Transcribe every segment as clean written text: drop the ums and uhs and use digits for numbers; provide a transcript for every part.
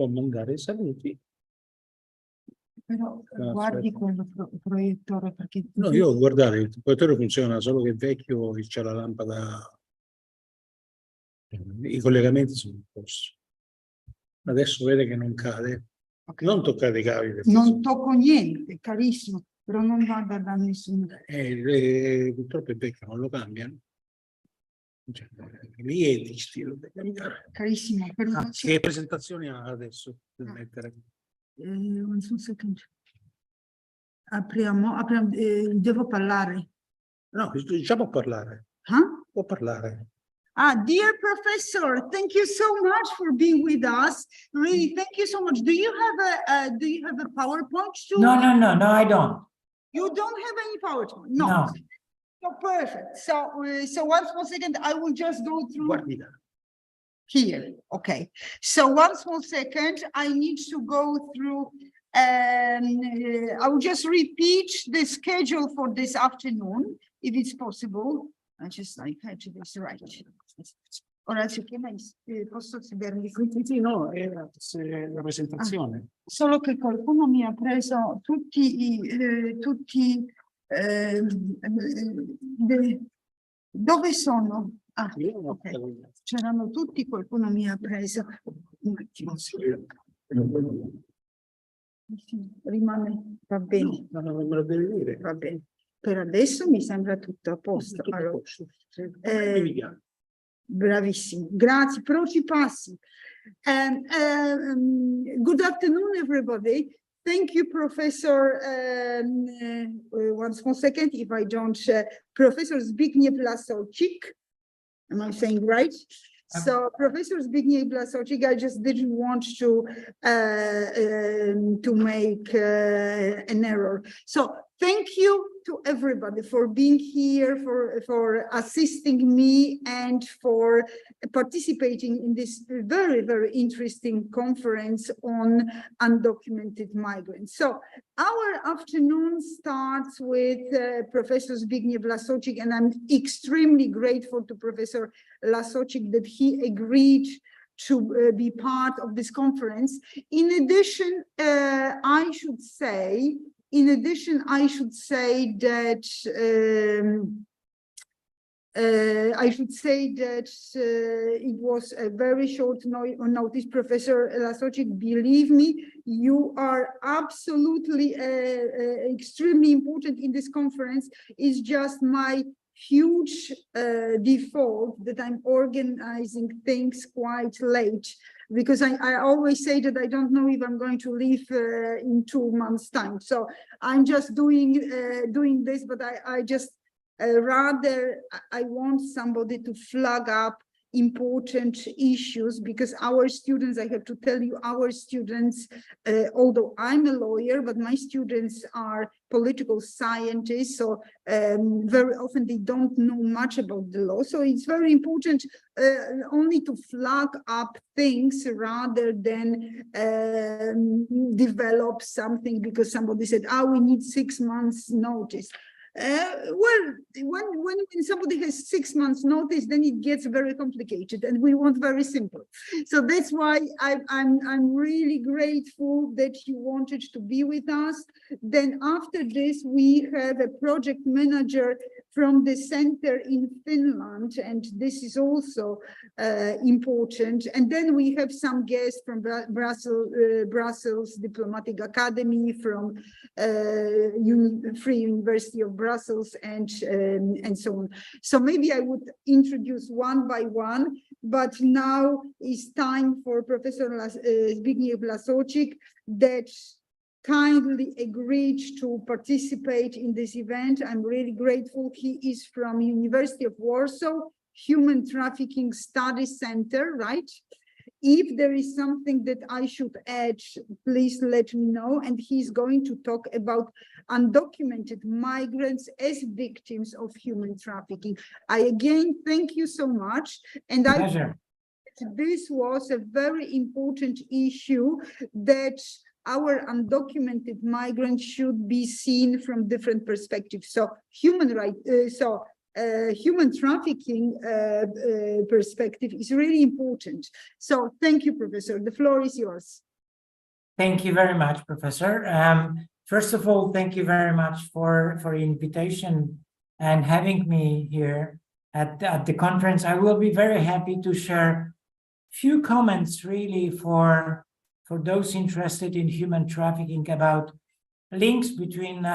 può mandare i saluti. Però guardi quello proiettore perché... No, io guardate, il proiettore funziona, solo che è vecchio e c'è la lampada. I collegamenti sono a posto. Adesso vede che non cade. Okay. Non toccate i cavi. Non tocco niente, carissimo, però non vada da nessuno. Purtroppo è vecchio, non lo cambiano. Cioè, lì è difficile da cambiare. Carissimo, però Che presentazioni ha adesso per mettere? un secondo. Apriamo, devo parlare. No, diciamo parlare. Huh? Può parlare. Dear professor, thank you so much for being with us. Really, thank you so much. Do you have a PowerPoint too? No, I don't. You don't have any PowerPoint? No. So perfect. So once more second, I will just go through Guardi. here. Okay. So one small second, I need to go through. I will just repeat the schedule for this afternoon, if it's possible. I just like catch this right. Ora ci posso sedermi qui? Sì, no, è la presentazione. Solo che qualcuno mi ha preso dove sono? Okay. C'erano tutti, qualcuno mi ha preso. Un attimo. Rimane, va bene. Non me lo devi dire. Va bene. Per adesso mi sembra tutto a posto. Allora, bravissimo, grazie, però ci passi. Good afternoon, everybody. Thank you, Professor. One small second, if I don't, Professor Zbigniew Lasowczyk. Am I saying right? So, Professor Zbigniew Lasowczyk, I just didn't want to make an error. So, thank you to everybody for being here, for assisting me, and for participating in this very, very interesting conference on undocumented migrants. So our afternoon starts with Professor Zbigniew Lasowczyk, and I'm extremely grateful to Professor Lasowczyk that he agreed to be part of this conference. In addition, I should say that it was a very short notice. Professor Lasowczyk, believe me, you are absolutely extremely important in this conference. It's just my huge default that I'm organizing things quite late, because I always say that I don't know if I'm going to leave in 2 months' time. So I'm just doing this, but I just I want somebody to flag up important issues, because our students, I have to tell you, our students, although I'm a lawyer, but my students are political scientists, so very often they don't know much about the law. So it's very important only to flag up things rather than develop something because somebody said, we need 6 months notice. Well, when somebody has 6 months notice, then it gets very complicated, and we want very simple. So that's why I'm really grateful that you wanted to be with us. Then after this, we have a project manager from the center in Finland, and this is also important. And then we have some guests from Brussels Diplomatic Academy, from Free University of Brussels, and so on. So maybe I would introduce one by one, but now it's time for Professor Zbigniew Lasowczyk that kindly agreed to participate in this event. I'm really grateful. He is from University of Warsaw, Human Trafficking Studies Center, right? If there is something that I should add, please let me know. And he's going to talk about undocumented migrants as victims of human trafficking. I again thank you so much. And this was a very important issue, that our undocumented migrants should be seen from different perspectives. So human trafficking perspective is really important. So thank you, Professor. The floor is yours. Thank you very much, Professor. First of all, thank you very much for the invitation and having me here at the conference. I will be very happy to share few comments really for those interested in human trafficking about links between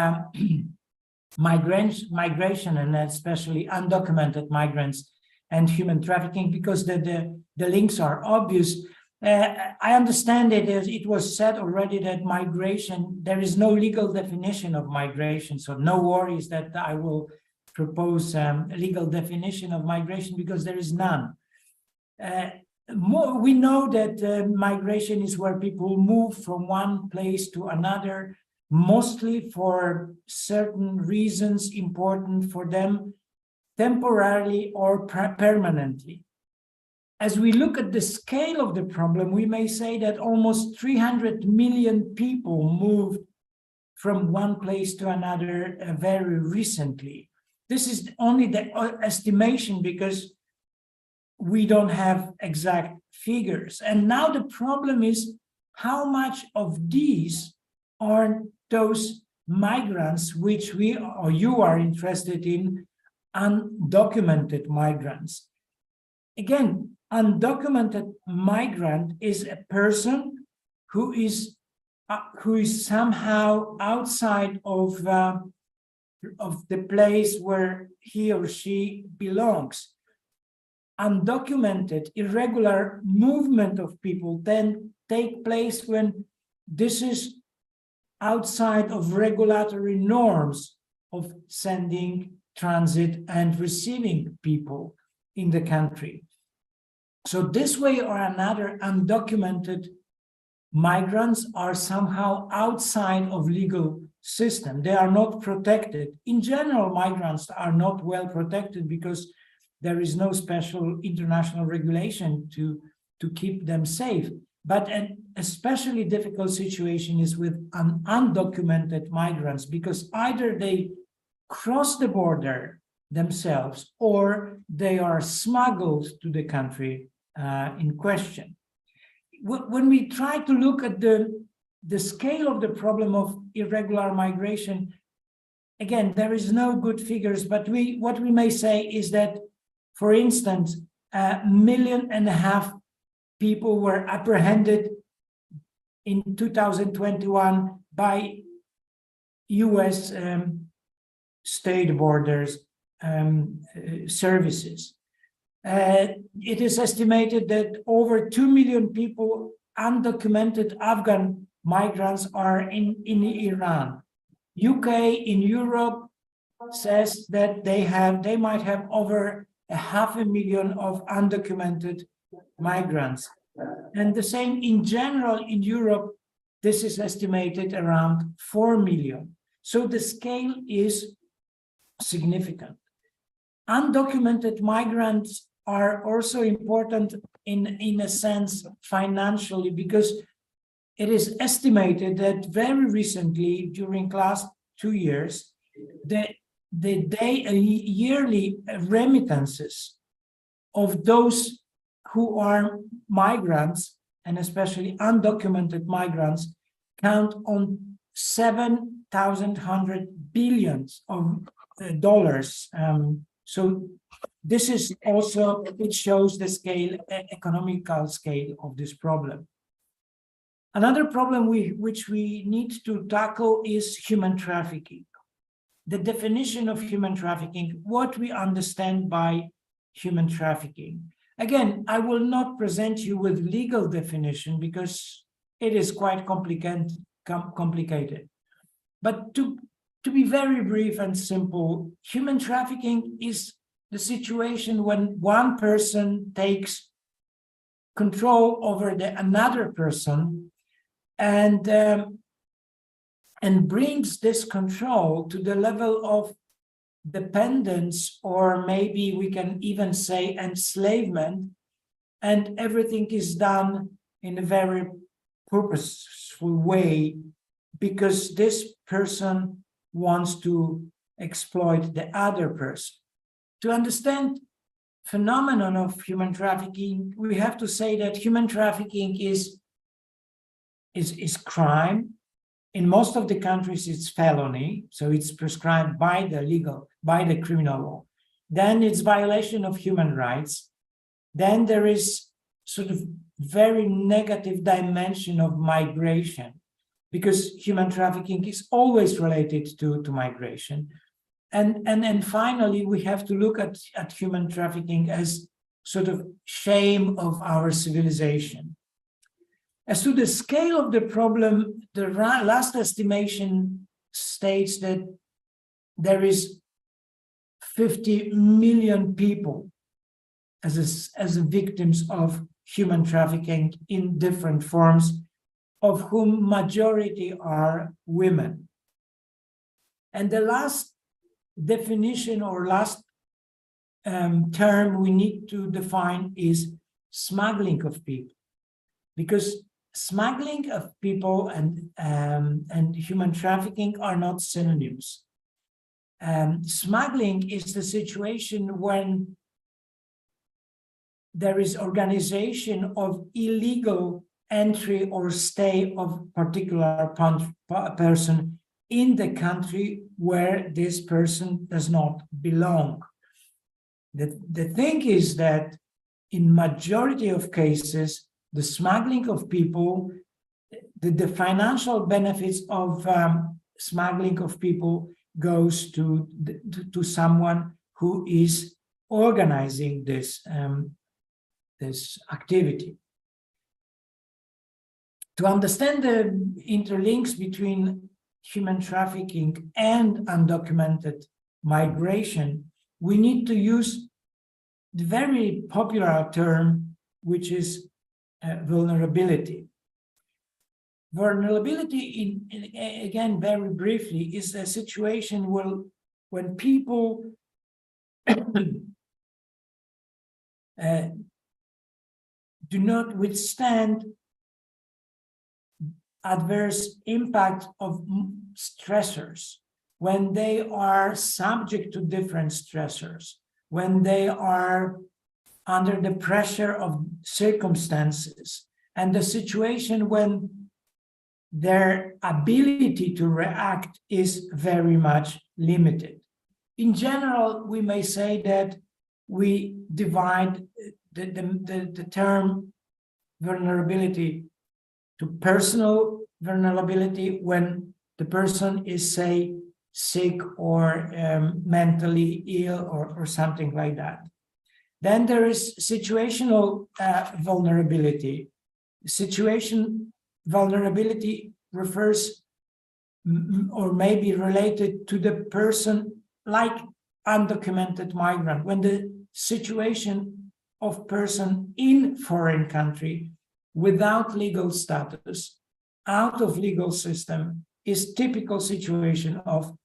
migration and especially undocumented migrants and human trafficking, because the links are obvious. I understand it, as it was said already, that migration, there is no legal definition of migration, so no worries that I will propose a legal definition of migration, because there is none. We know that migration is where people move from one place to another, mostly for certain reasons important for them, temporarily or permanently. As we look at the scale of the problem, we may say that almost 300 million people moved from one place to another very recently. This is only the estimation, because we don't have exact figures. And now the problem is, how much of these are those migrants which we or you are interested in, undocumented migrants? Again, undocumented migrant is a person who is somehow outside of the place where he or she belongs. Undocumented, irregular movement of people then take place when this is outside of regulatory norms of sending, transit, and receiving people in the country. So this way or another, undocumented migrants are somehow outside of legal system. They are not protected. In general, migrants are not well protected because there is no special international regulation to keep them safe. But an especially difficult situation is with undocumented migrants, because either they cross the border themselves or they are smuggled to the country in question. When we try to look at the scale of the problem of irregular migration, again, there is no good figures, but what we may say is that, for instance, 1.5 million people were apprehended in 2021 by US state borders services. It is estimated that over 2 million people, undocumented Afghan migrants, are in Iran. UK in Europe says that they might have over 500,000 of undocumented migrants. And the same in general in Europe, this is estimated around 4 million. So the scale is significant. Undocumented migrants are also important in a sense financially, because it is estimated that very recently, during last 2 years, the yearly remittances of those who are migrants, and especially undocumented migrants, count on $7,100 billion of dollars. So this is also, it shows the scale, economical scale of this problem. Another problem which we need to tackle is human trafficking. The definition of human trafficking, what we understand by human trafficking. Again, I will not present you with legal definition because it is quite complicated. But to be very brief and simple, human trafficking is the situation when one person takes control over another person and brings this control to the level of dependence, or maybe we can even say enslavement, and everything is done in a very purposeful way because this person wants to exploit the other person. To understand phenomenon of human trafficking, we have to say that human trafficking is is crime. In most of the countries, it's felony, so it's prescribed by the criminal law. Then it's violation of human rights. Then there is sort of very negative dimension of migration, because human trafficking is always related to migration. And finally, we have to look at human trafficking as sort of shame of our civilization. As to the scale of the problem, the last estimation states that there is 50 million people as victims of human trafficking in different forms, of whom majority are women. And the last definition or last term we need to define is smuggling of people, because smuggling of people and human trafficking are not synonyms. Smuggling is the situation when there is organization of illegal entry or stay of particular person in the country where this person does not belong. The thing is that in majority of cases, the smuggling of people, the financial benefits of smuggling of people goes to someone who is organizing this activity. To understand the interlinks between human trafficking and undocumented migration, we need to use the very popular term, which is vulnerability. Vulnerability, again, very briefly, is a situation when people do not withstand adverse impact of stressors, when they are subject to different stressors, when they are under the pressure of circumstances, and the situation when their ability to react is very much limited. In general, we may say that we divide the term vulnerability to personal vulnerability when the person is, say, sick or mentally ill or something like that. Then there is situational vulnerability. Vulnerability refers or may be related to the person like undocumented migrant, when the situation of person in foreign country without legal status, out of legal system, is typical situation of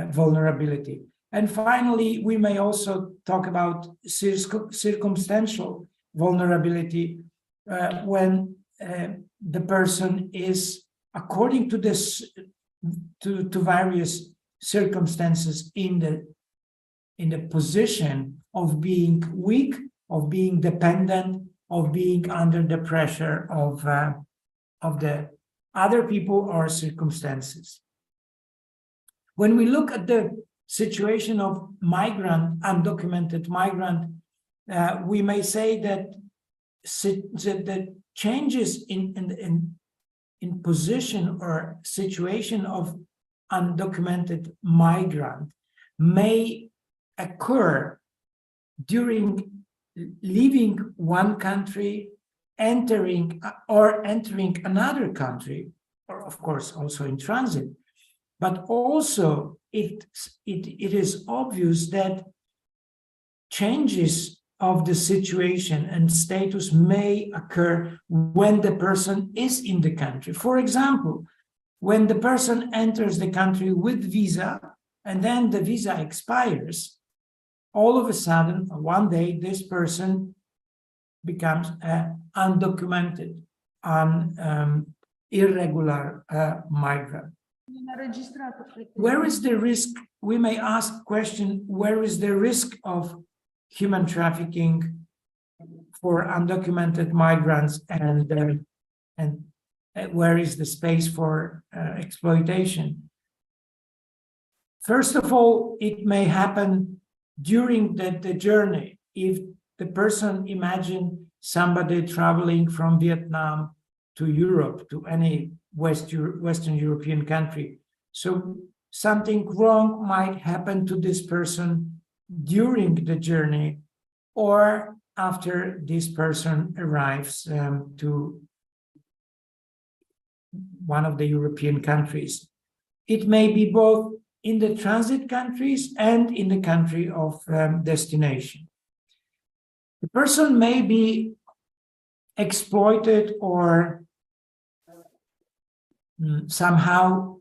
vulnerability. And finally, we may also talk about circumstantial vulnerability when the person is, according to this, to various circumstances, in the position of being weak, of being dependent, of being under the pressure of the other people or circumstances. When we look at the situation of undocumented migrant, we may say that the changes in position or situation of undocumented migrant may occur during leaving one country, entering another country, or of course also in transit. But also it is obvious that changes of the situation and status may occur when the person is in the country. For example, when the person enters the country with visa and then the visa expires, all of a sudden, one day, this person becomes an undocumented, irregular migrant. Where is the risk? We may ask question, where is the risk of human trafficking for undocumented migrants and where is the space for exploitation? First of all, it may happen during the journey. If the person, imagine somebody traveling from Vietnam to Europe, to any Western European country. So something wrong might happen to this person during the journey or after this person arrives to one of the European countries. It may be both in the transit countries and in the country of destination. The person may be exploited or somehow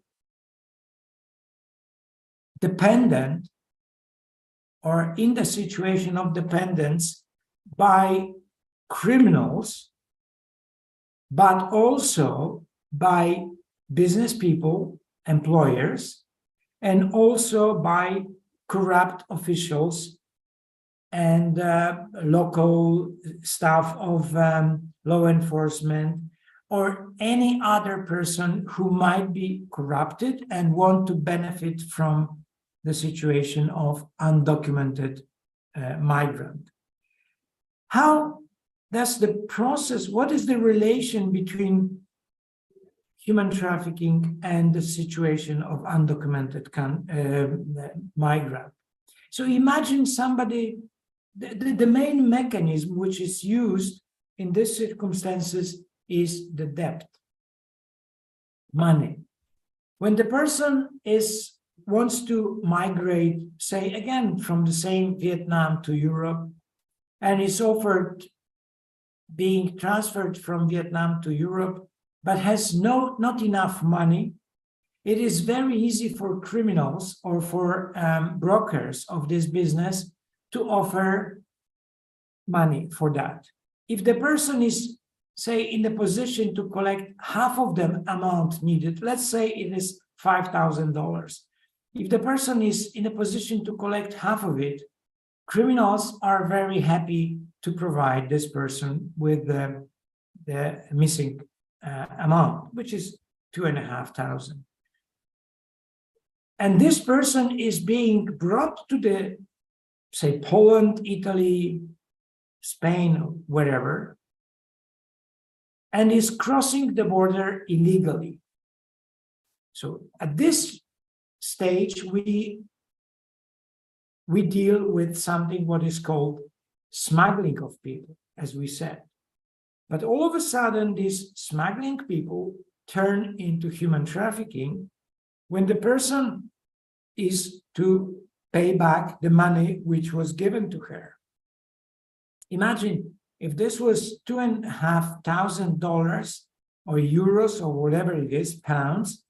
dependent or in the situation of dependence by criminals, but also by business people, employers, and also by corrupt officials and local staff of law enforcement, or any other person who might be corrupted and want to benefit from the situation of undocumented migrant. How does the process, what is the relation between human trafficking and the situation of undocumented migrant? So imagine somebody, the main mechanism which is used in these circumstances is the debt, money. When the person wants to migrate, say again, from the same Vietnam to Europe, and is offered being transferred from Vietnam to Europe, but has not enough money, it is very easy for criminals or for brokers of this business to offer money for that. If the person is, say, in the position to collect half of the amount needed, let's say it is $5,000. If the person is in a position to collect half of it, criminals are very happy to provide this person with the missing amount, which is $2,500. And this person is being brought to the, say, Poland, Italy, Spain, wherever, and is crossing the border illegally. So at this stage, we deal with something what is called smuggling of people, as we said. But all of a sudden, these smuggling people turn into human trafficking when the person is to pay back the money which was given to her. Imagine if this was $2,500 or euros or whatever it is, pounds.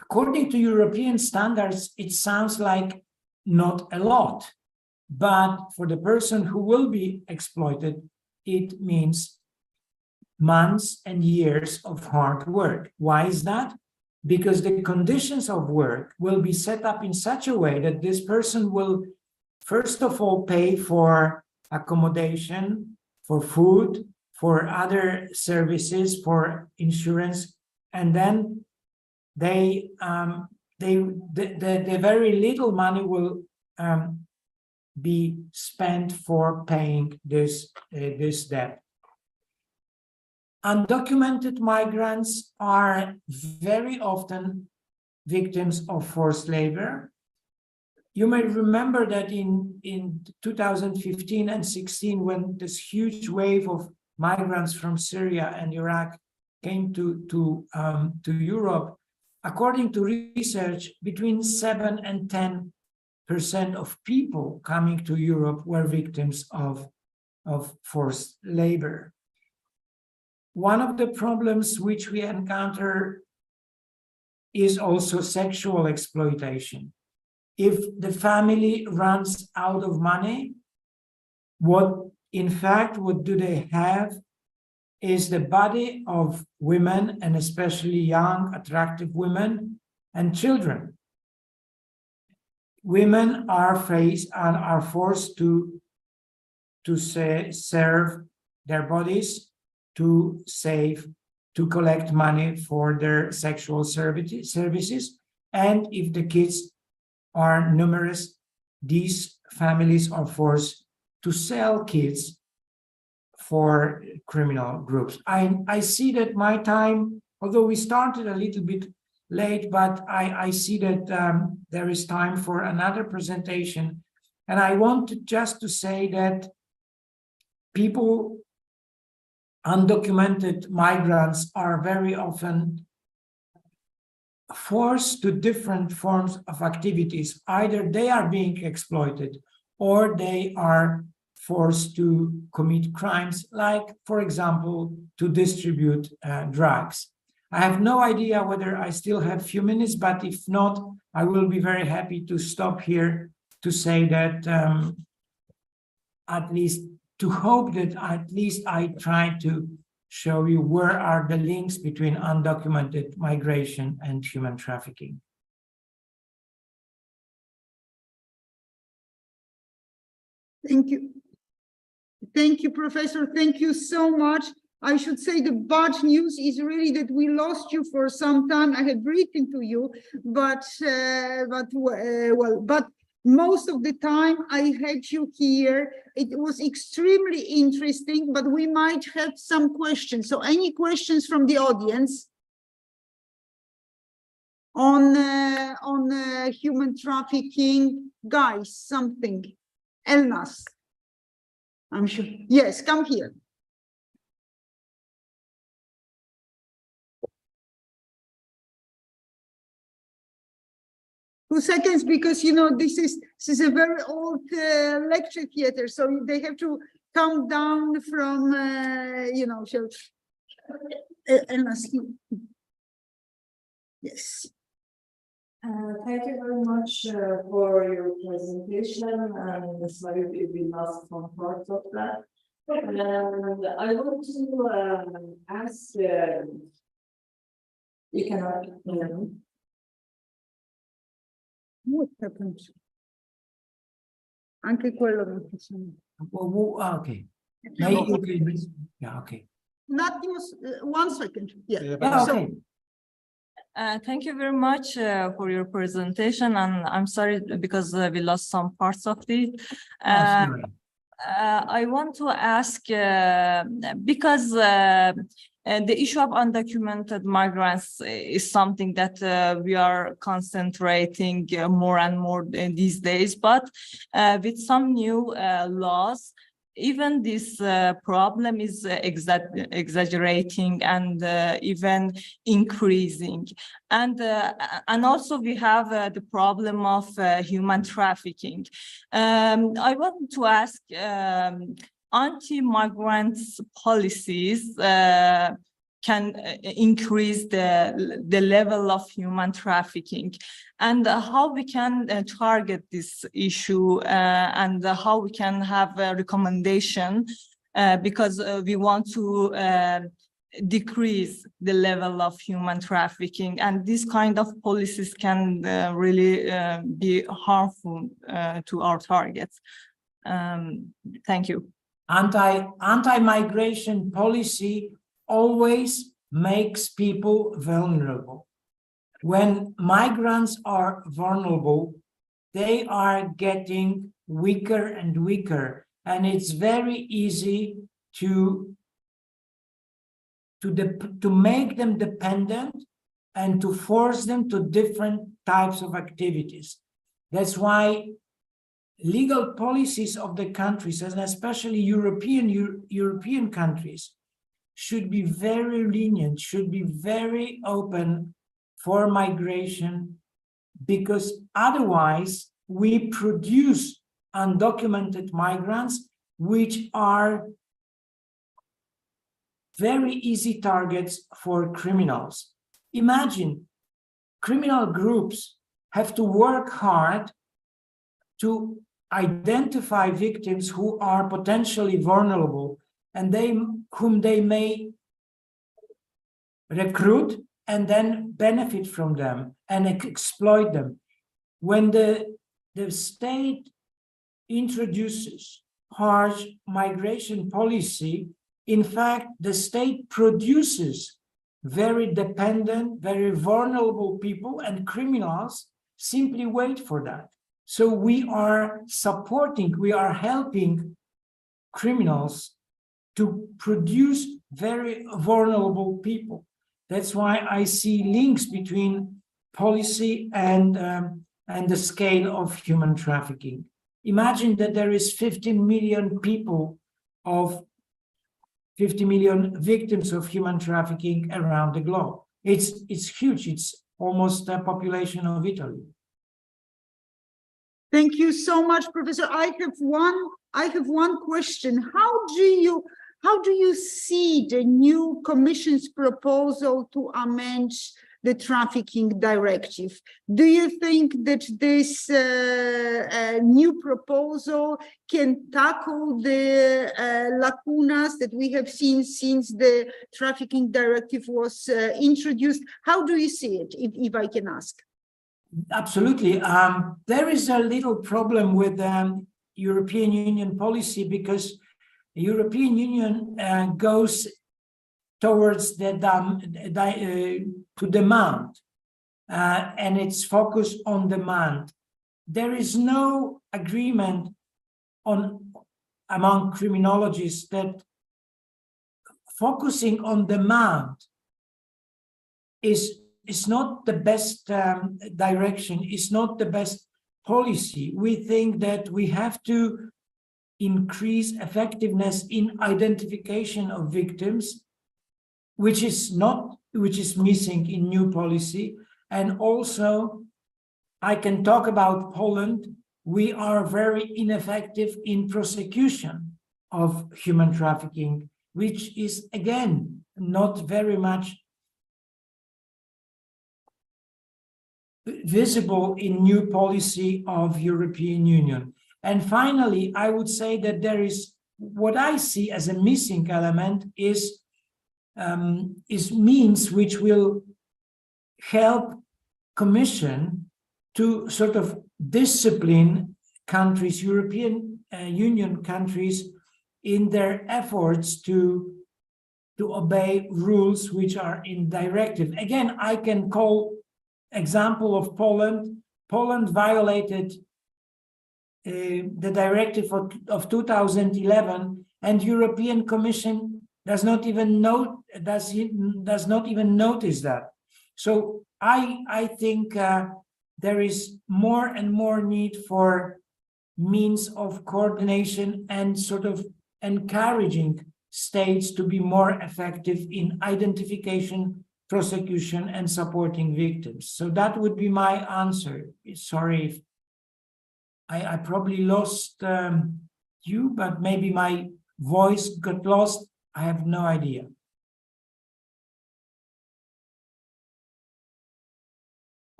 According to European standards, it sounds like not a lot. But for the person who will be exploited, it means months and years of hard work. Why is that? Because the conditions of work will be set up in such a way that this person will, first of all, pay for accommodation, for food, for other services, for insurance, and then the very little money will be spent for paying this debt. Undocumented migrants are very often victims of forced labor. You may remember that in 2015 and 16, when this huge wave of migrants from Syria and Iraq came to Europe, according to research, between 7 and 10% of people coming to Europe were victims of forced labor. One of the problems which we encounter is also sexual exploitation. If the family runs out of money, what do they have is the body of women, and especially young, attractive women and children. Women are forced to serve their bodies to save, to collect money for their sexual services. And if the kids are numerous, these families are forced to sell kids for criminal groups. I see that my time, although we started a little bit late, but I see that there is time for another presentation. And I want just to say that people, undocumented migrants, are very often forced to different forms of activities. Either they are being exploited or they are forced to commit crimes, like, for example, to distribute drugs. I have no idea whether I still have a few minutes, but if not, I will be very happy to stop here to say that at least, to hope that at least I try to show you where are the links between undocumented migration and human trafficking. Thank you. Thank you, Professor. Thank you so much. I should say the bad news is really that we lost you for some time. I had written to you, but most of the time I had you here. It was extremely interesting, but we might have some questions. So any questions from the audience on human trafficking? Guys, something. Elnas, I'm sure. Yes, come here. 2 seconds, because you know this is a very old lecture theater, so they have to come down from you know. So, yes. Thank you very much for your presentation, and sorry if we lost some parts of that. And I want to ask, you cannot hear me. What happened? Anche quello non funziona. Okay. Yeah, okay. Not use 1 second. Yeah. Yeah, okay. Thank you very much for your presentation, and I'm sorry because we lost some parts of it. Sorry. I want to ask, because the issue of undocumented migrants is something that we are concentrating more and more these days, but with some new laws, even this problem is exaggerating and even increasing. And also we have the problem of human trafficking. I want to ask, anti-migrants policies can increase the level of human trafficking, and how we can target this issue, and how we can have a recommendation, because we want to decrease the level of human trafficking, and this kind of policies can really be harmful to our targets. Thank you. Anti-migration policy always makes people vulnerable. When migrants are vulnerable, they are getting weaker and weaker, and it's very easy to make them dependent and to force them to different types of activities. That's why legal policies of the countries, and especially European countries, should be very lenient, should be very open for migration, because otherwise we produce undocumented migrants, which are very easy targets for criminals. Imagine criminal groups have to work hard to identify victims who are potentially vulnerable, and whom they may recruit and then benefit from them and exploit them. When the state introduces harsh migration policy, In fact, the state produces very dependent, very vulnerable people, and criminals simply wait for that. So we are supporting, we are helping criminals to produce very vulnerable people. That's why I see links between policy and the scale of human trafficking. Imagine that there is 15 million people of 50 million victims of human trafficking around the globe. It's huge. It's almost the population of Italy. Thank you so much, Professor. I have one question. How do you see the new Commission's proposal to amend the trafficking directive? Do you think that this new proposal can tackle the lacunas that we have seen since the trafficking directive was introduced? How do you see it, if I can ask? Absolutely. There is a little problem with European Union policy, because the European Union goes towards the to demand, and it's focused on demand. There is no agreement among criminologists that focusing on demand is not the best direction, is not the best policy. We think that we have to increase effectiveness in identification of victims, which is missing in new policy. And also, I can talk about Poland. We are very ineffective in prosecution of human trafficking, which is, again, not very much visible in new policy of European Union. And finally, I would say that there is, what I see as a missing element is means which will help Commission to sort of discipline countries, European Union countries, in their efforts to obey rules which are in directive. Again, I can call example of Poland. Poland violated the directive of 2011, and European Commission does not even notice that. So I think there is more and more need for means of coordination and sort of encouraging states to be more effective in identification, prosecution, and supporting victims. So that would be my answer. Sorry if I probably lost you, but maybe my voice got lost. I have no idea.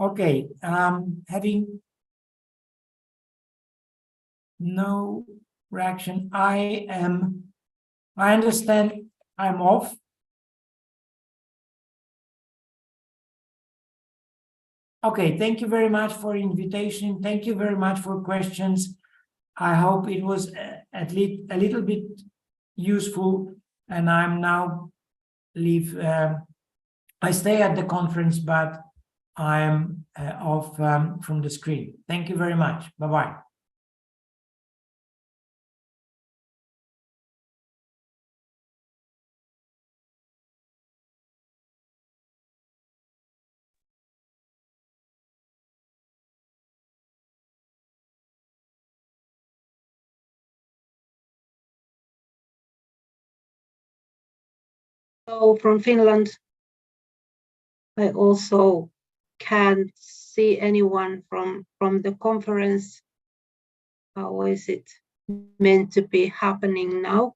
Okay, having no reaction, I understand I'm off. Okay, thank you very much for invitation. Thank you very much for questions. I hope it was at least a little bit useful, and I'm now leave. I stay at the conference, but I'm off from the screen. Thank you very much. Bye-bye. So from Finland, I also can't see anyone from the conference. How is it meant to be happening now?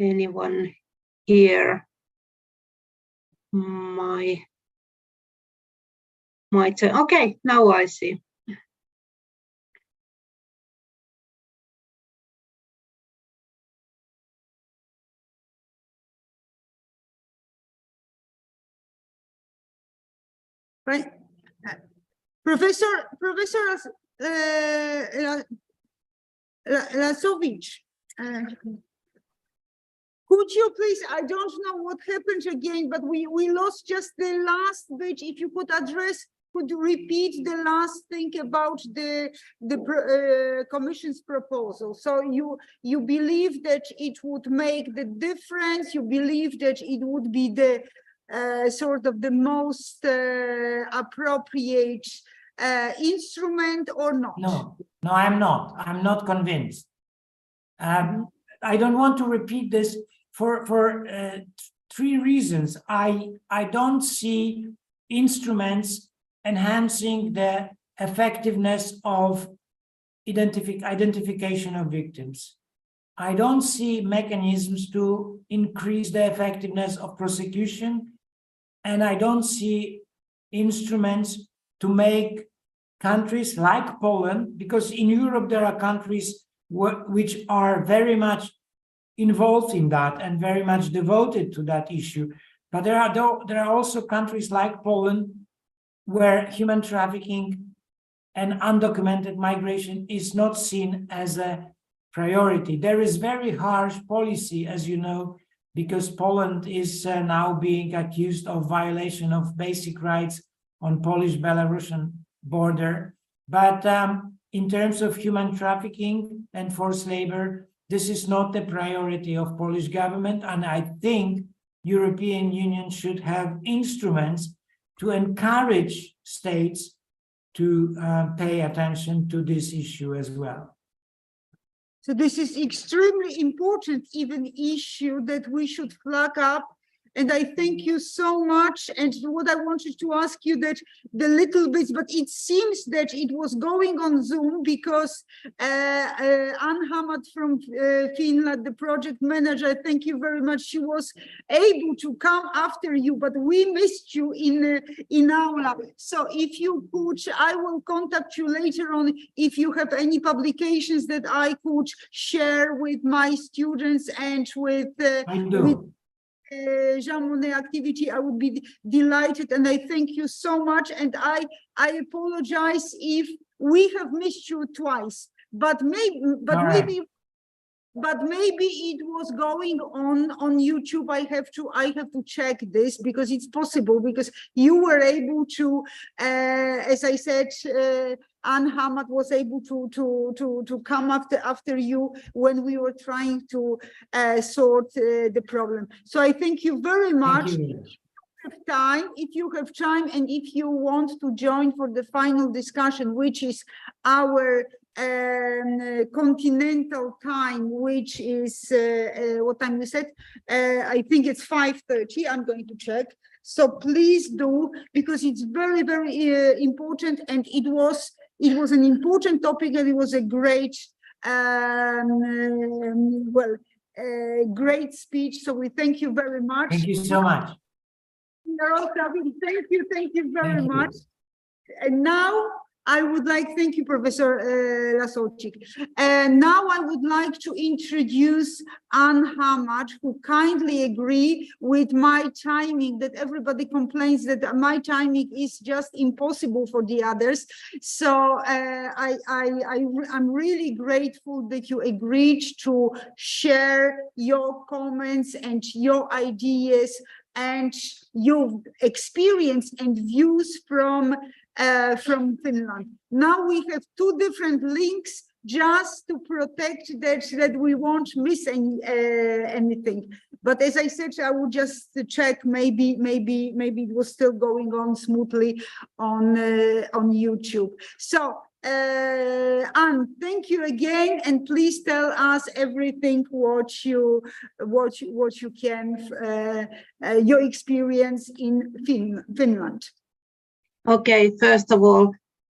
Anyone hear my turn? Okay, now I see. Right. Professor Lazovic, Could you please, I don't know what happened again, but we lost just the last bit. If you could could you repeat the last thing about the Commission's proposal? So you believe that it would make the difference? You believe that it would be the sort of the most appropriate instrument or not? No, I'm not. I'm not convinced. I don't want to repeat this for 3 reasons. I don't see instruments enhancing the effectiveness of identification of victims. I don't see mechanisms to increase the effectiveness of prosecution, and I don't see instruments to make countries like Poland, because in Europe there are countries which are very much involved in that and very much devoted to that issue. But there are also countries like Poland where human trafficking and undocumented migration is not seen as a priority. There is very harsh policy, as you know, because Poland is now being accused of violation of basic rights on Polish-Belarusian border. But in terms of human trafficking and forced labor, this is not the priority of Polish government, and I think European Union should have instruments to encourage states to pay attention to this issue as well. So this is extremely important, even issue that we should flag up. And I thank you so much. And what I wanted to ask you that the little bits, but it seems that it was going on Zoom because Anne Hamad from Finland, the project manager, thank you very much. She was able to come after you, but we missed you in Aula. So if you could, I will contact you later on if you have any publications that I could share with my students and with Jean Monnet activity. I would be delighted, and I thank you so much. And I apologize if we have missed you twice, but maybe it was going on YouTube. I have to check this because it's possible, because you were able to, as I said, Anne Hamad was able to come after you when we were trying to sort the problem. So I thank you very much. If you have time and if you want to join for the final discussion, which is our continental time, which is what time we said? I think it's 5:30. I'm going to check. So please do, because it's very, very important, and it was an important topic, and it was a great great speech. So we thank you very much. Thank you so much. Thank you very much. And now I would like, thank you, Professor Lasolczyk. And now I would like to introduce Anne Hamad, who kindly agree with my timing, that everybody complains that my timing is just impossible for the others. So I'm really grateful that you agreed to share your comments and your ideas and your experience and views from Finland. Now we have 2 different links just to protect that we won't miss anything. But as I said, I would just check, maybe it was still going on smoothly on YouTube. So Anne, thank you again, and please tell us everything what you can, your experience in Finland. Okay, first of all,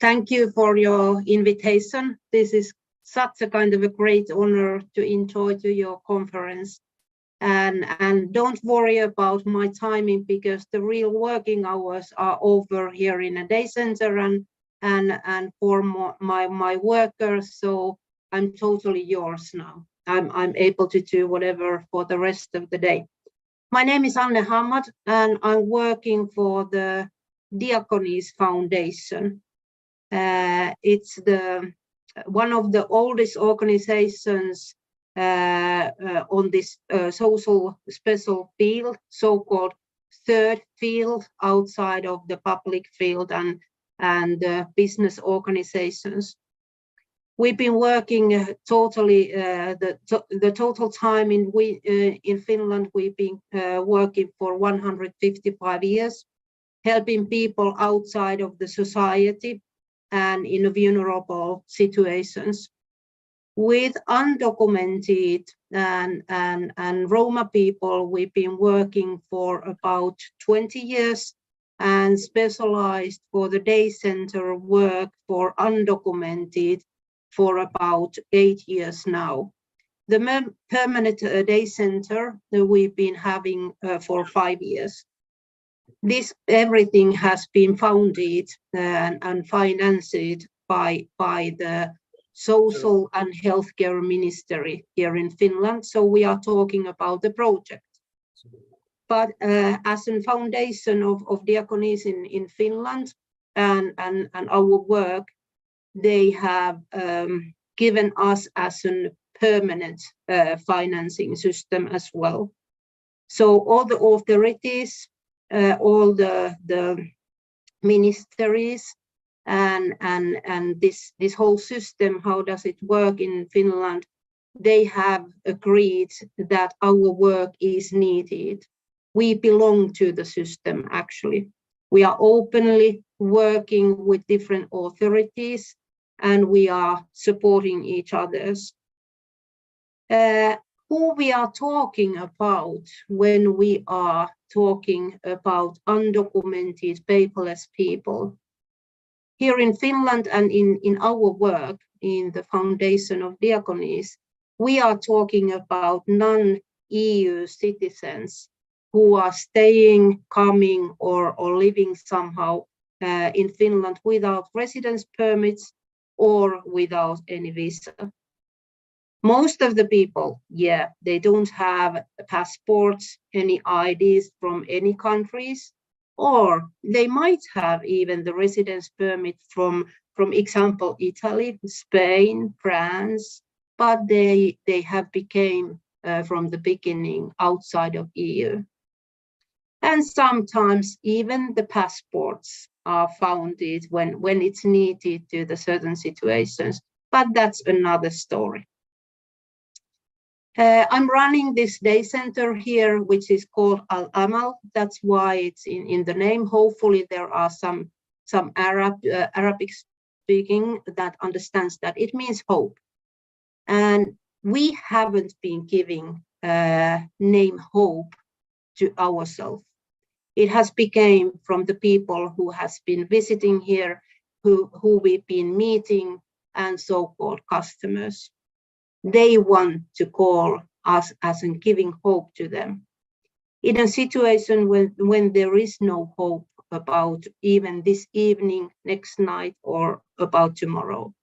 thank you for your invitation. This is such a kind of a great honor to enjoy to your conference. And don't worry about my timing, because the real working hours are over here in a day center and for my workers. So I'm totally yours now. I'm able to do whatever for the rest of the day. My name is Anne Hamad, and I'm working for the Diakonis Foundation. It's one of the oldest organizations on this social special field, so-called third field outside of the public field and business organizations. We've been working totally, the total time in Finland, we've been working for 155 years, helping people outside of the society and in vulnerable situations. With undocumented and Roma people, we've been working for about 20 years and specialized for the day center work for undocumented for about 8 years now. The permanent day center that we've been having for 5 years. This everything has been founded and financed by the Social and Healthcare Ministry here in Finland. So we are talking about the project. But as a foundation of Diakonis in Finland and our work, they have given us as a permanent financing system as well. So all the authorities, all the ministries, and this whole system, how does it work in Finland? They have agreed that our work is needed. We belong to the system, actually. We are openly working with different authorities and we are supporting each others. Who we are talking about when we are talking about undocumented, paperless people. Here in Finland and in our work in the foundation of Diakonis, we are talking about non-EU citizens who are staying, coming, or living somehow in Finland without residence permits or without any visa. Most of the people, yeah, they don't have passports, any IDs from any countries, or they might have even the residence permit from example, Italy, Spain, France, but they have became from the beginning outside of EU. And sometimes even the passports are founded when it's needed to the certain situations, but that's another story. I'm running this day center here, which is called Al-Amal. That's why it's in the name. Hopefully there are some Arabic speaking that understands that it means hope. And we haven't been giving name hope to ourselves. It has become from the people who has been visiting here, who we've been meeting, and so-called customers. They want to call us as in giving hope to them. In a situation when there is no hope about even this evening, next night, or about tomorrow.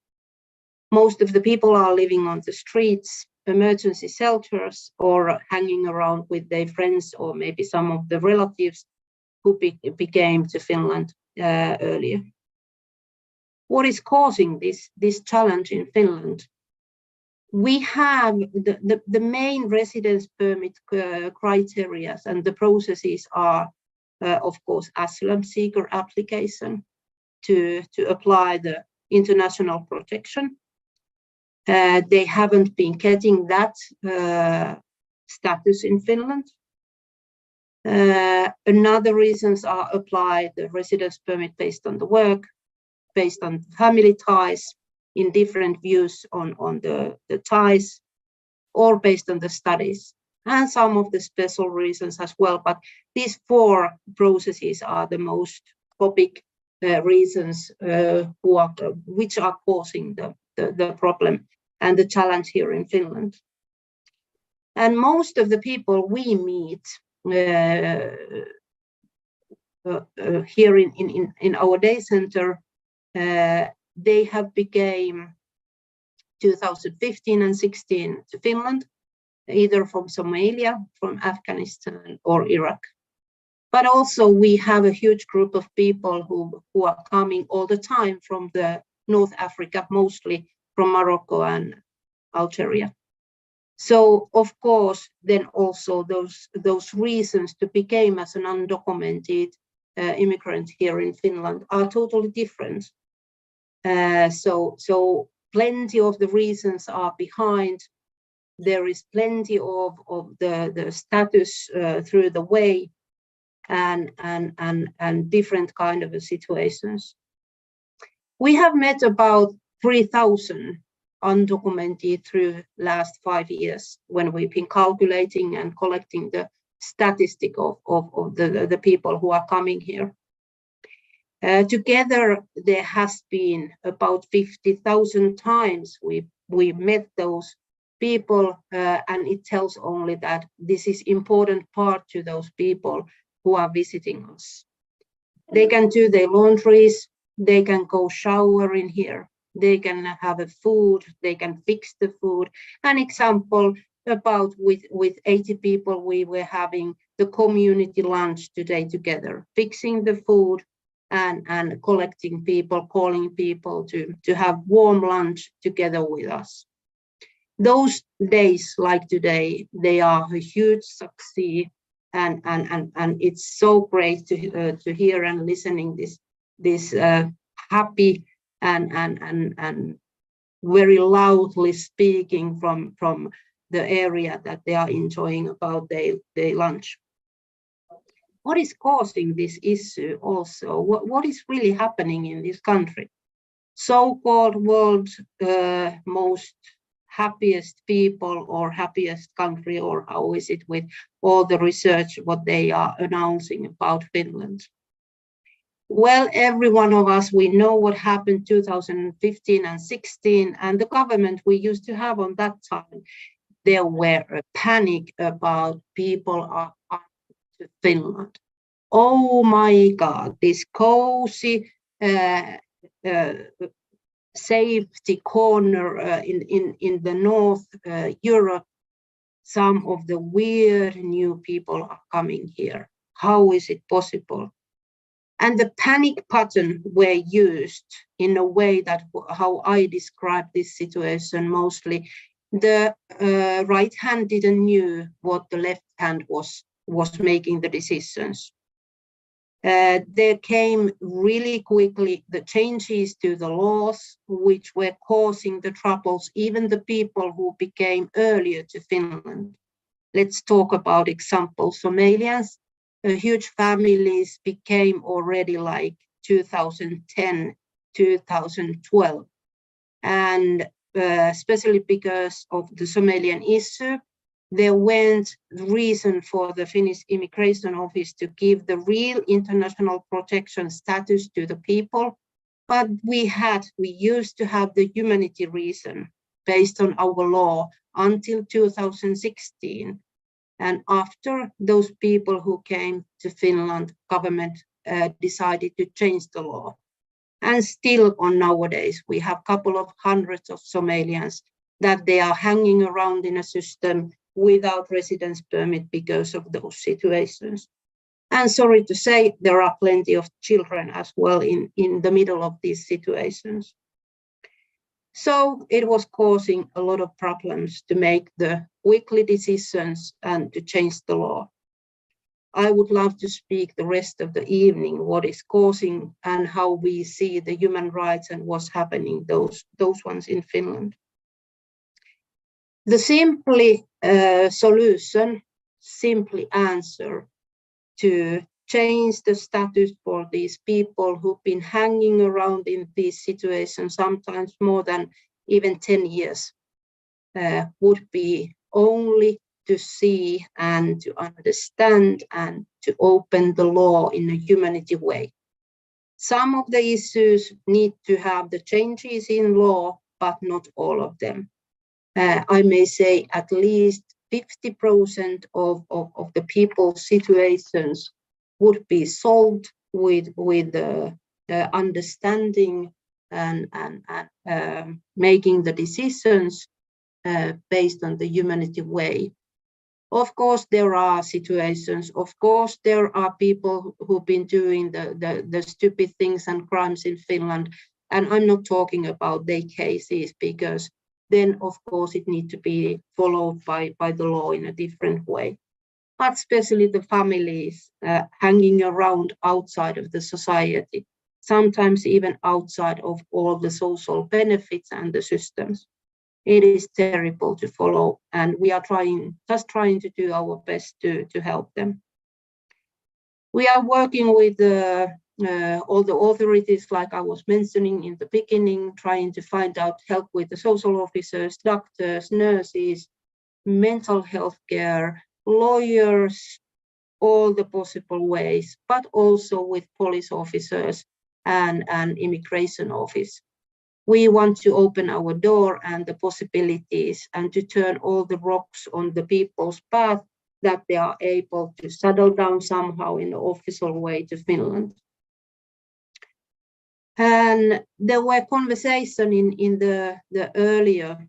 Most of the people are living on the streets, emergency shelters, or hanging around with their friends or maybe some of the relatives who became to Finland earlier. What is causing this challenge in Finland? We have the main residence permit criteria and the processes are, of course, asylum seeker application to apply the international protection. They haven't been getting that status in Finland. Another reasons are apply the residence permit based on the work, based on family ties, in different views on the ties, or based on the studies, and some of the special reasons as well. But these 4 processes are the most topic reasons which are causing the problem and the challenge here in Finland. And most of the people we meet here in our day center, they have became 2015 and 16 to Finland, either from Somalia, from Afghanistan, or Iraq. But also we have a huge group of people who are coming all the time from the North Africa, mostly from Morocco and Algeria. So of course, then also those reasons to become as an undocumented immigrant here in Finland are totally different. So plenty of the reasons are behind. There is plenty of the status through the way and different kind of situations. We have met about 3,000 undocumented through last 5 years when we've been calculating and collecting the statistic of the people who are coming here. Together, there has been about 50,000 times we met those people, and it tells only that this is important part to those people who are visiting us. They can do their laundries, they can go shower in here, they can have a food, they can fix the food. An example about with 80 people, we were having the community lunch today together, fixing the food and collecting people, calling people to have warm lunch together with us. Those days like today, they are a huge success, and it's so great to hear and listening this happy and very loudly speaking from the area that they are enjoying about their lunch. What is causing this issue also? What is really happening in this country? So-called world most happiest people or happiest country, or how is it with all the research what they are announcing about Finland? Well, every one of us, we know what happened 2015 and 16, and the government we used to have on that time, there were a panic about people are to Finland. Oh my God, this cozy safety corner in the North Europe, some of the weird new people are coming here. How is it possible? And the panic button were used in a way that how I describe this situation mostly. The right hand didn't knew what the left hand was making the decisions. There came really quickly the changes to the laws, which were causing the troubles, even the people who became earlier to Finland. Let's talk about examples. Somalians, huge families became already like 2010, 2012. And especially because of the Somalian issue, there weren't reason for the Finnish Immigration Office to give the real international protection status to the people, but we used to have the humanity reason based on our law until 2016. And after those people who came to Finland, government decided to change the law. And still on nowadays, we have a couple of hundreds of Somalians that they are hanging around in a system without residence permit because of those situations. And sorry to say, there are plenty of children as well in the middle of these situations. So it was causing a lot of problems to make the weekly decisions and to change the law. I would love to speak the rest of the evening what is causing and how we see the human rights and what's happening, those ones in Finland. The simply solution, simply answer to change the status for these people who've been hanging around in these situations, sometimes more than even 10 years, would be only to see and to understand and to open the law in a humanity way. Some of the issues need to have the changes in law, but not all of them. I may say at least 50% of the people's situations would be solved with understanding and making the decisions based on the humanity way. Of course, there are situations. Of course, there are people who've been doing the stupid things and crimes in Finland. And I'm not talking about their cases because then of course it needs to be followed by the law in a different way. But especially the families hanging around outside of the society, sometimes even outside of all the social benefits and the systems. It is terrible to follow, and we are just trying to do our best to help them. We are working with all the authorities, like I was mentioning in the beginning, trying to find out help with the social officers, doctors, nurses, mental health care, lawyers, all the possible ways, but also with police officers and immigration office. We want to open our door and the possibilities and to turn all the rocks on the people's path that they are able to settle down somehow in an official way to Finland. And there were conversations in the earlier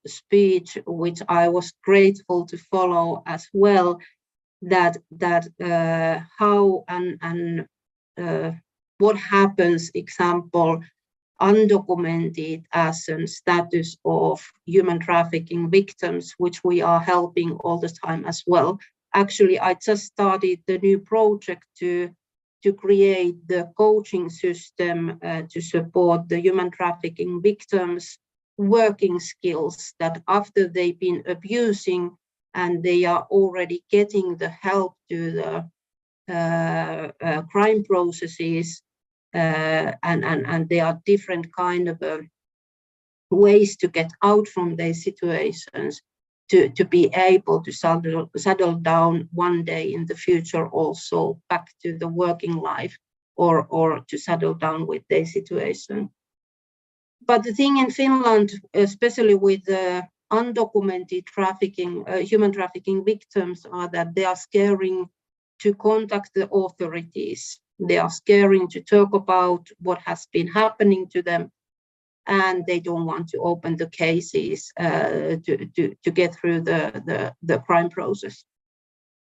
speech, which I was grateful to follow as well, that how and what happens, example, undocumented as a status of human trafficking victims, which we are helping all the time as well. Actually, I just started the new project to create the coaching system to support the human trafficking victims' working skills, that after they've been abusing and they are already getting the help to the crime processes, and there are different kind of ways to get out from these situations, to be able to settle down one day in the future also back to the working life, or to settle down with their situation. But the thing in Finland, especially with the undocumented trafficking, human trafficking victims, are that they are scaring to contact the authorities. They are scaring to talk about what has been happening to them, and they don't want to open the cases to get through the crime process.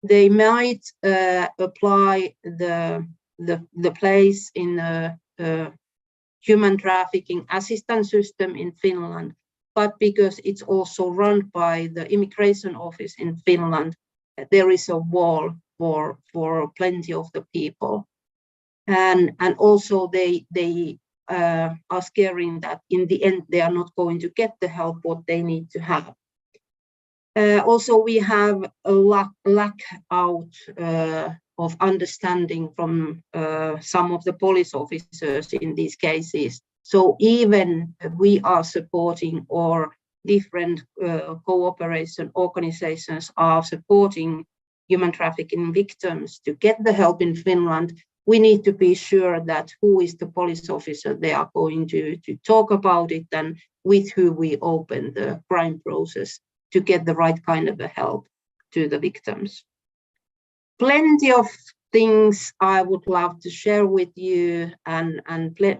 They might apply the place in a human trafficking assistance system in Finland, but because it's also run by the immigration office in Finland, there is a wall for plenty of the people. And also they are scaring that in the end they are not going to get the help what they need to have. Also, we have a lack out of understanding from some of the police officers in these cases. So even we are supporting, or different cooperation organizations are supporting human trafficking victims to get the help in Finland, we need to be sure that who is the police officer they are going to talk about it, and with who we open the crime process to get the right kind of help to the victims. Plenty of things I would love to share with you, and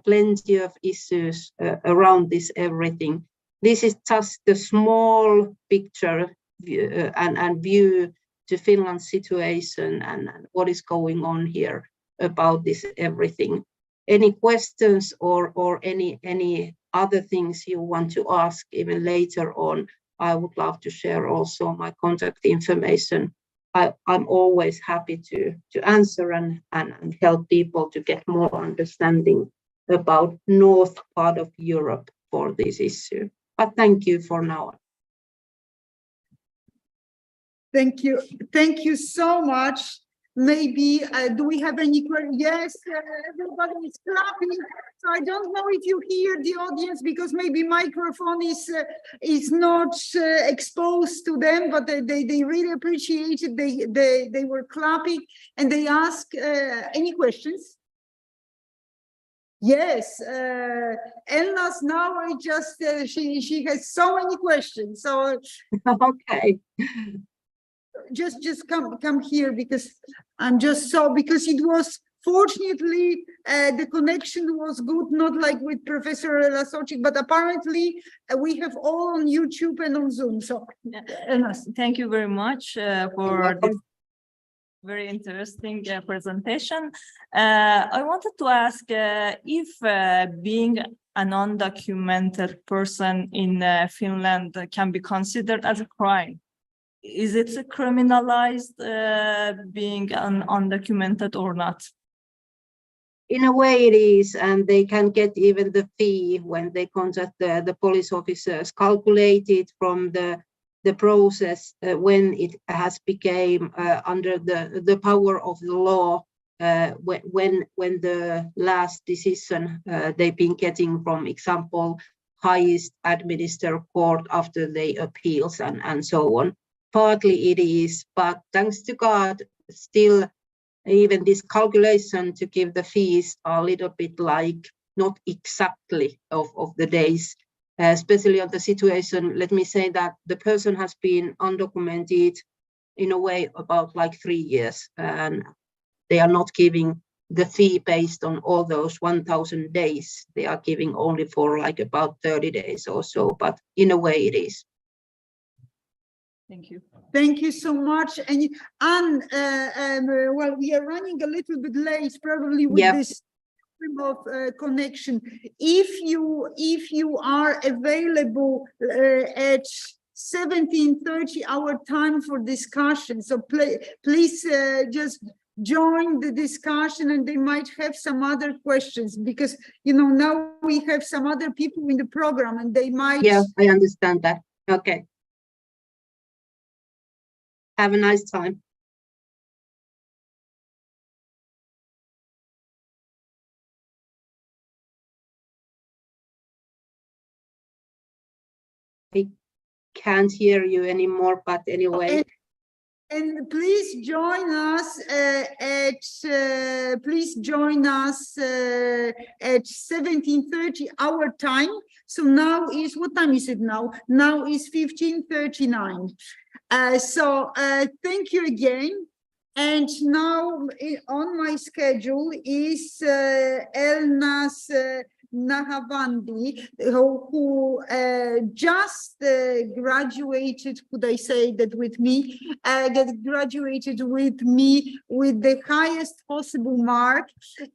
plenty of issues around this everything. This is just a small picture and view to Finland's situation and what is going on here about this everything. Any questions or any other things you want to ask even later on, I would love to share also my contact information. I'm always happy to answer and help people to get more understanding about north part of Europe for this issue. But thank you for now. Thank you. Thank you so much. Maybe, do we have any questions? Yes, everybody is clapping. So I don't know if you hear the audience, because maybe microphone is not exposed to them, but they really appreciate it. They were clapping and they ask any questions. Yes, Elna's now she has so many questions. So Okay. Just come here, because I'm just because it was, fortunately the connection was good, not like with Professor Lasocic, but apparently we have all on YouTube and on Zoom. So Thank you very much for this Very interesting presentation. I wanted to ask if being an undocumented person in Finland can be considered as a crime. Is it criminalized being an undocumented or not? In a way it is, and they can get even the fee when they contact the police officers, calculated from the process when it has become under the power of the law, when the last decision they've been getting, from example, highest administrative court after they appeals and so on. Partly it is, but thanks to God, still even this calculation to give the fees are a little bit like not exactly of the days, especially on the situation. Let me say that the person has been undocumented in a way about like 3 years, and they are not giving the fee based on all those 1,000 days. They are giving only for like about 30 days or so, but in a way it is. Thank you. Thank you so much. And well, we are running a little bit late, probably with this of connection. If you are available at 17:30 our time for discussion, so please just join the discussion, and they might have some other questions, because now we have some other people in the program and they might. Yeah, I understand that. Okay. Have a nice time. I can't hear you anymore, but anyway. And please join us at 17:30 our time. So now is, what time is it now? Now is 15:39. So thank you again. And now on my schedule is Elnas Nahavandi, who just graduated, could I say that with me, graduated with me with the highest possible mark.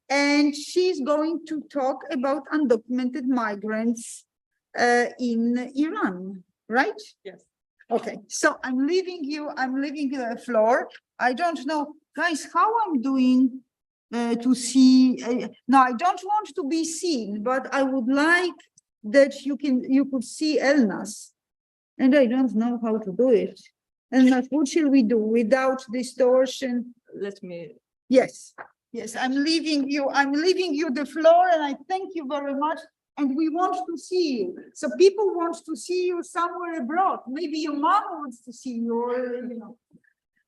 And she's going to talk about undocumented migrants in Iran, right? Yes. Okay, so I'm leaving you the floor. I don't know, guys, how I'm doing to see. No, I don't want to be seen, but I would like that you could see Elnas, and I don't know how to do it. Elnas, what shall we do without distortion? Let me. Yes, I'm leaving you the floor, and I thank you very much. And we want to see you. So people want to see you somewhere abroad. Maybe your mom wants to see you, or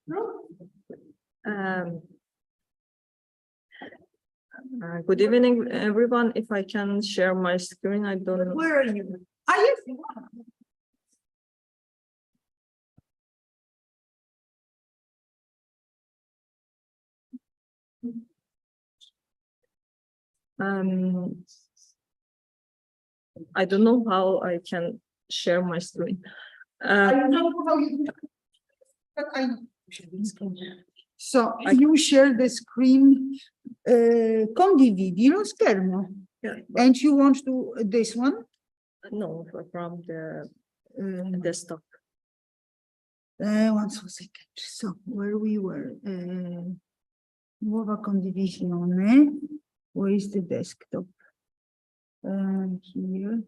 No? Good evening, everyone. If I can share my screen, I don't know. Where are you? Yes, you are. I don't know how I can share my screen. I don't know how you do it, but I know. So you share the screen, condividi lo schermo. Yeah, And you want to this one? no, from the desktop. 1 second. So where we were, nuova condivisione. Where is the desktop? Here.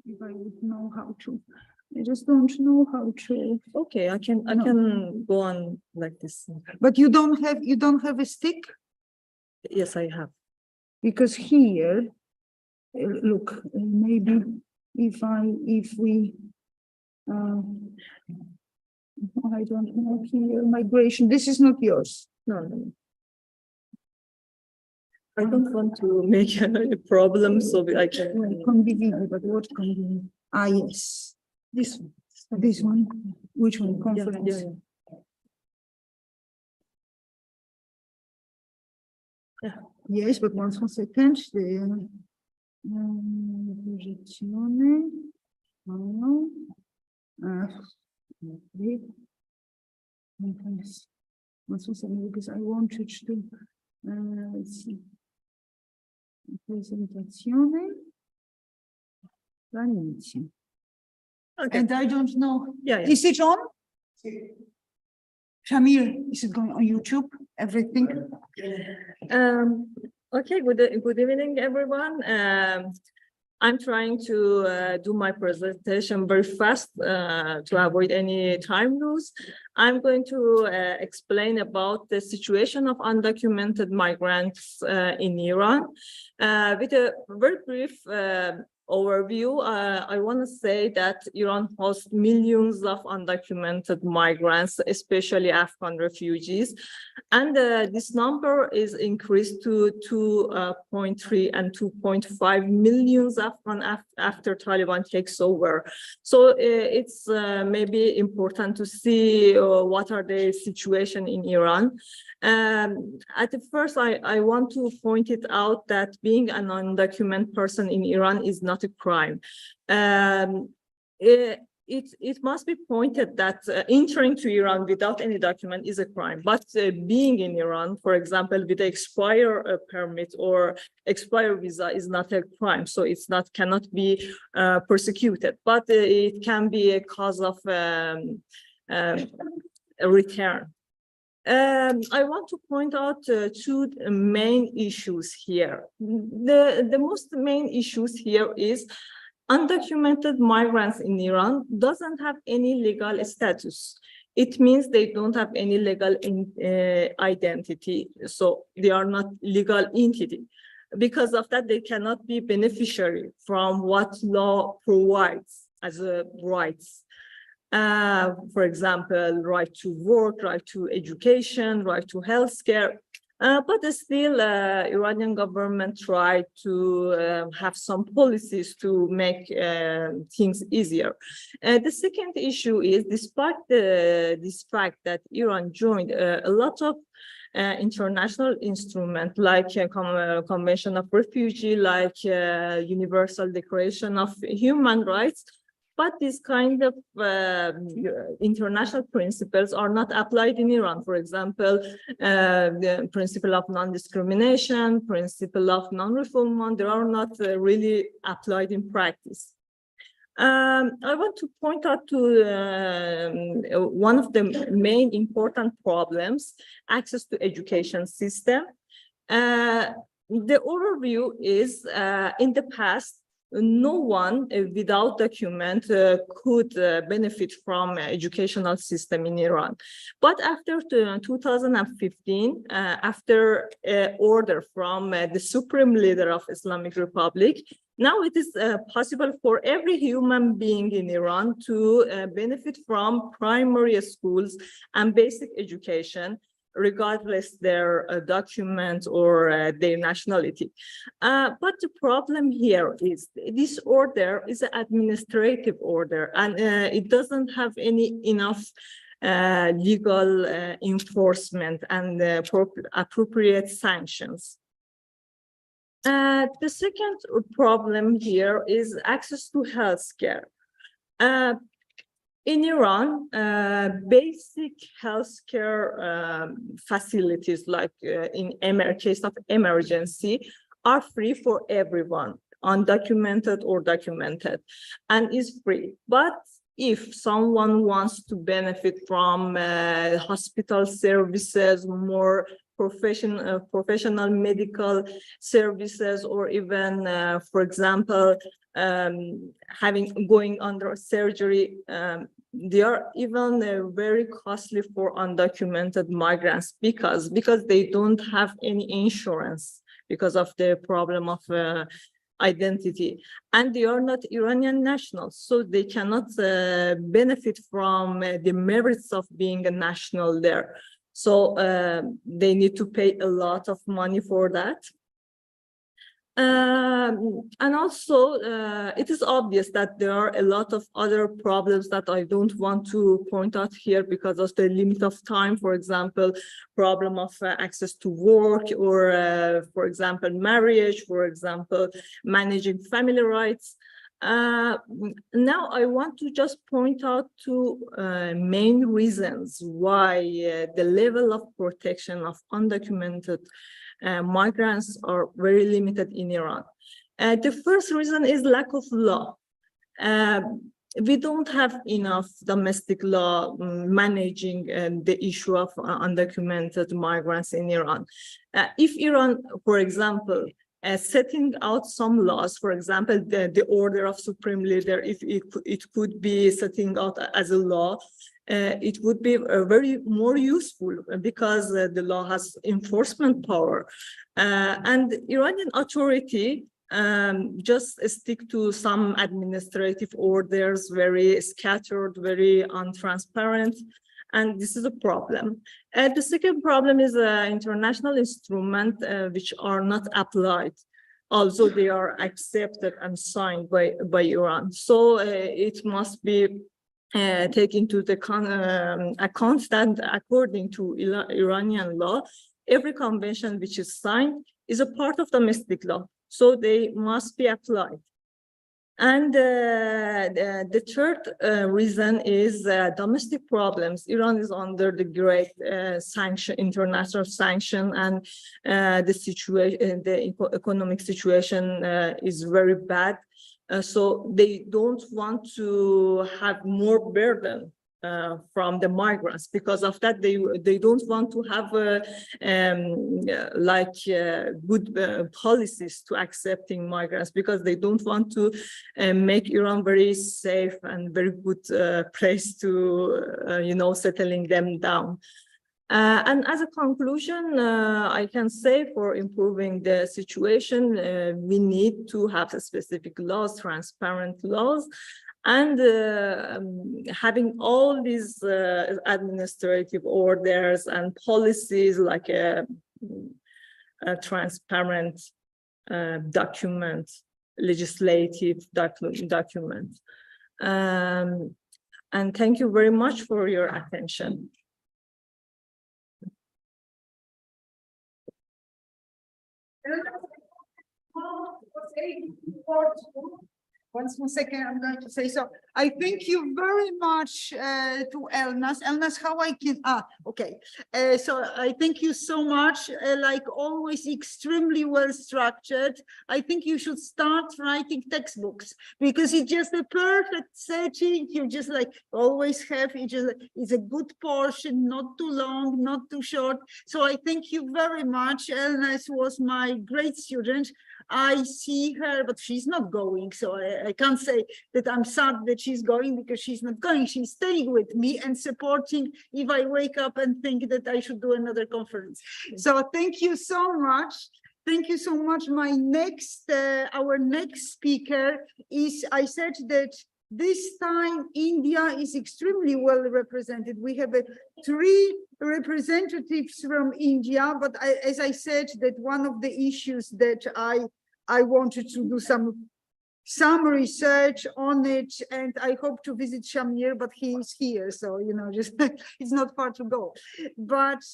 If I would know how to, I just don't know how to. Okay, I can go on like this. But you don't have a stick? Yes, I have. Because here, look, maybe if we I don't know here, migration, this is not yours. No. I don't want to make a problem, so I can. Condividi, but what condividi? Yes. This one. Which one? Conference. Yeah. Yes, but 1 second. Because I wanted to, let's see. Presentazione. Inizio. Okay. And I don't know, Yeah, yeah. is it on? Shamir, is it going on YouTube? Everything? Okay, good evening, everyone. I'm trying to do my presentation very fast to avoid any time loss. I'm going to explain about the situation of undocumented migrants in Iran. With a very brief overview, I want to say that Iran hosts millions of undocumented migrants, especially Afghan refugees. And this number is increased to 2.3 and 2.5 millions after Taliban takes over. So it's maybe important to see what are the situation in Iran. At the first, I want to point it out that being an undocumented person in Iran is not a crime. It must be pointed that entering to Iran without any document is a crime, but being in Iran, for example, with an expire permit or expire visa is not a crime, so it's not cannot be persecuted, but it can be a cause of a return. I want to point out two main issues here. The most main issues here is undocumented migrants in Iran doesn't have any legal status. It means they don't have any legal identity, so they are not legal entity. Because of that, they cannot be beneficiary from what law provides as a rights. For example, right to work, right to education, right to healthcare. But still, Iranian government tried to have some policies to make things easier. The second issue is, despite this fact that Iran joined a lot of international instruments like Convention of Refugee, like Universal Declaration of Human Rights, but these kind of international principles are not applied in Iran. For example, the principle of non-discrimination, principle of non-refoulement, they are not really applied in practice. I want to point out to one of the main important problems, access to education system. The overview is, in the past, no one without document could benefit from educational system in Iran. But after 2015, after order from the Supreme Leader of Islamic Republic, now it is possible for every human being in Iran to benefit from primary schools and basic education, regardless their documents or their nationality. But the problem here is this order is an administrative order, and it doesn't have any enough legal enforcement and appropriate sanctions. The second problem here is access to healthcare. In Iran, basic healthcare facilities, like in case of emergency, are free for everyone, undocumented or documented, and is free. But if someone wants to benefit from hospital services, more professional medical services, or even, for example, going under surgery, they are even very costly for undocumented migrants because they don't have any insurance because of the problem of identity, and they are not Iranian nationals, so they cannot benefit from the merits of being a national there. So they need to pay a lot of money for that. And also, it is obvious that there are a lot of other problems that I don't want to point out here because of the limit of time. For example, problem of access to work, or for example, marriage, for example, managing family rights. Now I want to just point out two main reasons why the level of protection of undocumented migrants are very limited in Iran. The first reason is lack of law. We don't have enough domestic law managing the issue of undocumented migrants in Iran. If Iran, for example, setting out some laws, for example, the order of supreme leader, if it could be setting out as a law, it would be very more useful because the law has enforcement power. And Iranian authority just stick to some administrative orders, very scattered, very untransparent, and this is a problem. The second problem is international instruments which are not applied, although they are accepted and signed by Iran. So it must be taken into the account that according to Iranian law, every convention which is signed is a part of domestic law. So they must be applied. And the third reason is domestic problems. Iran is under the great international sanction, and the situation, the economic situation is very bad. So they don't want to have more burden from the migrants. Because of that, they don't want to have good policies to accepting migrants, because they don't want to make Iran very safe and very good place to settling them down. And as a conclusion, I can say for improving the situation, we need to have specific laws, transparent laws, and having all these administrative orders and policies like a transparent document, legislative document. And thank you very much for your attention. Once more second, I'm going to say so. I thank you very much to Elnas. Elnas, how I can, okay. So I thank you so much, like always, extremely well structured. I think you should start writing textbooks, because it's just a perfect setting. You just like always have, it's a good portion, not too long, not too short. So I thank you very much. Elnas was my great student. I see her, but she's not going. So I can't say that I'm sad that she's going, because she's not going. She's staying with me and supporting if I wake up and think that I should do another conference. So thank you so much. Thank you so much. My next, our next speaker is, I said that this time India is extremely well represented. We have 3 representatives from India, but as I said, that one of the issues that I wanted to do some research on it, and I hope to visit Shamir, but he is here, so just it's not far to go. But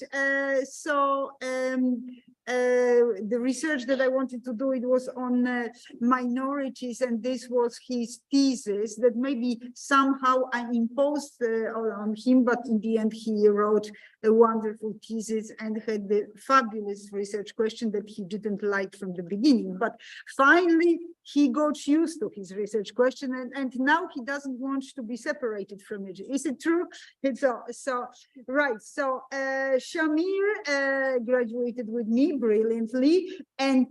the research that I wanted to do, it was on minorities, and this was his thesis that maybe somehow I imposed on him, but in the end he wrote a wonderful thesis and had the fabulous research question that he didn't like from the beginning, but finally he got used to his research question, and now he doesn't want to be separated from it. Is it true? It's right. So Shamir graduated with me brilliantly, and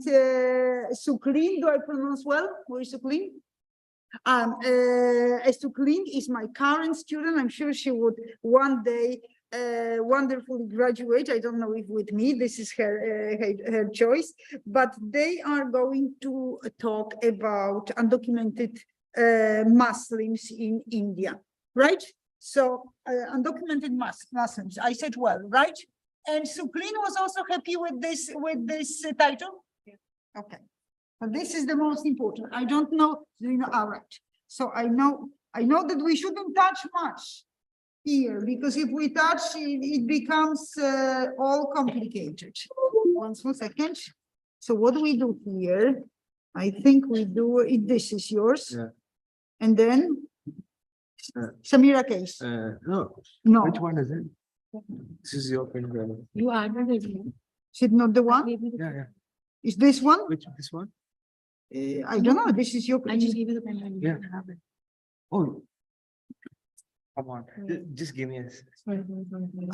Suklin, do I pronounce well? Where is Suklin? Suklin is my current student. I'm sure she would one day wonderfully graduate. I don't know if with me, this is her choice, but they are going to talk about undocumented Muslims in India, right? So undocumented Muslims, I said well, right? And Suklin was also happy with this title. Yeah. Okay, but this is the most important. I don't know, all right. So I know that we shouldn't touch much here, because if we touch it becomes all complicated. One small second. So what do we do here? I think we do it. This is yours. Yeah. And then Samira case. No, No, which one is it? This is your pen drive. you added it. Is it not the one? Yeah, yeah. Is this one? Which, this one? I don't know. This is your. I just gave you the pen drive. You Yeah. can have it. Oh. Come on, just give me a.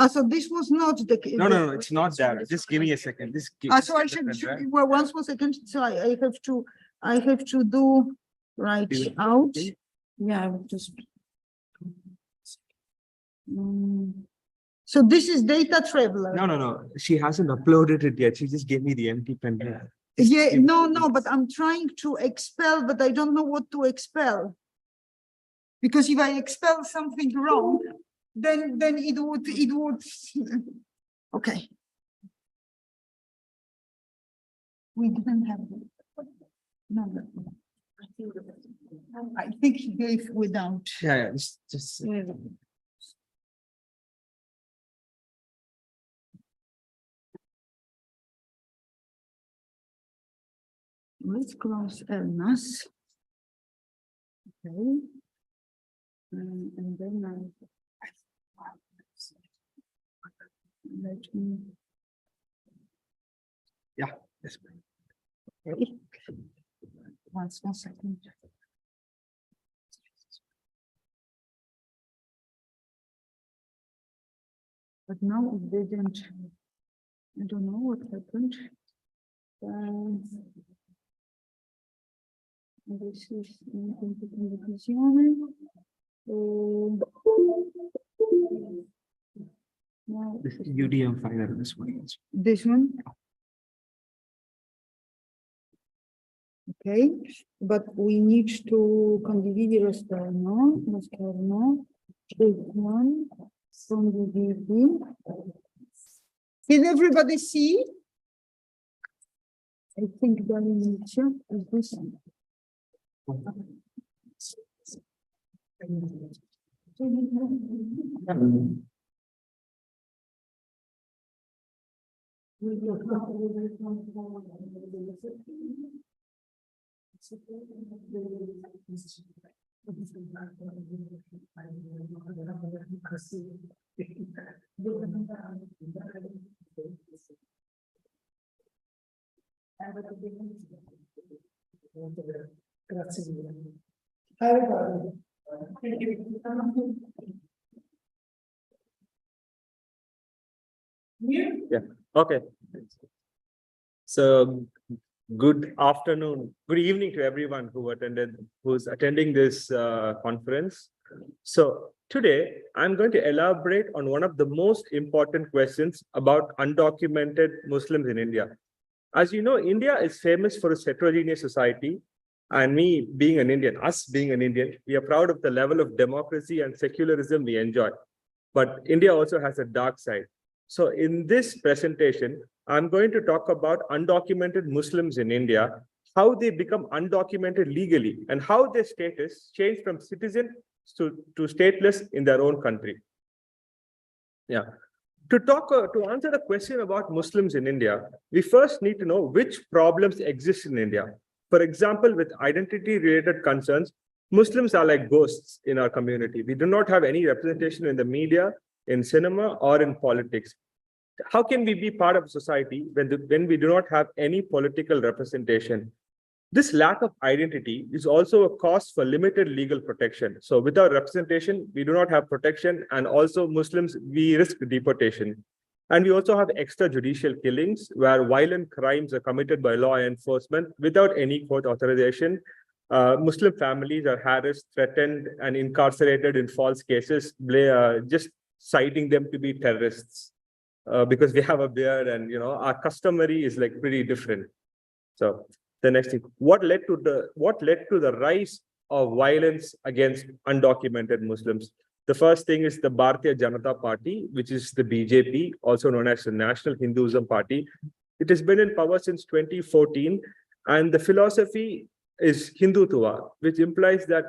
So this was not the. No, it's not that. Just give me a second. This. So I should, well, once more second, so I have to do right out. Yeah, I would just. So this is data traveler. No. She hasn't uploaded it yet. She just gave me the empty pen drive. Yeah, no, but I'm trying to expel, but I don't know what to expel. Because if I expel something wrong, then it would, okay. We didn't have. No. I think he gave without. Yeah, just. Let's close Elmas. Okay. And then let me. Yeah. Yes. Okay. One second. But now it didn't. I don't know what happened. This is This is UDM final, this one. This one? Okay, but we need to condividere esterno, this one from the DB. Can everybody see? I think the inizio is this one. Grazie mille. Yeah, okay. So good afternoon, good evening to everyone who's attending this conference. So today I'm going to elaborate on one of the most important questions about undocumented Muslims in India. As you know, India is famous for its heterogeneous society. And me being an Indian, us being an Indian, we are proud of the level of democracy and secularism we enjoy. But India also has a dark side. So in this presentation, I'm going to talk about undocumented Muslims in India, how they become undocumented legally, and how their status changed from citizen to stateless in their own country. Yeah. To answer the question about Muslims in India, we first need to know which problems exist in India. For example, with identity-related concerns, Muslims are like ghosts in our community. We do not have any representation in the media, in cinema, or in politics. How can we be part of society when we do not have any political representation? This lack of identity is also a cause for limited legal protection. So without representation, we do not have protection, and also Muslims, we risk deportation. And we also have extrajudicial killings where violent crimes are committed by law enforcement without any court authorization. Muslim families are harassed, threatened, and incarcerated in false cases, just citing them to be terrorists because we have a beard, and our customary is like pretty different. So the next thing, what led to the rise of violence against undocumented Muslims? The first thing is the Bharatiya Janata Party, which is the BJP, also known as the National Hinduism Party. It has been in power since 2014, and the philosophy is Hindutva, which implies that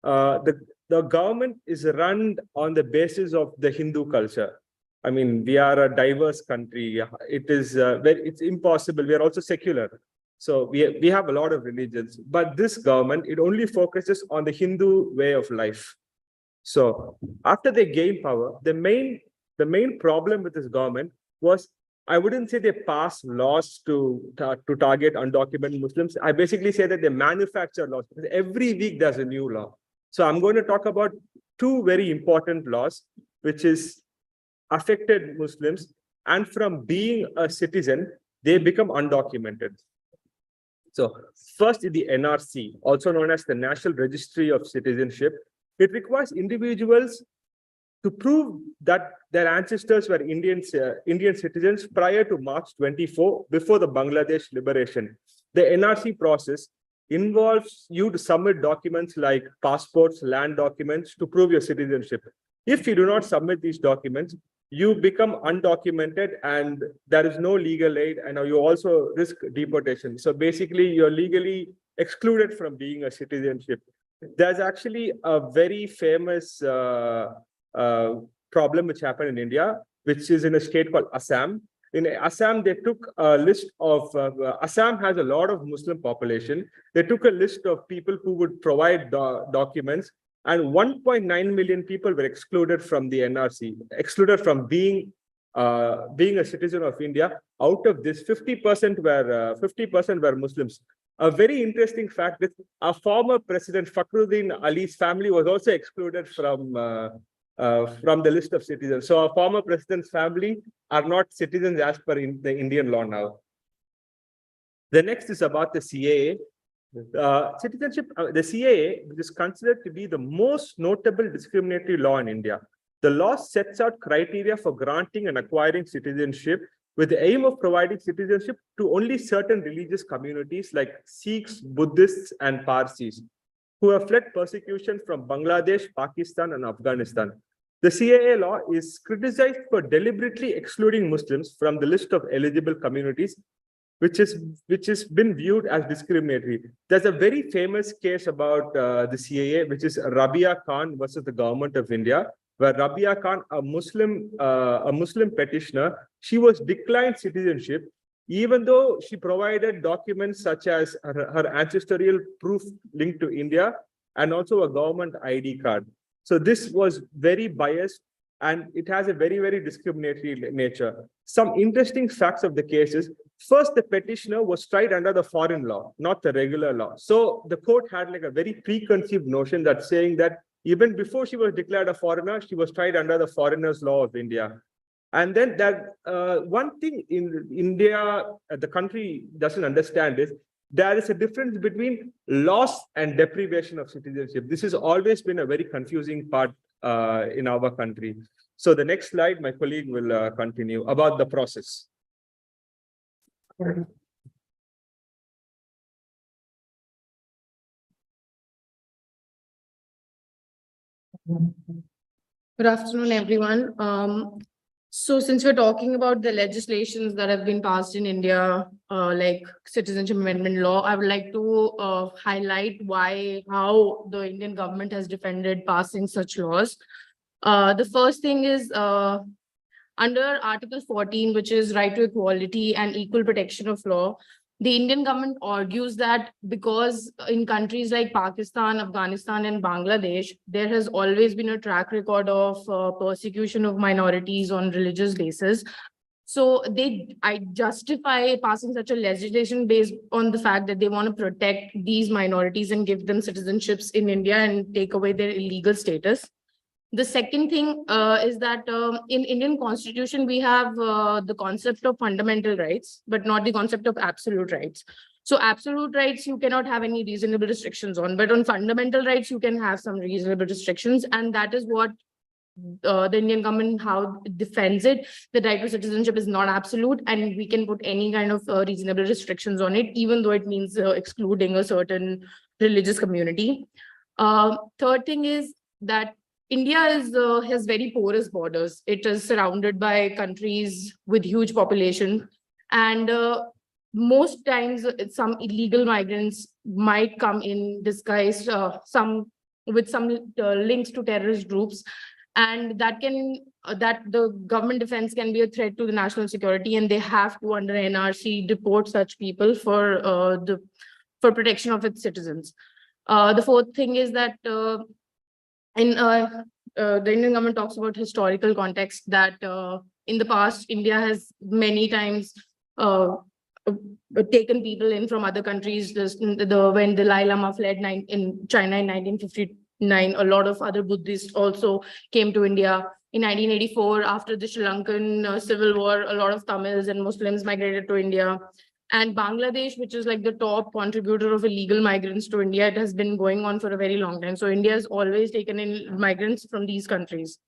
the government is run on the basis of the Hindu culture. I mean, we are a diverse country. It's impossible. We are also secular. So we have a lot of religions, but this government, it only focuses on the Hindu way of life. So after they gained power, the main problem with this government was, I wouldn't say they passed laws to target undocumented Muslims. I basically say that they manufacture laws. Every week there's a new law. So I'm going to talk about two very important laws, which is affected Muslims, and from being a citizen, they become undocumented. So first is the NRC, also known as the National Registry of Citizenship. It requires individuals to prove that their ancestors were Indian citizens prior to March 24, before the Bangladesh liberation. The NRC process involves you to submit documents like passports, land documents to prove your citizenship. If you do not submit these documents, you become undocumented and there is no legal aid, and you also risk deportation. So basically, you're legally excluded from being a citizenship. There's actually a very famous problem which happened in India, which is in a state called Assam. In Assam, they took a list of, Assam has a lot of Muslim population. They took a list of people who would provide documents, and 1.9 million people were excluded from the NRC, excluded from being a citizen of India. Out of this, 50% were Muslims. A very interesting fact is our former president Fakhruddin Ali's family was also excluded from the list of citizens. So our former president's family are not citizens as per the Indian law now. The next is about the CAA. Citizenship, the CAA is considered to be the most notable discriminatory law in India. The law sets out criteria for granting and acquiring citizenship with the aim of providing citizenship to only certain religious communities like Sikhs, Buddhists, and Parsis, who have fled persecution from Bangladesh, Pakistan, and Afghanistan. The CAA law is criticized for deliberately excluding Muslims from the list of eligible communities, which has been viewed as discriminatory. There's a very famous case about the CAA, which is Rabia Khan versus the government of India, where Rabia Khan, a Muslim petitioner, she was declined citizenship, even though she provided documents such as her ancestral proof linked to India and also a government ID card. So this was very biased, and it has a very, very discriminatory nature. Some interesting facts of the case is, first, the petitioner was tried under the foreign law, not the regular law. So the court had like a very preconceived notion that saying that even before she was declared a foreigner, she was tried under the foreigners' law of India. And then that one thing in India, the country doesn't understand is there is a difference between loss and deprivation of citizenship. This has always been a very confusing part in our country. So the next slide, my colleague will continue about the process. Good afternoon, everyone. So since we're talking about the legislations that have been passed in India, like Citizenship Amendment Law, I would like to highlight how the Indian government has defended passing such laws. The first thing is under Article 14, which is right to equality and equal protection of law, the Indian government argues that because in countries like Pakistan, Afghanistan, and Bangladesh, there has always been a track record of persecution of minorities on religious basis. So I justify passing such a legislation based on the fact that they want to protect these minorities and give them citizenships in India and take away their illegal status. The second thing is that in Indian Constitution, we have the concept of fundamental rights, but not the concept of absolute rights. So absolute rights, you cannot have any reasonable restrictions on, but on fundamental rights, you can have some reasonable restrictions. And that is what the Indian government, how it defends it. The right to citizenship is not absolute, and we can put any kind of reasonable restrictions on it, even though it means excluding a certain religious community. Third thing is that India has very porous borders. It is surrounded by countries with huge population, and most times some illegal migrants might come in disguise, some with some links to terrorist groups, and that the government defense can be a threat to the national security, and they have to, under NRC, deport such people for protection of its citizens. The fourth thing is that the Indian government talks about historical context, that in the past, India has many times taken people in from other countries. When the Dalai Lama fled in China in 1959, a lot of other Buddhists also came to India. In 1984, after the Sri Lankan civil war, a lot of Tamils and Muslims migrated to India. And Bangladesh, which is like the top contributor of illegal migrants to India, it has been going on for a very long time. So India has always taken in migrants from these countries.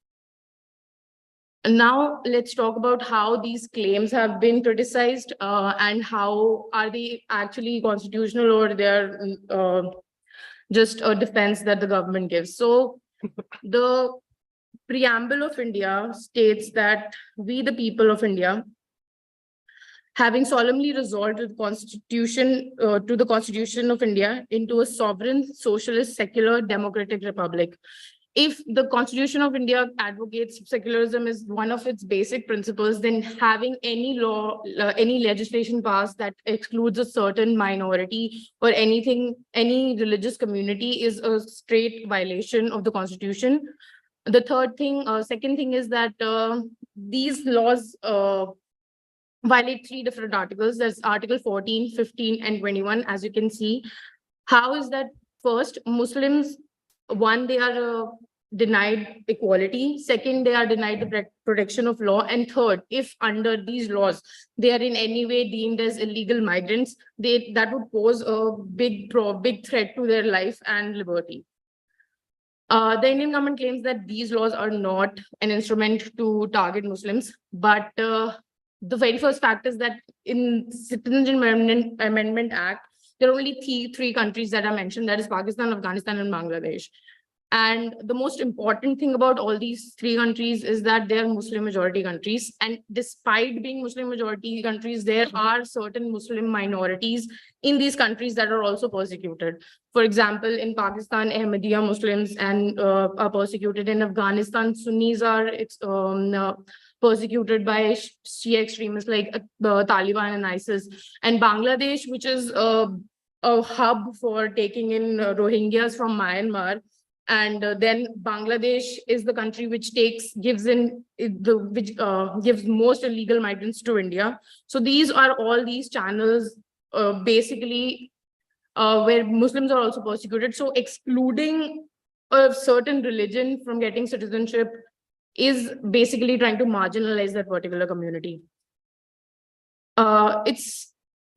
And now let's talk about how these claims have been criticized and how are they actually constitutional, or they're just a defense that the government gives. So the preamble of India states that we, the people of India, having solemnly resolved to the Constitution of India into a sovereign, socialist, secular, democratic republic. If the Constitution of India advocates secularism as one of its basic principles, then having any law, any legislation passed that excludes a certain minority or any religious community is a straight violation of the Constitution. The second thing is that these laws violate three different articles. There's Article 14, 15, and 21, as you can see. How is that? First, Muslims, one, they are denied equality. Second, they are denied the protection of law. And third, if under these laws, they are in any way deemed as illegal migrants, that would pose a big threat to their life and liberty. The Indian government claims that these laws are not an instrument to target Muslims, but the very first fact is that in Citizenship Amendment Act, there are only three countries that are mentioned, that is Pakistan, Afghanistan, and Bangladesh. And the most important thing about all these three countries is that they are Muslim majority countries. And despite being Muslim majority countries, there are certain Muslim minorities in these countries that are also persecuted. For example, in Pakistan, Ahmadiyya Muslims are persecuted. In Afghanistan, Sunnis are persecuted by Shia extremists like Taliban and ISIS. And Bangladesh, which is a hub for taking in Rohingyas from Myanmar, and then Bangladesh is the country which gives most illegal migrants to India. So these are all these channels basically where Muslims are also persecuted. So excluding a certain religion from getting citizenship is basically trying to marginalize that particular community. It's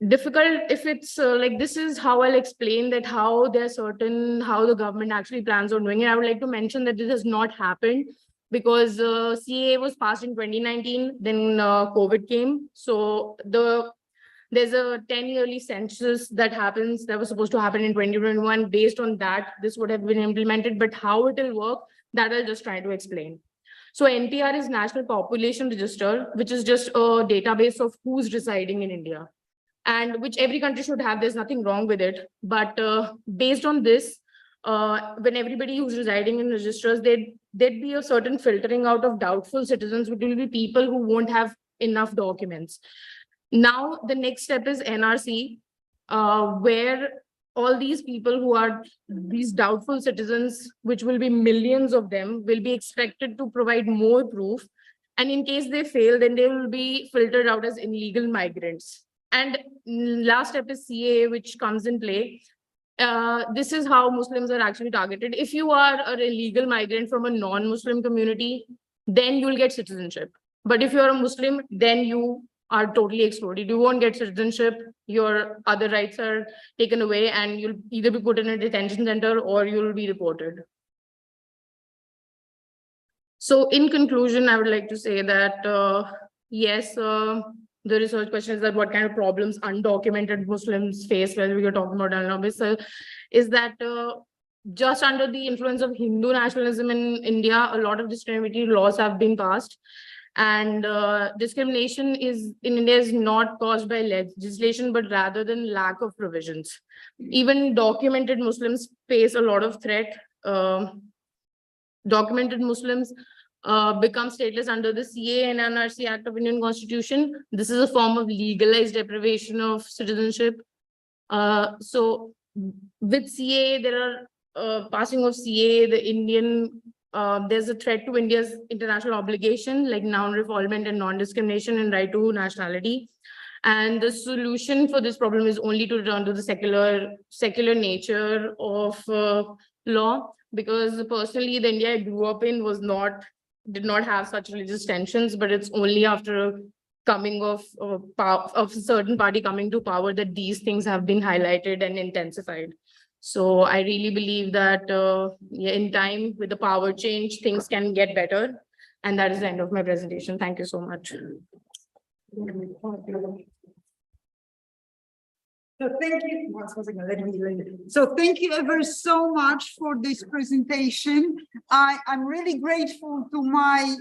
difficult if it's like, this is how I'll explain that how the government actually plans on doing it. I would like to mention that this has not happened because CAA was passed in 2019, then COVID came. So there's a 10-yearly census that was supposed to happen in 2021. Based on that, this would have been implemented, but how it will work, that I'll just try to explain. So NPR is National Population Register, which is just a database of who's residing in India, and which every country should have. There's nothing wrong with it. But based on this, when everybody who's residing in registers, there'd be a certain filtering out of doubtful citizens, which will be people who won't have enough documents. Now, the next step is NRC, where all these people who are these doubtful citizens, which will be millions of them, will be expected to provide more proof. And in case they fail, then they will be filtered out as illegal migrants. And last step is CAA, which comes in play. This is how Muslims are actually targeted. If you are an illegal migrant from a non-Muslim community, then you'll get citizenship. But if you're a Muslim, then you are totally excluded. You won't get citizenship. Your other rights are taken away, and you'll either be put in a detention center or you'll be deported. So in conclusion, I would like to say that, yes, the research question is that what kind of problems undocumented Muslims face, whether we are talking about Anonymous, is that just under the influence of Hindu nationalism in India, a lot of discriminatory laws have been passed. And discrimination in India is not caused by legislation, but rather than lack of provisions. Even documented Muslims face a lot of threat. Documented Muslims become stateless under the CA and NRC Act of Indian Constitution. This is a form of legalized deprivation of citizenship. So with CA, there are passing of CA, the Indian, there's a threat to India's international obligation like non-refoulement and non-discrimination and right to nationality. And the solution for this problem is only to return to the secular nature of law, because personally the India I grew up in did not have such religious tensions, but it's only after coming of a certain party coming to power that these things have been highlighted and intensified. So I really believe that in time with the power change, things can get better. And that is the end of my presentation. Thank you so much. So thank you. So thank you ever so much for this presentation. I'm really grateful to my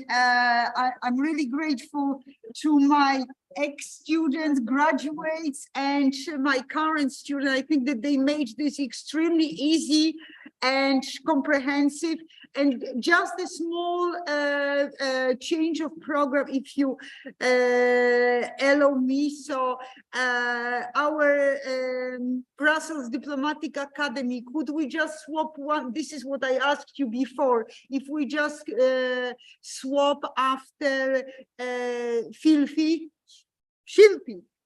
ex-students, graduates, and my current students. I think that they made this extremely easy and comprehensive. And just a small change of program, if you allow me. So our Brussels Diplomatic Academy, could we just swap one? This is what I asked you before. If we just swap after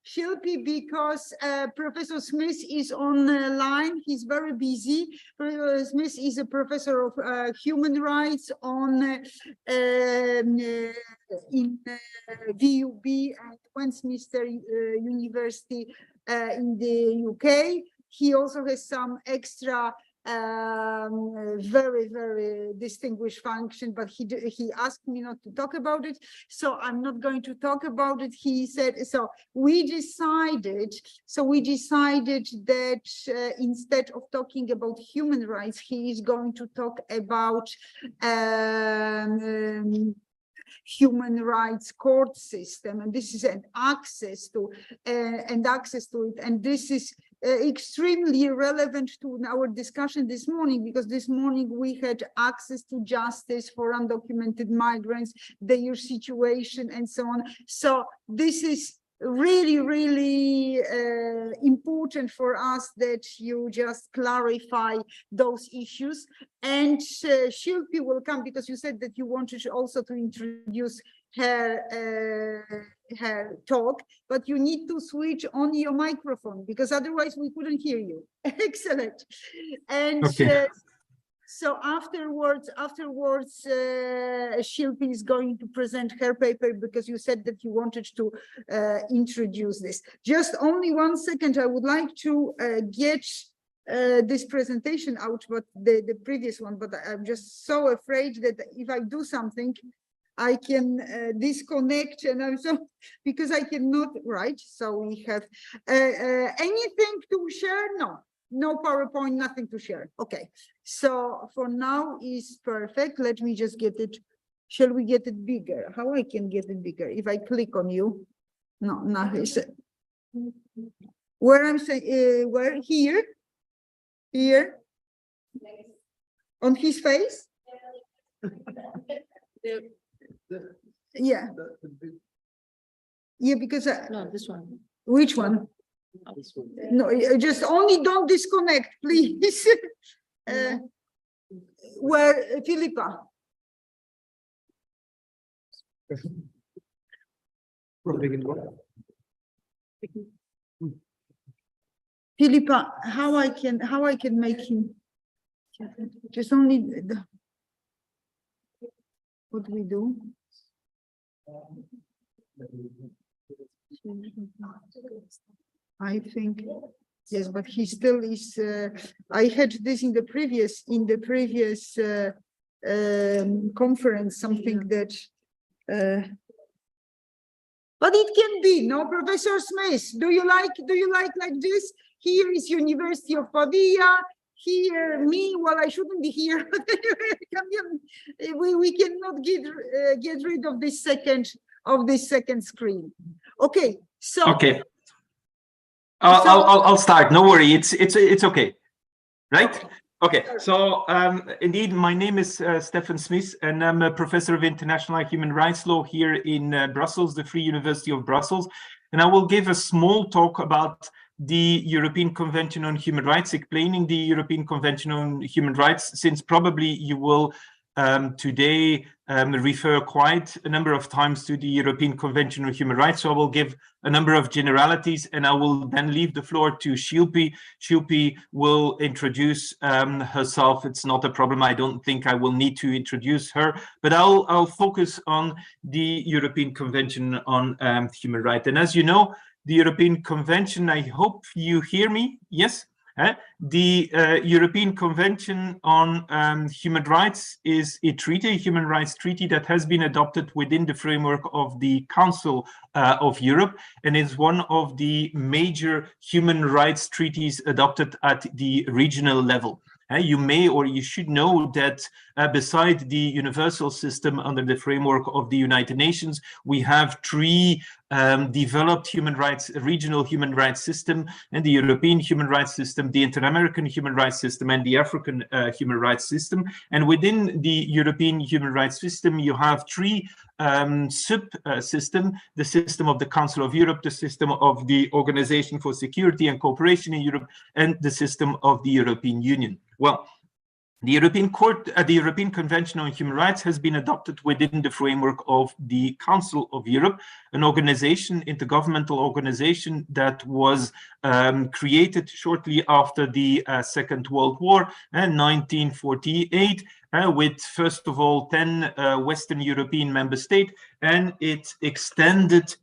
Shilpi, because Professor Smith is on the line. He's very busy. Professor Smith is a professor of human rights in VUB at Westminster University in the UK. He also has some extra very, very distinguished function, but he asked me not to talk about it, so I'm not going to talk about it. He said, so we decided that instead of talking about human rights, he is going to talk about human rights court system, and this is an access to it, and this is extremely relevant to our discussion this morning, because this morning we had access to justice for undocumented migrants, their situation, and so on. So this is really, really important for us that you just clarify those issues. And Shilpi will come, because you said that you wanted also to introduce her talk, but you need to switch on your microphone, because otherwise we couldn't hear you. Excellent. And okay. So afterwards, Shilpi is going to present her paper, because you said that you wanted to introduce this. Just only 1 second, I would like to get this presentation out, but the previous one, but I'm just so afraid that if I do something, I can disconnect, and I'm so, because I cannot write. So we have anything to share? No PowerPoint, nothing to share. Okay, so for now is perfect. Let me just get it. Shall we get it bigger? How I can get it bigger? If I click on you, no, where I'm saying, where here, on his face. Yeah. Yeah, because no, this one. Which one? No, just only don't disconnect, please. Where Philippa? Philippa, how I can make him just only what do we do? I think yes, but he still is. I had this in the previous conference, something that. But it can be, no, Professor Smith. Do you like this? Here is University of Padilla. Here, me. Well, I shouldn't be here. we cannot get rid of this second screen. Okay, so okay. I'll start. No worry. It's okay, right? Okay, so indeed, my name is Stefan Smith, and I'm a professor of international human rights law here in Brussels, the Free University of Brussels. And I will give a small talk about the European Convention on Human Rights, explaining the European Convention on Human Rights, since probably you will today refer quite a number of times to the European Convention on Human Rights. So I will give a number of generalities, and I will then leave the floor to Shilpi. Shilpi will introduce herself. It's not a problem. I don't think I will need to introduce her, but I'll focus on the European Convention on Human Rights. And as you know, the European Convention, I hope you hear me. Yes. The European Convention on Human Rights is a treaty, a human rights treaty that has been adopted within the framework of the Council of Europe, and is one of the major human rights treaties adopted at the regional level. You may or you should know that beside the universal system under the framework of the United Nations, we have three developed human rights, regional human rights system, and the European human rights system, the Inter-American human rights system, and the African human rights system. And within the European human rights system, you have three sub-systems: the system of the Council of Europe, the system of the Organization for Security and Cooperation in Europe, and the system of the European Union. Well, the European Convention on Human Rights has been adopted within the framework of the Council of Europe, an organization, intergovernmental organization that was created shortly after the Second World War in 1948, with first of all 10 Western European member states, and it extended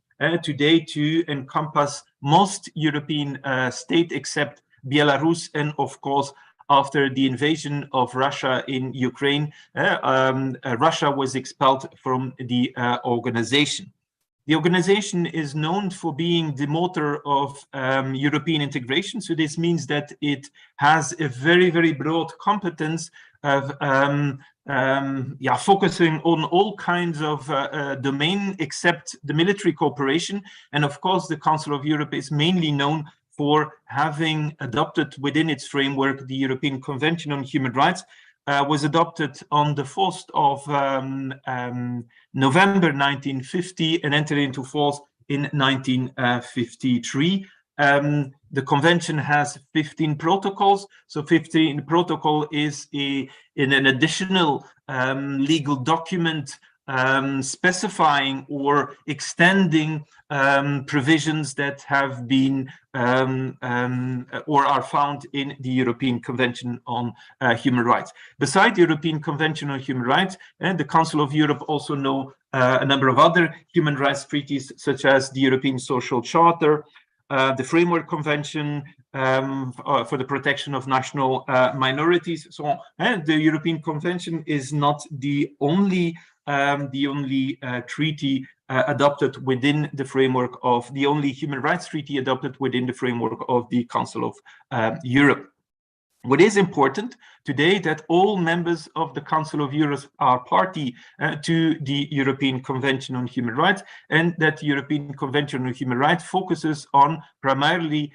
today to encompass most European states except Belarus, and of course, after the invasion of Russia in Ukraine, Russia was expelled from the organization. The organization is known for being the motor of European integration. So this means that it has a very, very broad competence of focusing on all kinds of domain except the military cooperation. And of course, the Council of Europe is mainly known for having adopted within its framework the European Convention on Human Rights, was adopted on the 4th of November 1950 and entered into force in 1953. The convention has 15 protocols. So 15 protocol is an additional legal document specifying or extending provisions that have been or are found in the European Convention on Human Rights. Besides the European Convention on Human Rights, and the Council of Europe also know a number of other human rights treaties, such as the European Social Charter, the Framework Convention for the Protection of National Minorities. So the European Convention is not the only treaty adopted within the framework of the only human rights treaty adopted within the framework of the Council of Europe. What is important today that all members of the Council of Europe are party to the European Convention on Human Rights, and that the European Convention on Human Rights focuses on primarily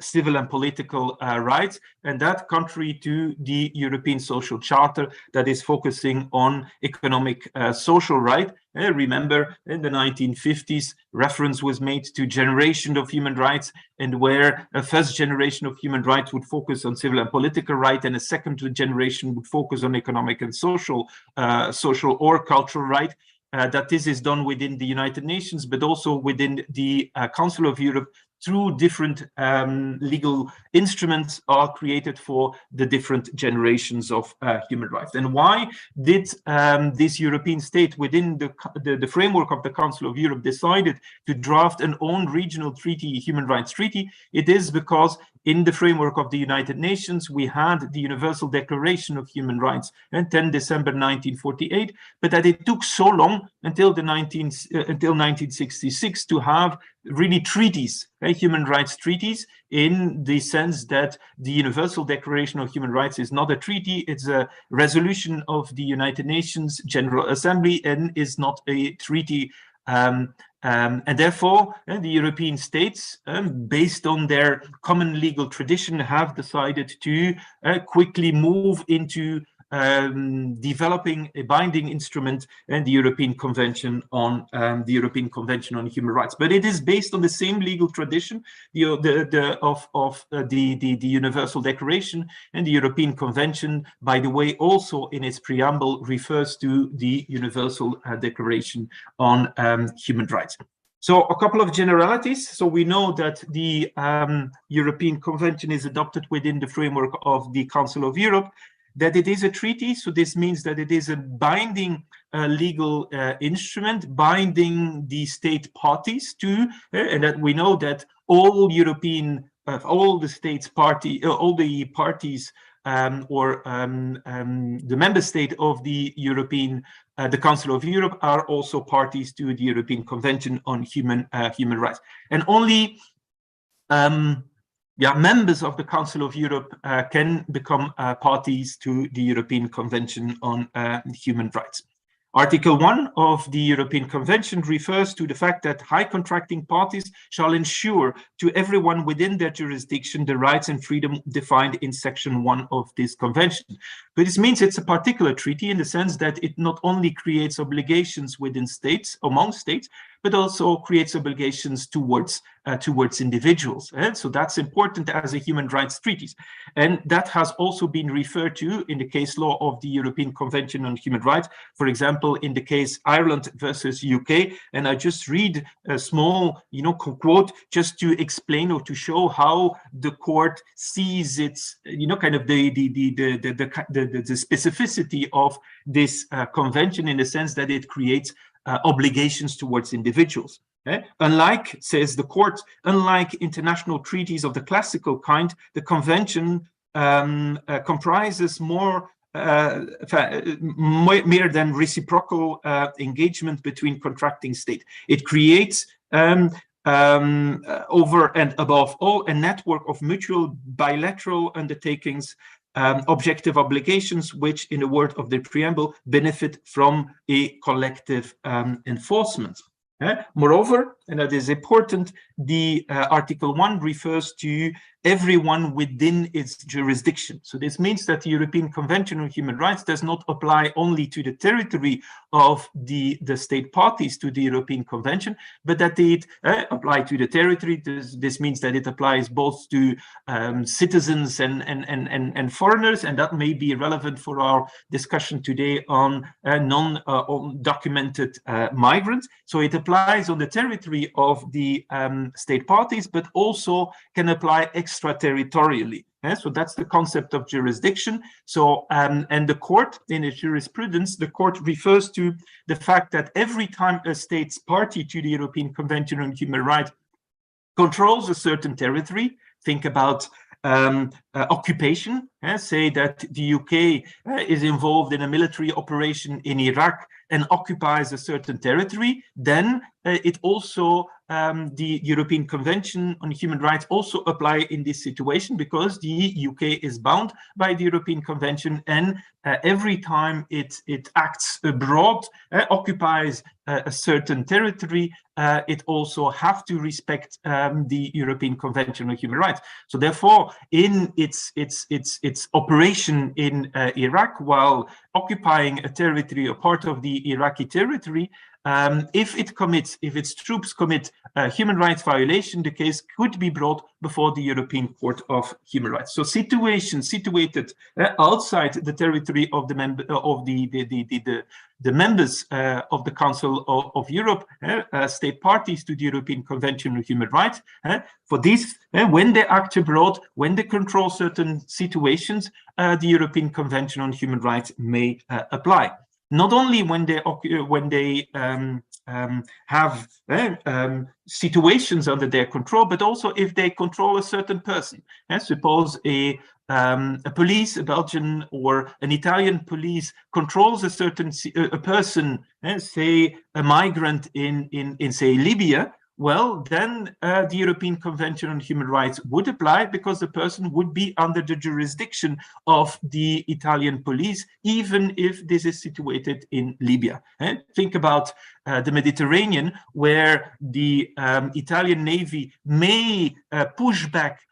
civil and political rights, and that contrary to the European Social Charter that is focusing on economic social right. Remember, in the 1950s, reference was made to generation of human rights, and where a first generation of human rights would focus on civil and political right, and a second generation would focus on economic and social or cultural right. That this is done within the United Nations, but also within the Council of Europe through different legal instruments are created for the different generations of human rights. And why did this European state within the framework of the Council of Europe decided to draft an own regional treaty, human rights treaty? It is because in the framework of the United Nations, we had the Universal Declaration of Human Rights on 10 December 1948, but that it took so long until 1966 to have really treaties, human rights treaties, in the sense that the Universal Declaration of Human Rights is not a treaty, it's a resolution of the United Nations General Assembly and is not a treaty And therefore, the European states, based on their common legal tradition, have decided to quickly move into developing a binding instrument and the European Convention on Human Rights. But it is based on the same legal tradition of the Universal Declaration, and the European Convention, by the way, also in its preamble refers to the Universal Declaration on Human Rights. So a couple of generalities. So we know that the European Convention is adopted within the framework of the Council of Europe, that it is a treaty. So this means that it is a binding legal instrument, binding the state parties to, and that we know that all the parties or the member state of the the Council of Europe are also parties to the European Convention on Human Rights, and only members of the Council of Europe can become parties to the European Convention on Human Rights. Article 1 of the European Convention refers to the fact that high contracting parties shall ensure to everyone within their jurisdiction the rights and freedom defined in Section 1 of this convention. But this means it's a particular treaty in the sense that it not only creates obligations within states, among states, but also creates obligations towards individuals. So that's important as a human rights treaties. And that has also been referred to in the case law of the European Convention on Human Rights, for example, in the case Ireland versus UK. And I just read a small, quote just to explain or to show how the court sees its, kind of the specificity of this convention, in the sense that it creates obligations towards individuals. Unlike, says the court, unlike international treaties of the classical kind, the convention comprises more than reciprocal engagement between contracting states. It creates over and above all a network of mutual bilateral undertakings, objective obligations, which, in the word of the preamble, benefit from a collective enforcement. Moreover, and that is important, the Article 1 refers to everyone within its jurisdiction. So this means that the European Convention on Human Rights does not apply only to the territory of the state parties to the European Convention, but that it applies to the territory. This means that it applies both to citizens and foreigners, and that may be relevant for our discussion today on undocumented migrants. So it applies on the territory of the state parties, but also can apply extraterritorially. So that's the concept of jurisdiction. So, and the court, in its jurisprudence, the court refers to the fact that every time a state's party to the European Convention on Human Rights controls a certain territory, think about occupation, say that the UK is involved in a military operation in Iraq and occupies a certain territory, then it also, the European Convention on Human Rights also apply in this situation, because the UK is bound by the European Convention, and every time it acts abroad, occupies a certain territory, it also have to respect the European Convention on Human Rights. So therefore, in its operation in Iraq, while occupying a territory, a part of the Iraqi territory, if its troops commit human rights violation, the case could be brought before the European Court of Human Rights. So situations situated outside the territory of the members of the Council of Europe, state parties to the European Convention on Human Rights, for this, when they act abroad, when they control certain situations, the European Convention on Human Rights may apply. Not only when they have situations under their control, but also if they control a certain person. Suppose a police, a Belgian or an Italian police, controls a person, say a migrant in say Libya. well, then the European Convention on Human Rights would apply, because the person would be under the jurisdiction of the Italian police, even if this is situated in Libya. Think about the Mediterranean, where the Italian Navy may push back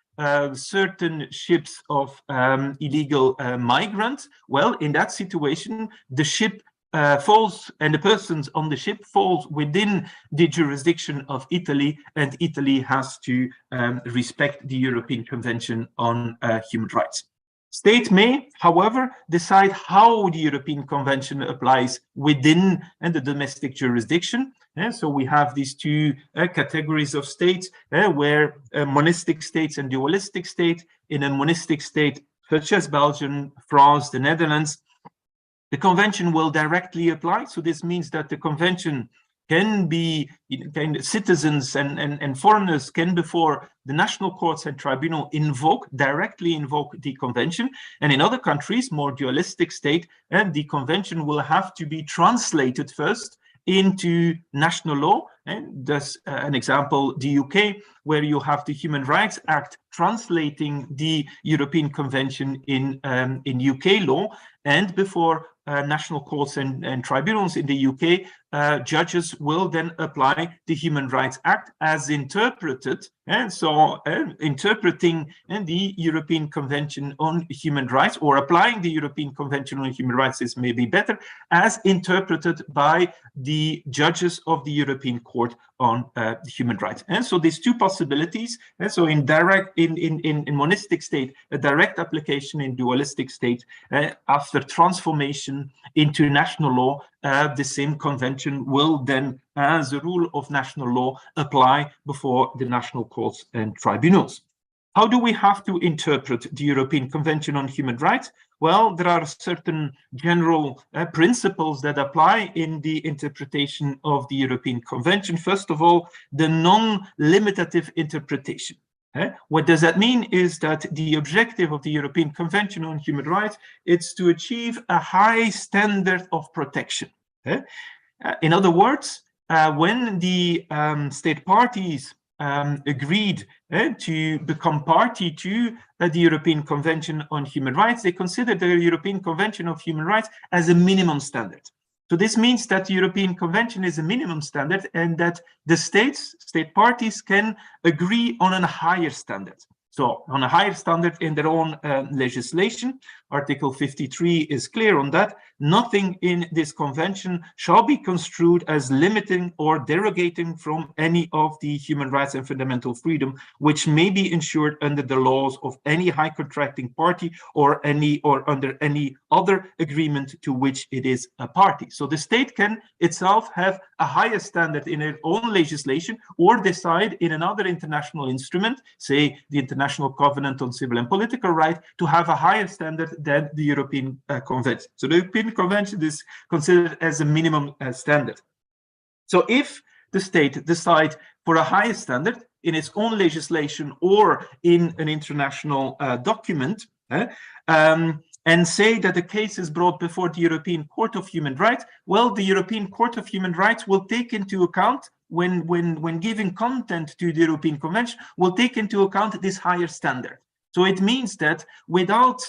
certain ships of illegal migrants. Well, in that situation, the ship falls, and the persons on the ship falls within the jurisdiction of Italy, and Italy has to respect the European Convention on Human Rights. State may, however, decide how the European Convention applies within the domestic jurisdiction. So we have these two categories of states, where monistic states and dualistic states. In a monistic state, such as Belgium, France, the Netherlands, the convention will directly apply. So this means that the convention can be, citizens and foreigners can, before the national courts and tribunal, directly invoke the convention. And in other countries, more dualistic state, and the convention will have to be translated first into national law. And thus, an example, the UK, where you have the Human Rights Act translating the European Convention in UK law, and before national courts and tribunals in the UK, judges will then apply the Human Rights Act as interpreted. And so interpreting the European Convention on Human Rights, or applying the European Convention on Human Rights, is maybe better, as interpreted by the judges of the European Court on Human Rights. And so these two possibilities, and so in monistic state, a direct application; in dualistic state, after transformation into national law, the same convention will then, as a rule of national law, apply before the national courts and tribunals. How do we have to interpret the European Convention on Human Rights? Well, there are certain general principles that apply in the interpretation of the European Convention. First of all, the non-limitative interpretation. What does that mean is that the objective of the European Convention on Human Rights is to achieve a high standard of protection. In other words, when the state parties agreed to become party to the European Convention on Human Rights, they considered the European Convention of Human Rights as a minimum standard. So this means that the European Convention is a minimum standard, and that the state parties can agree on a higher standard. So on a higher standard in their own legislation. Article 53 is clear on that. Nothing in this convention shall be construed as limiting or derogating from any of the human rights and fundamental freedom which may be ensured under the laws of any high contracting party or under any other agreement to which it is a party. So the state can itself have a higher standard in its own legislation, or decide in another international instrument, say the International Covenant on Civil and Political Rights, to have a higher standard than the European Convention. So the European Convention is considered as a minimum standard. So if the state decides for a higher standard in its own legislation or in an international document, and say that the case is brought before the European Court of Human Rights, well, the European Court of Human Rights will take into account, when giving content to the European Convention, will take into account this higher standard. So it means that without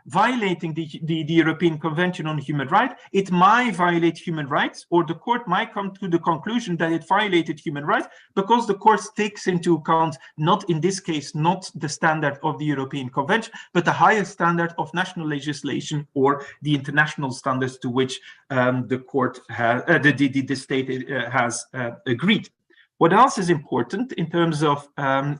violating the European Convention on Human Rights, it might violate human rights, or the court might come to the conclusion that it violated human rights, because the court takes into account, not in this case, not the standard of the European Convention, but the higher standard of national legislation or the international standards to which the court has, the state has agreed. What else is important in terms of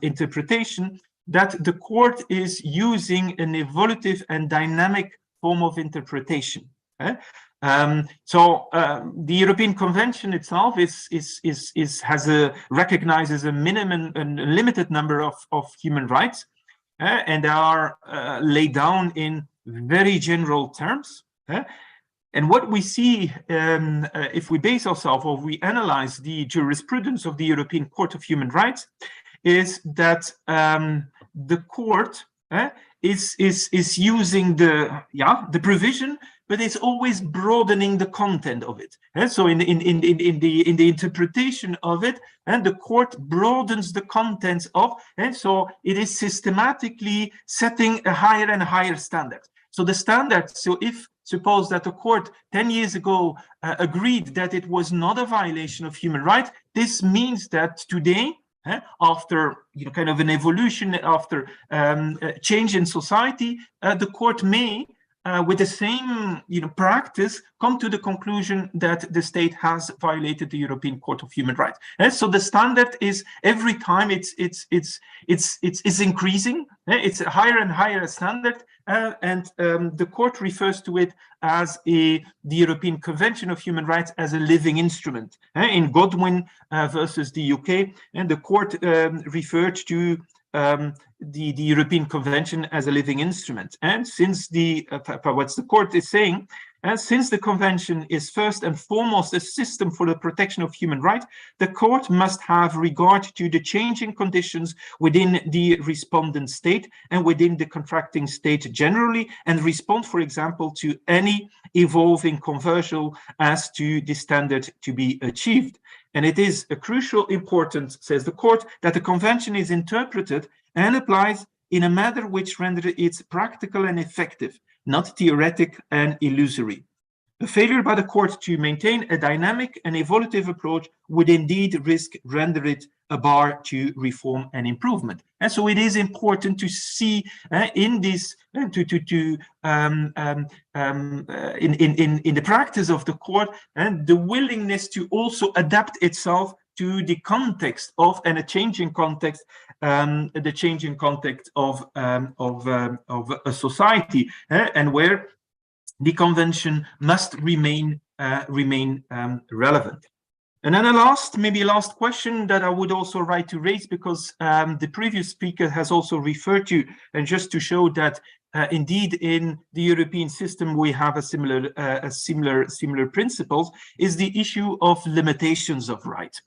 interpretation? That the court is using an evolutive and dynamic form of interpretation. So the European Convention itself recognizes a minimum and limited number of human rights, and they are laid down in very general terms. And what we see, if we base ourselves or we analyze the jurisprudence of the European Court of Human Rights, is that the court is using the provision, but it's always broadening the content of it. And so in the interpretation of it, and the court broadens the contents of, and so it is systematically setting a higher and higher standard. So the standard, so if suppose that the court 10 years ago agreed that it was not a violation of human rights, this means that today, after kind of an evolution, after change in society, the court may, with the same practice, come to the conclusion that the state has violated the European Court of Human Rights. And so the standard is every time it's increasing. It's a higher and higher standard, and the court refers to it as the European Convention of Human Rights as a living instrument. In Godwin versus the UK, and the court referred to the European Convention as a living instrument. And since what the court is saying, and since the convention is first and foremost a system for the protection of human rights, the court must have regard to the changing conditions within the respondent state and within the contracting state generally, and respond, for example, to any evolving controversial as to the standard to be achieved. And it is a crucial importance, says the court, that the convention is interpreted and applies in a manner which renders it practical and effective, not theoretic and illusory. A failure by the court to maintain a dynamic and evolutive approach would indeed risk render it a bar to reform and improvement. And so it is important to see in this, in the practice of the court, and the willingness to also adapt itself to the context of, and a changing context, the changing context of a society, and where the convention must remain relevant. And then maybe last question that I would also like to raise, because the previous speaker has also referred to, and just to show that indeed in the European system we have a similar principles, is the issue of limitations of right.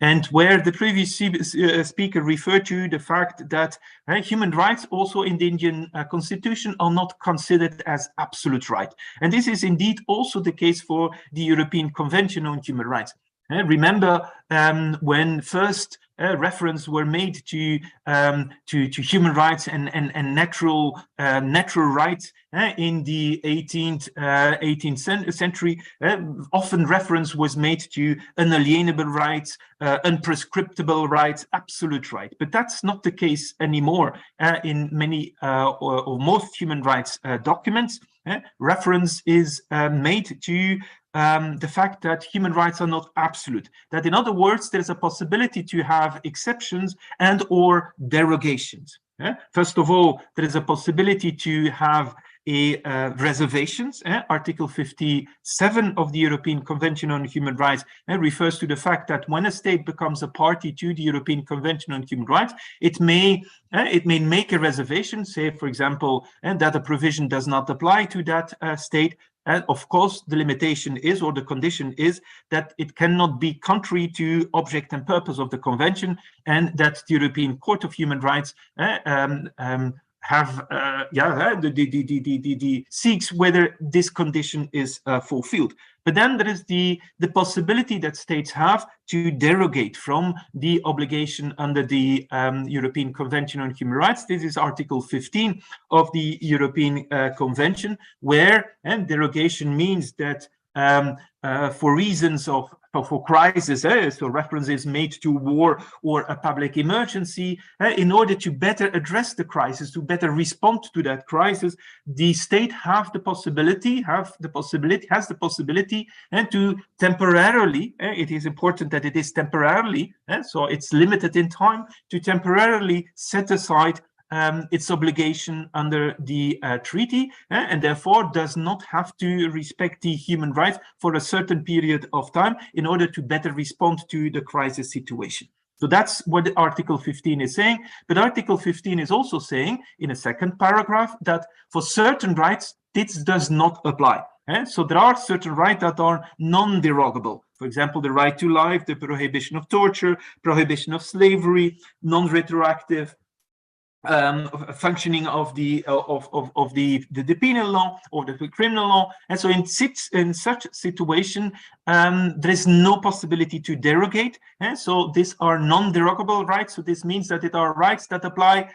And where the previous speaker referred to the fact that human rights also in the Indian constitution are not considered as absolute right. And this is indeed also the case for the European Convention on Human Rights. Remember when first reference were made to human rights and natural rights in the 18th century, often reference was made to unalienable rights, unprescriptible rights, absolute right. But that's not the case anymore in many or most human rights documents. Reference is made to the fact that human rights are not absolute. That, in other words, there's a possibility to have exceptions and or derogations. First of all, there is a possibility to have reservations. Article 57 of the European Convention on Human Rights refers to the fact that when a state becomes a party to the European Convention on Human Rights, it may make a reservation, say, for example, that a provision does not apply to that state. And of course, the limitation is, or the condition is, that it cannot be contrary to object and purpose of the convention, and that the European Court of Human Rights seeks whether this condition is fulfilled. But then there is the possibility that states have to derogate from the obligation under the European Convention on Human Rights. This is Article 15 of the European Convention, where derogation means that for reasons for crisis, so reference is made to war or a public emergency, in order to better address the crisis, to better respond to that crisis, the state has the possibility, and to temporarily, it is important that it is temporarily, so it's limited in time, to temporarily set aside its obligation under the treaty, and therefore does not have to respect the human rights for a certain period of time in order to better respond to the crisis situation. So that's what Article 15 is saying. But Article 15 is also saying in a second paragraph that for certain rights, this does not apply. So there are certain rights that are non-derogable. For example, the right to life, the prohibition of torture, prohibition of slavery, non-retroactive, functioning of the penal law or the criminal law. And so in such situation, there is no possibility to derogate. And so these are non-derogable rights. So this means that it are rights that apply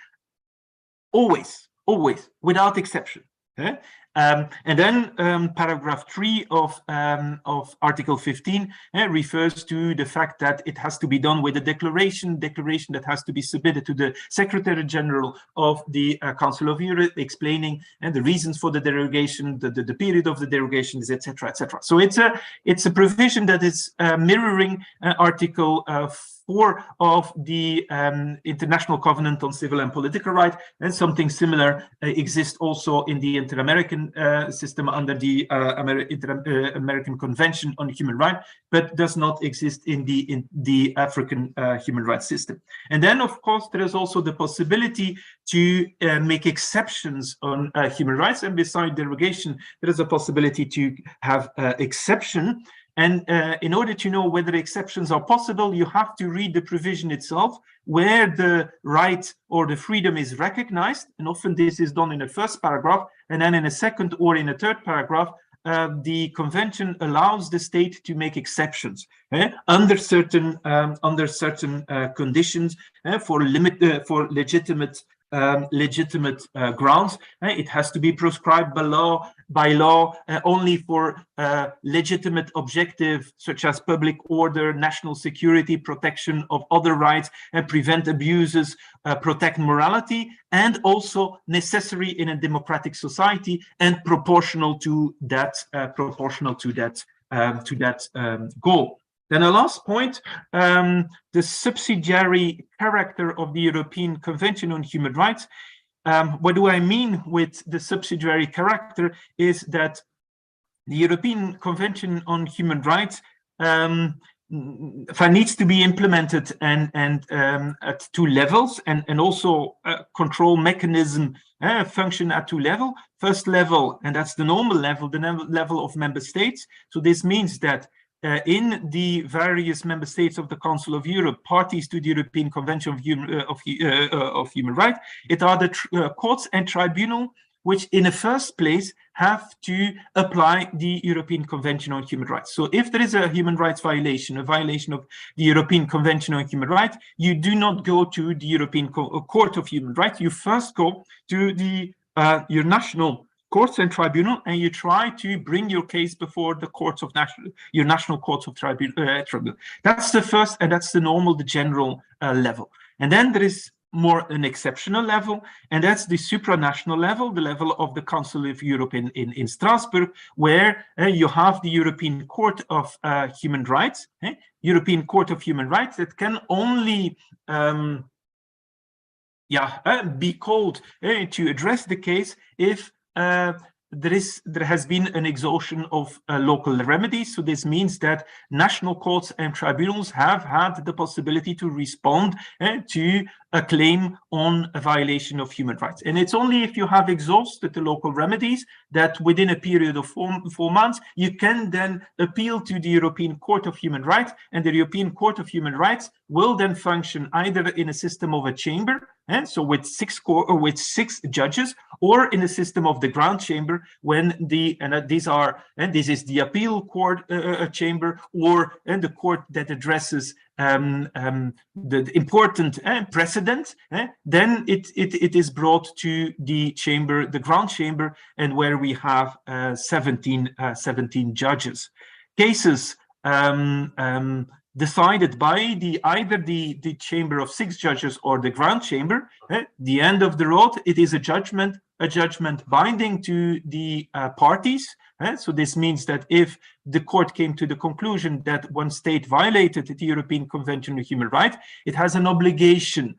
always, without exception. And then paragraph 3 of Article 15 refers to the fact that it has to be done with a declaration that has to be submitted to the Secretary General of the Council of Europe, explaining the reasons for the derogation, the period of the derogations, etc., etc. So it's a provision that is mirroring Article 4 of the International Covenant on Civil and Political Rights, and something similar exists also in the Inter-American system under the Inter-American Convention on Human Rights, but does not exist in the African human rights system. And then, of course, there is also the possibility to make exceptions on human rights, and beside derogation, there is a possibility to have exception. And in order to know whether exceptions are possible, you have to read the provision itself, where the right or the freedom is recognized. And often this is done in the first paragraph, and then in a second or in a third paragraph, the convention allows the state to make exceptions under certain conditions for legitimate grounds. It has to be prescribed by law only for legitimate objectives such as public order, national security, protection of other rights, and prevent abuses, protect morality, and also necessary in a democratic society and proportional to that goal. Then a last point, the subsidiary character of the European Convention on Human Rights. What do I mean with the subsidiary character is that the European Convention on Human Rights needs to be implemented and at 2 levels, and also control mechanism function at 2 levels. First level, and that's the normal level, the level of member states. So this means that in the various member states of the Council of Europe, parties to the European Convention of Human Rights, it are the courts and tribunal which in the first place have to apply the European Convention on Human Rights. So if there is a human rights violation, a violation of the European Convention on Human Rights, you do not go to the European Court of Human Rights. You first go to your national courts and tribunal, and you try to bring your case before the courts of your national courts of tribunal. That's the first, and that's the normal, the general level. And then there is more an exceptional level, and that's the supranational level, the level of the Council of Europe in Strasbourg, where you have the European Court of Human Rights, European Court of Human Rights, that can only be called to address the case if there has been an exhaustion of local remedies. So this means that national courts and tribunals have had the possibility to respond to a claim on a violation of human rights. And it's only if you have exhausted the local remedies that within a period of 4 months, you can then appeal to the European Court of Human Rights, and the European Court of Human Rights will then function either in a system of a chamber, so with 6 6 judges, or in a system of the Grand Chamber, when this is the appeal court chamber, or the court that addresses the important precedent. Then it is brought to the chamber, the Grand Chamber, and where we have 17 judges. Cases decided by either the chamber of 6 judges or the Grand Chamber, the end of the road, it is a judgment binding to the parties. So this means that if the court came to the conclusion that one state violated the European Convention on Human Rights, it has an obligation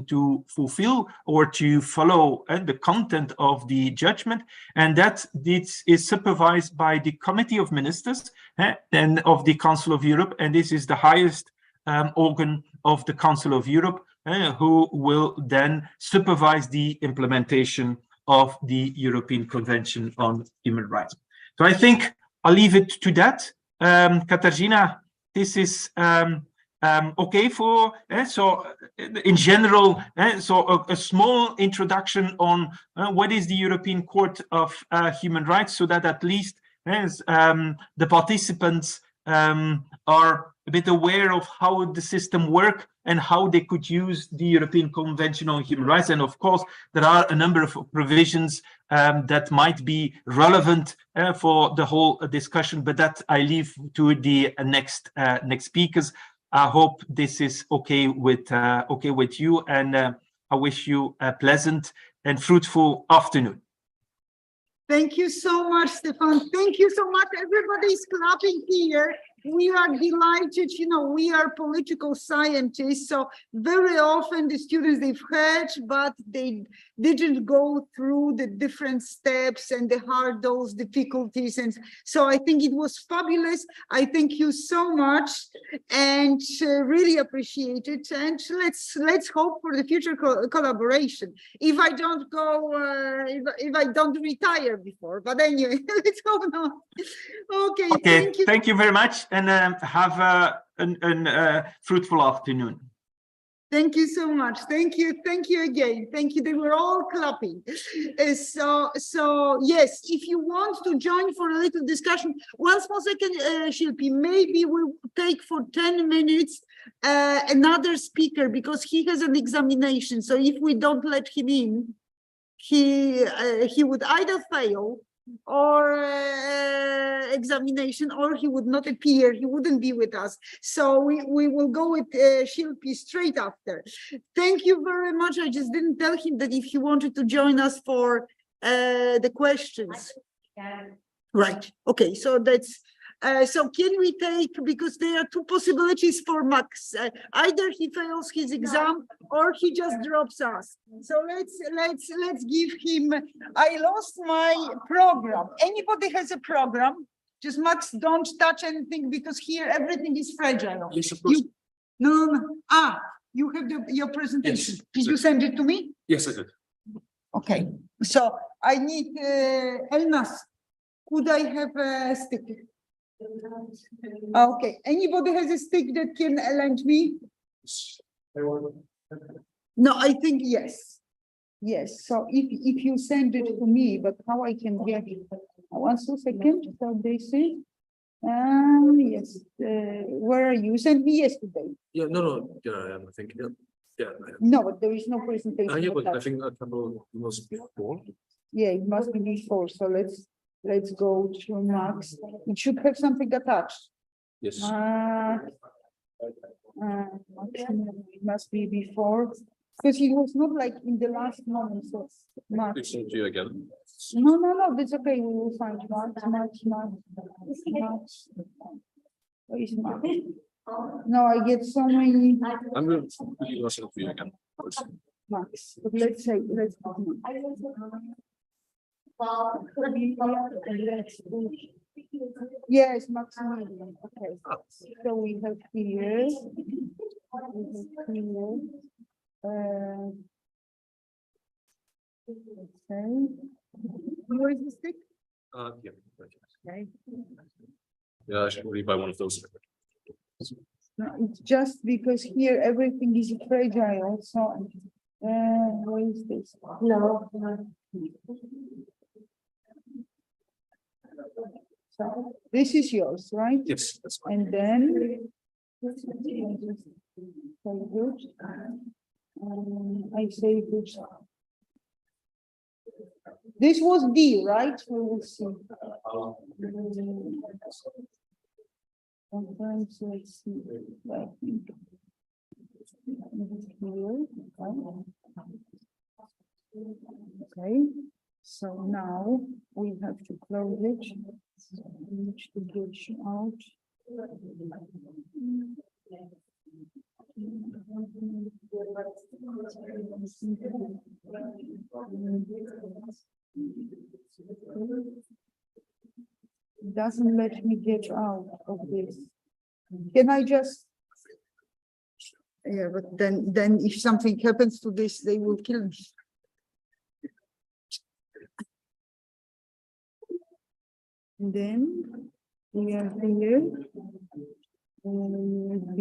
to fulfill or to follow the content of the judgment, and that this is supervised by the Committee of Ministers and of the Council of Europe, and this is the highest organ of the Council of Europe, who will then supervise the implementation of the European Convention on Human Rights. So I think I'll leave it to that. Katarzyna, this is okay for in general, so a small introduction on what is the European Court of Human Rights, so that at least the participants are a bit aware of how the system works and how they could use the European Convention on Human Rights. And of course, there are a number of provisions that might be relevant for the whole discussion, but that I leave to the next speakers. I hope this is okay with you, and I wish you a pleasant and fruitful afternoon. Thank you so much, Stefan. Thank you so much. Everybody's clapping here. We are delighted, you know, we are political scientists, so very often the students, they've heard, but they didn't go through the different steps and the hurdles, difficulties, and so I think it was fabulous. I thank you so much and really appreciate it, and let's hope for the future collaboration. If I don't go, if I don't retire before, but anyway, let's hope not. Okay, thank you very much, and have a fruitful afternoon. Thank you so much. Thank you again. Thank you. They were all clapping. So yes, if you want to join for a little discussion, one small second, Shilpi, maybe we'll take for 10 minutes another speaker, because he has an examination. So if we don't let him in, he would either fail or examination, or he would not appear, he wouldn't be with us. So we will go with Shilpi straight after. Thank you very much. I just didn't tell him that if he wanted to join us for the questions. Right, okay, so that's so can we take, because there are two possibilities for Max, either he fails his exam or he just drops us. So let's give him, I lost my program. Anybody has a program? Just Max, don't touch anything, because here everything is fragile. Yes, of course. No. You have your presentation. Yes, did you send it to me? Yes, I did. Okay, so I need Elnas. Could I have a stick? Okay, anybody has a stick that can lend me? No, I think yes. Yes, so if you send it to me, but how I can get it? 1 second, so they say. Yes, where are you? You sent me yesterday. Yeah, no, yeah, I think, yeah. No, but there is no presentation. Yeah, but I think a couple was before. Yeah, it must be before, so let's go to Max. It should have something attached. Yes. It must be before, because it was not like in the last moment. So Max. It's not you again. No, that's okay. We will find Max. Where is Max? No, I get so many. I'm going to put myself for you again. Max, but let's say, let's. Yes, Maximilian. Okay, so we have here. Okay. Where is the stick? Yeah. Okay. Yeah, I should really buy one of those. No, it's just because here everything is fragile. So, where is this? No. So this is yours, right? Yes, that's fine. And then I say good. This was D, right? We will see. Sometimes let's see. I think here. Okay. So now we have to close it. We need to get out. Doesn't let me get out of this. Can I just? Yeah, but then if something happens to this, they will kill me. And then we are here. B.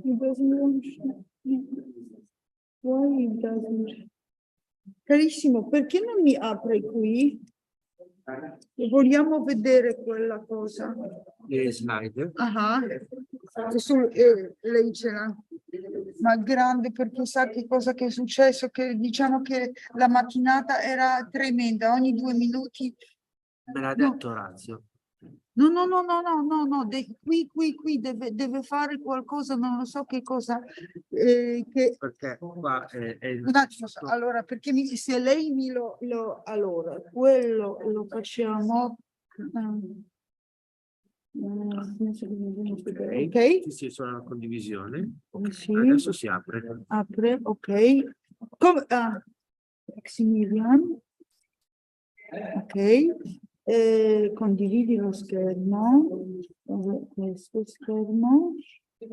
It doesn't want. Why it doesn't? Carissimo, perché non mi apre qui? Vogliamo vedere quella cosa. Le slide. Ah, lei ce l'ha, ma grande, perché sa che cosa che è successo, che diciamo che la mattinata era tremenda, ogni 2 minuti. Me l'ha detto Orazio. No, qui deve fare qualcosa, non lo so che cosa. Che... Perché qua è Un attimo, allora, perché se lei mi allora, quello lo facciamo. Ok, sì, sono una condivisione. sì. Adesso si apre. Apre, ok. Come, Maximilian. Ok. Condividi lo schermo. Questo schermo. E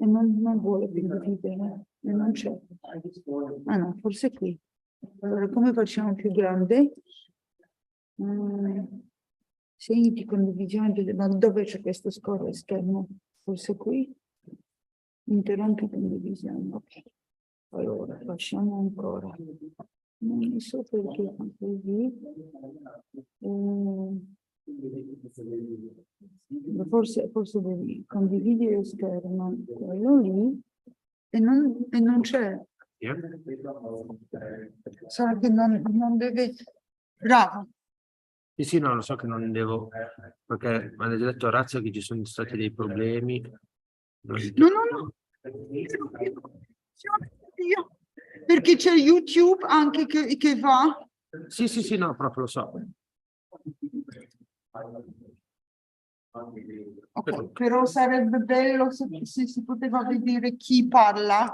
non vuole condividere. E non c'è. Ah no, forse qui. Allora, come facciamo più grande? Segni di condivisione. Ma dove c'è questo schermo? Forse qui? Interrompi condivisione. Ok. Allora, facciamo ancora. Non so perché così. Forse devi condividere lo schermo, quello lì, e non c'è. Sa che non deve. Bravo. Sì, no, lo so che non devo, perché mi ha detto Orazio che ci sono stati dei problemi. No. Io, perché c'è YouTube anche che va. Sì, no, proprio lo so. Ok, però sarebbe bello se si poteva vedere chi parla.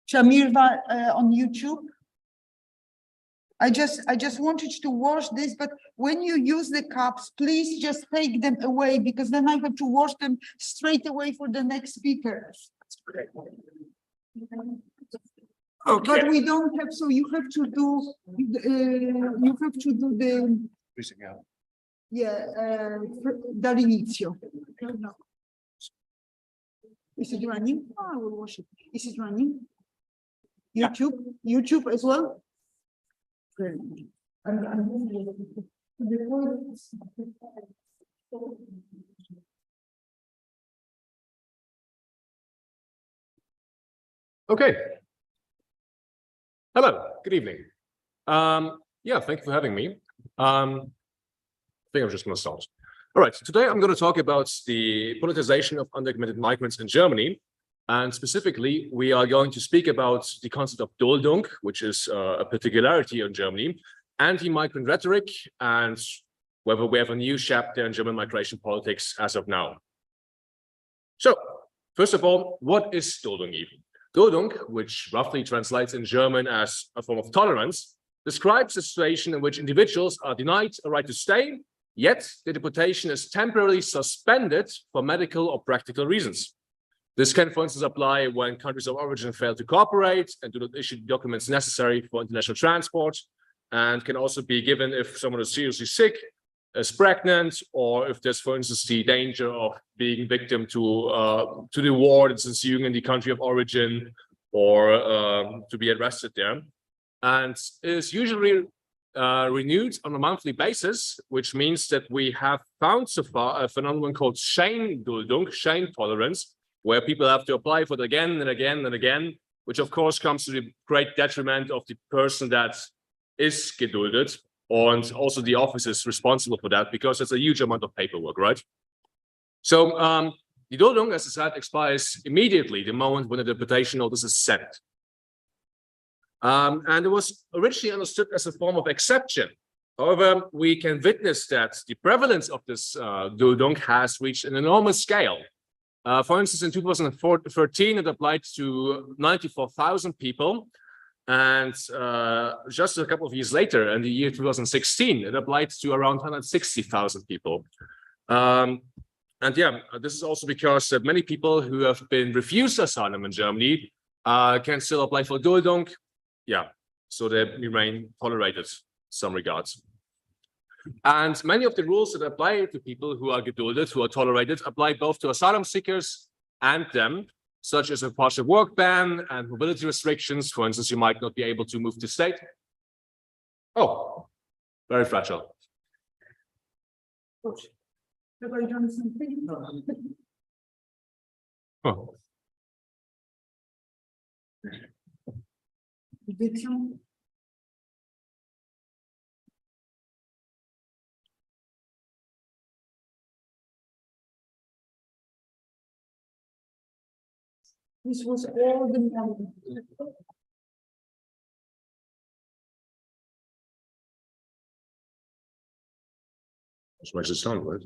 Shamirva on YouTube. I just wanted to wash this, but when you use the cups, please just take them away, because then I have to wash them straight away for the next speaker. Okay. But we don't have, so you have to do the dall'inizio. No. Is it running? Oh, I will wash it. Is it running? YouTube as well? Okay. Hello, good evening. Yeah, thank you for having me. I think I'm just going to start. All right, today I'm going to talk about the politicization of undocumented migrants in Germany. And specifically, we are going to speak about the concept of Duldung, which is a particularity in Germany, anti-migrant rhetoric, and whether we have a new chapter in German migration politics as of now. So, first of all, what is Duldung even? Duldung, which roughly translates in German as a form of tolerance, describes a situation in which individuals are denied a right to stay, yet the deportation is temporarily suspended for medical or practical reasons. This can, for instance, apply when countries of origin fail to cooperate and do not issue documents necessary for international transport, and can also be given if someone is seriously sick, is pregnant, or if there's, for instance, the danger of being victim to the war that's ensuing in the country of origin, or to be arrested there. And is usually renewed on a monthly basis, which means that we have found so far a phenomenon called Scheinduldung, shame tolerance, where people have to apply for it again and again and again, which of course comes to the great detriment of the person that is geduldet, and also the officers responsible for that, because it's a huge amount of paperwork, right? So the Duldung, as I said, expires immediately the moment when the deportation notice is sent. And it was originally understood as a form of exception. However, we can witness that the prevalence of this Duldung has reached an enormous scale. For instance, in 2013, it applied to 94,000 people. And just a couple of years later, in the year 2016, it applied to around 160,000 people. And yeah, this is also because many people who have been refused asylum in Germany can still apply for Duldung. Yeah, so they remain tolerated in some regards. And many of the rules that apply to people who are geduldet, who are tolerated, apply both to asylum seekers and them, such as a partial work ban and mobility restrictions. For instance, you might not be able to move to state. Oh, very fragile. Oh. This was all the. This makes it sound weird.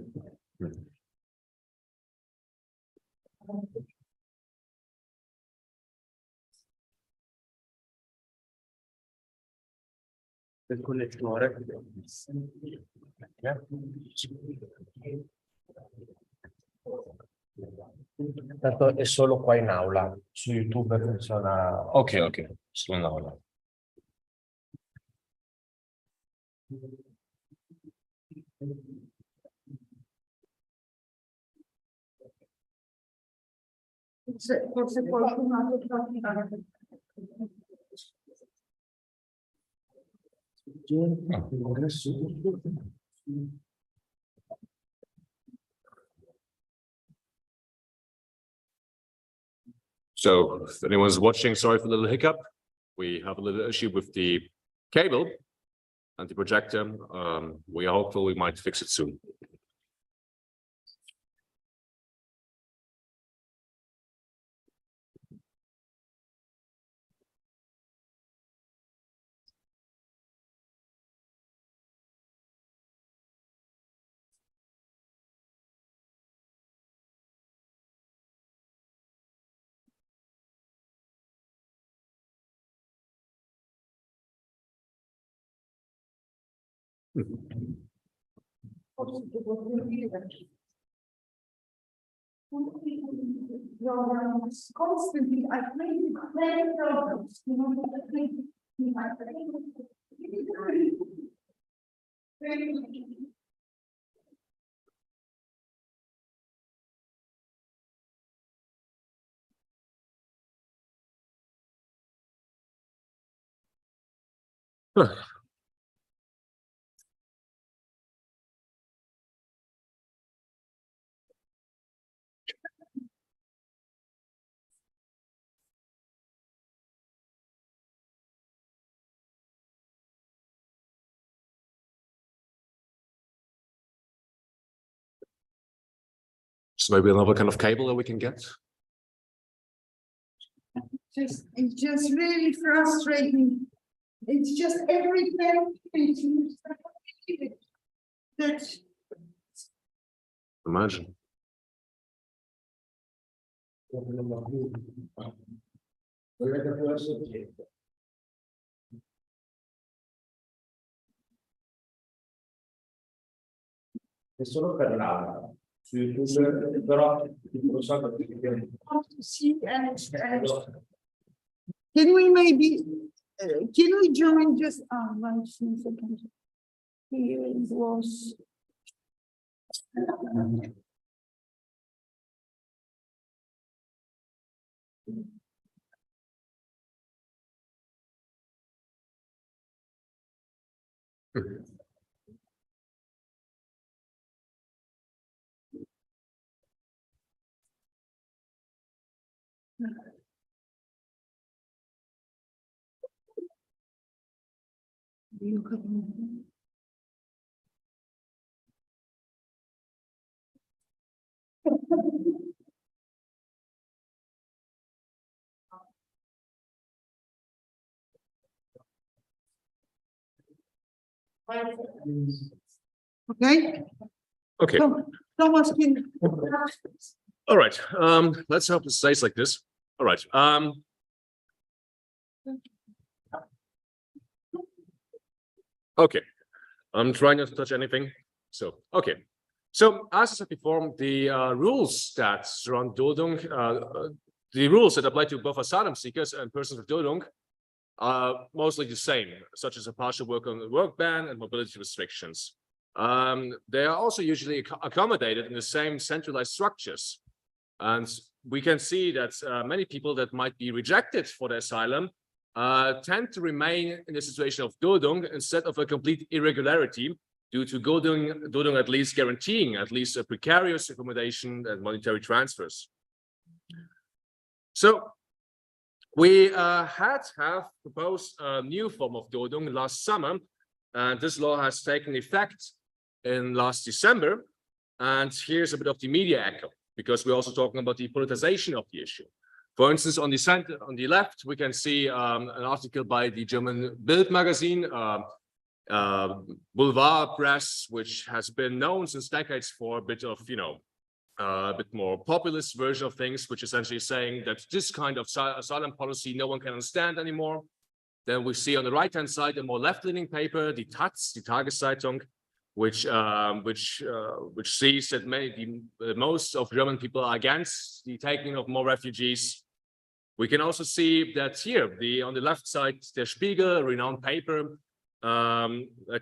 Tanto è solo qua in aula, su YouTube funziona. Ok, solo in aula. Forse qualcun altro. So if anyone's watching, sorry for the little hiccup. We have a little issue with the cable and the projector. We are hopeful we might fix it soon. Constantly, I play programs, you know, So maybe another kind of cable that we can get. it's just really frustrating. It's just every that Imagine. È solo per l'aula. Su YouTube però lo so perché see and can we maybe can we join just right a second. Here it was. Okay. Okay. Thomas, can. All right. Let's hope it stays like this. All right. Okay. I'm trying not to touch anything. So, okay. So, as I said before, the rules that surround Duldung, the rules that apply to both asylum seekers and persons with Duldung are mostly the same, such as a partial work ban and mobility restrictions. They are also usually accommodated in the same centralized structures. And we can see that many people that might be rejected for the asylum tend to remain in the situation of Duldung instead of a complete irregularity, due to Duldung at least guaranteeing at least a precarious accommodation and monetary transfers. So we have proposed a new form of Duldung last summer, and this law has taken effect in last December. And here's a bit of the media echo, because we're also talking about the politicization of the issue. For instance, on the center, on the left, we can see an article by the German Bild magazine, boulevard press, which has been known since decades for a bit of, a bit more populist version of things, which essentially is saying that this kind of asylum policy no one can understand anymore. Then we see on the right-hand side a more left-leaning paper, the Taz, the Tageszeitung, which sees that most of German people are against the taking of more refugees. We can also see that here, on the left side, Der Spiegel, a renowned paper,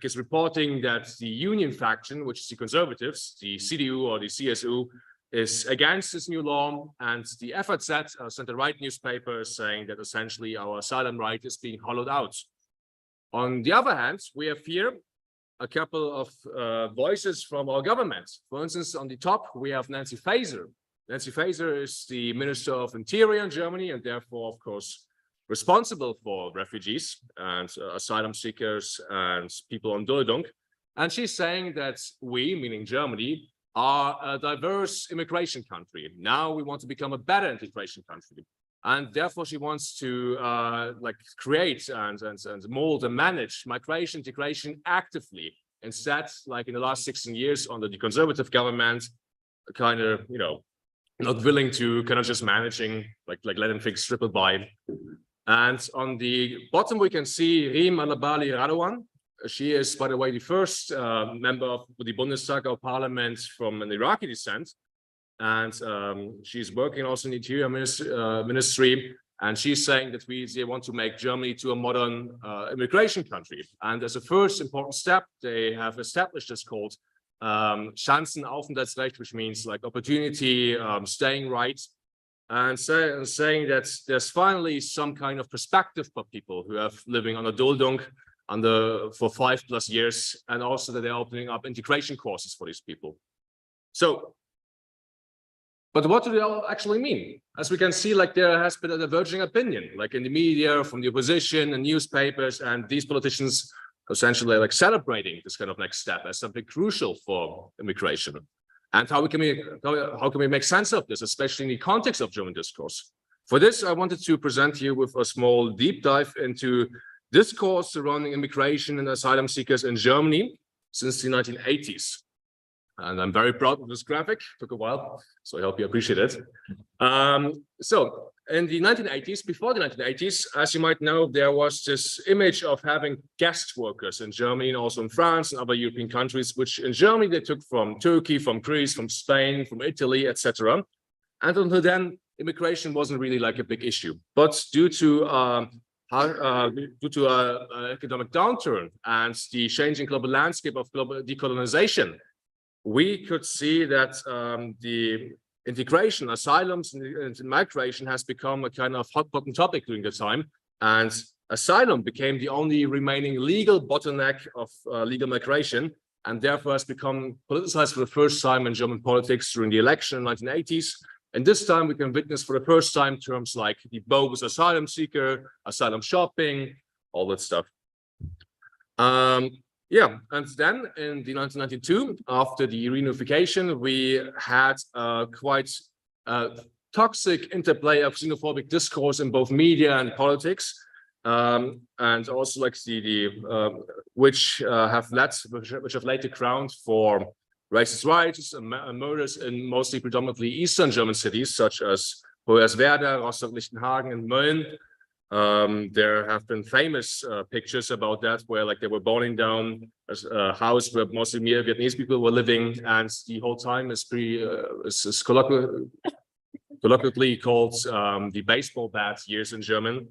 is reporting that the Union faction, which is the conservatives, the CDU or the CSU, is against this new law, and the FAZ, a center-right newspaper, is saying that essentially our asylum right is being hollowed out. On the other hand, we have here a couple of voices from our government. For instance, on the top, we have Nancy Faeser. Nancy Faeser is the Minister of Interior in Germany, and therefore, of course, responsible for refugees and asylum seekers and people on Duldung. And she's saying that we, meaning Germany, are a diverse immigration country. Now we want to become a better integration country. And therefore she wants to create and mold and manage migration integration actively, instead, like in the last 16 years under the conservative government, kind of, not willing to kind of just managing, like letting things trickle by. And on the bottom, we can see Reem Alabali Radowan. She is, by the way, the first member of the Bundestag or parliament from an Iraqi descent. And she's working also in the Interior Ministry. And she's saying that they want to make Germany to a modern immigration country. And as a first important step, they have established this called Chancenaufenthaltsrecht, which means like opportunity, staying right. And saying that there's finally some kind of perspective for people who have living on a Duldung for 5+ years, and also that they're opening up integration courses for these people. So, but what do they all actually mean? As we can see, like there has been a diverging opinion, like in the media, from the opposition and newspapers, and these politicians essentially like celebrating this kind of next step as something crucial for immigration. And how can we make sense of this, especially in the context of German discourse? For this, I wanted to present you with a small deep dive into discourse surrounding immigration and asylum seekers in Germany since the 1980s. And I'm very proud of this graphic. Took a while, so I hope you appreciate it. So in the 1980s, before the 1980s, as you might know, there was this image of having guest workers in Germany and also in France and other European countries, which in Germany they took from Turkey, from Greece, from Spain, from Italy, etc. And until then, immigration wasn't really like a big issue. But due to economic downturn and the changing global landscape of global decolonization, we could see that the integration, asylums and migration has become a kind of hot button topic during the time. And asylum became the only remaining legal bottleneck of legal migration, and therefore has become politicized for the first time in German politics during the election in the 1980s. And this time we can witness for the first time terms like the bogus asylum seeker, asylum shopping, all that stuff. Yeah, and then in the 1992, after the reunification, we had quite toxic interplay of xenophobic discourse in both media and politics, and also like which have laid the ground for racist riots and murders in mostly predominantly Eastern German cities such as Hoyerswerda, Rostock-Lichtenhagen, and Mölln. There have been famous pictures about that, where like they were burning down a house where mostly Vietnamese people were living, and the whole time is colloquially called the baseball bat years in Germany.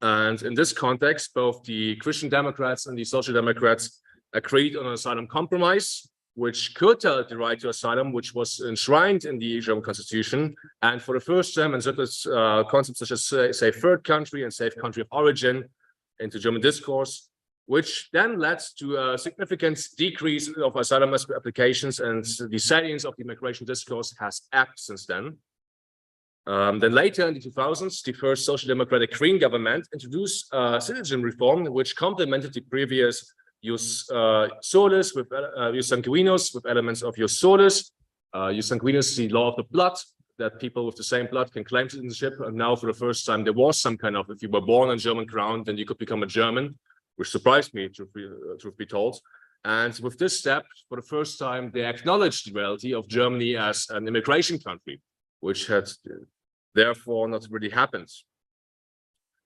And in this context, both the Christian Democrats and the Social Democrats agreed on an asylum compromise, which curtailed the right to asylum, which was enshrined in the German constitution. And for the first time, inserted concepts such as safe third country and safe country of origin into German discourse, which then led to a significant decrease of asylum applications, and the salience of the immigration discourse has ebbed since then. Then later in the 2000s, the first social democratic Green government introduced citizen reform, which complemented the previous jus solis with jus sanguinis with elements of jus solis. Jus sanguinis, the law of the blood, that people with the same blood can claim citizenship. And now for the first time, there was some kind of, if you were born on German ground, then you could become a German, which surprised me, truth be told. And with this step, for the first time, they acknowledged the reality of Germany as an immigration country, which had therefore not really happened.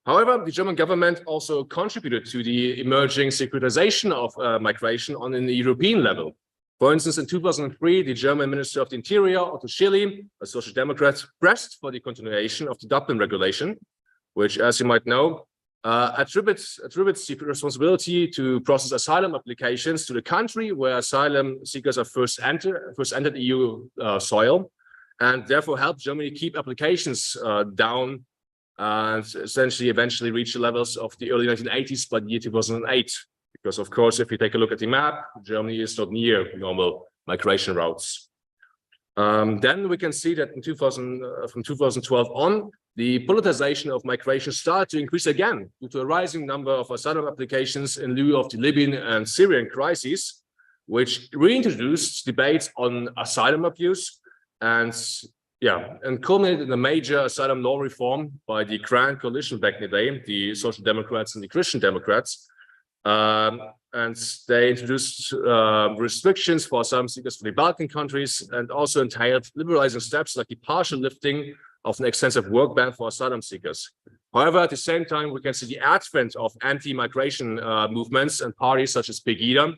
However, the German government also contributed to the emerging securitization of migration on an European level. For instance, in 2003, the German Minister of the Interior, Otto Schily, a social democrat, pressed for the continuation of the Dublin regulation, which, as you might know, attributes the responsibility to process asylum applications to the country where asylum seekers are first entered EU soil, and therefore help Germany keep applications down and essentially eventually reach the levels of the early 1980s by the year 2008. Because of course, if you take a look at the map, Germany is not near normal migration routes. Then we can see that in from 2012 on, the politicization of migration started to increase again due to a rising number of asylum applications in lieu of the Libyan and Syrian crises, which reintroduced debates on asylum abuse and culminated in a major asylum law reform by the Grand Coalition back in the day, the Social Democrats and the Christian Democrats. And they introduced restrictions for asylum seekers from the Balkan countries, and also entailed liberalizing steps like the partial lifting of an extensive work ban for asylum seekers. However, at the same time, we can see the advent of anti-migration movements and parties such as Pegida,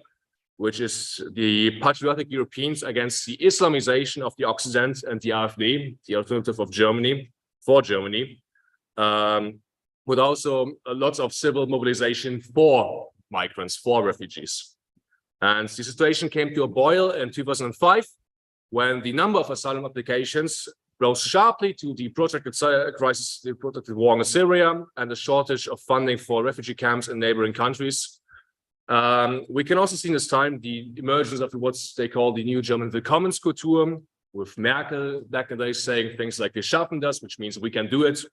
which is the patriotic Europeans against the Islamization of the Occident, and the AfD, the alternative of Germany, for Germany, with also lots of civil mobilization for migrants, for refugees. And the situation came to a boil in 2005, when the number of asylum applications rose sharply to the protracted crisis, the protracted war in Syria, and the shortage of funding for refugee camps in neighboring countries. We can also see in this time the emergence of what they call the new German Willkommenskultur, with Merkel back in the day saying things like "Wir schaffen das," which means we can do it,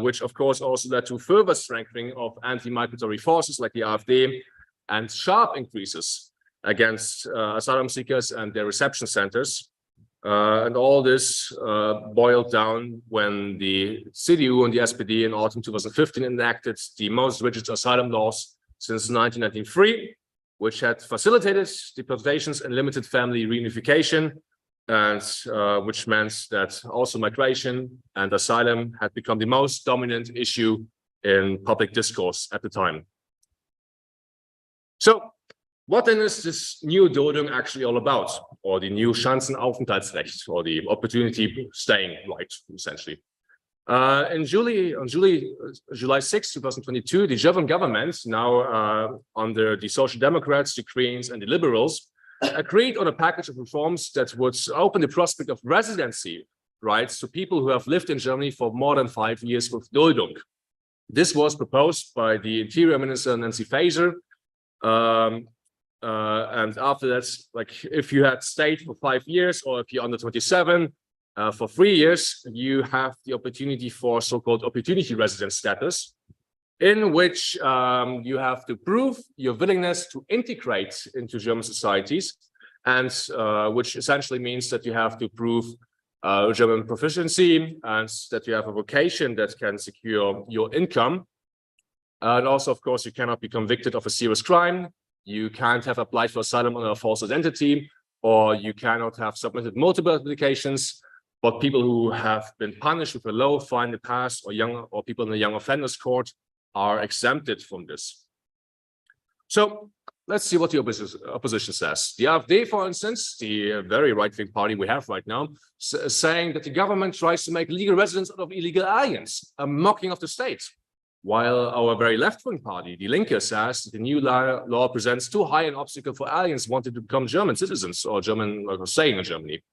which of course also led to further strengthening of anti-migratory forces like the AfD, and sharp increases against asylum seekers and their reception centers. And all this boiled down when the CDU and the SPD in autumn 2015 enacted the most rigid asylum laws since 1993, which had facilitated deportations and limited family reunification, and which meant that also migration and asylum had become the most dominant issue in public discourse at the time. So what then is this new Duldung actually all about, or the new Chancenaufenthaltsrecht, or the opportunity staying right, essentially? On July 6, 2022, the German government, now under the Social Democrats, the Greens, and the Liberals, agreed on a package of reforms that would open the prospect of residency rights to people who have lived in Germany for more than 5 years with Duldung. This was proposed by the Interior Minister, Nancy Faeser. And after that, like if you had stayed for 5 years, or if you're under 27, for 3 years, you have the opportunity for so-called opportunity resident status, in which you have to prove your willingness to integrate into German societies, and which essentially means that you have to prove German proficiency, and that you have a vocation that can secure your income. And also, of course, you cannot be convicted of a serious crime. You can't have applied for asylum under a false identity, or you cannot have submitted multiple applications. But people who have been punished with a low fine in the past, or people in the young offenders court, are exempted from this. So let's see what the opposition says. The AfD, for instance, the very right-wing party we have right now, saying that the government tries to make legal residents out of illegal aliens, a mocking of the state. While our very left-wing party, Die Linke, says the new law presents too high an obstacle for aliens wanting to become German citizens or German, or staying in Germany.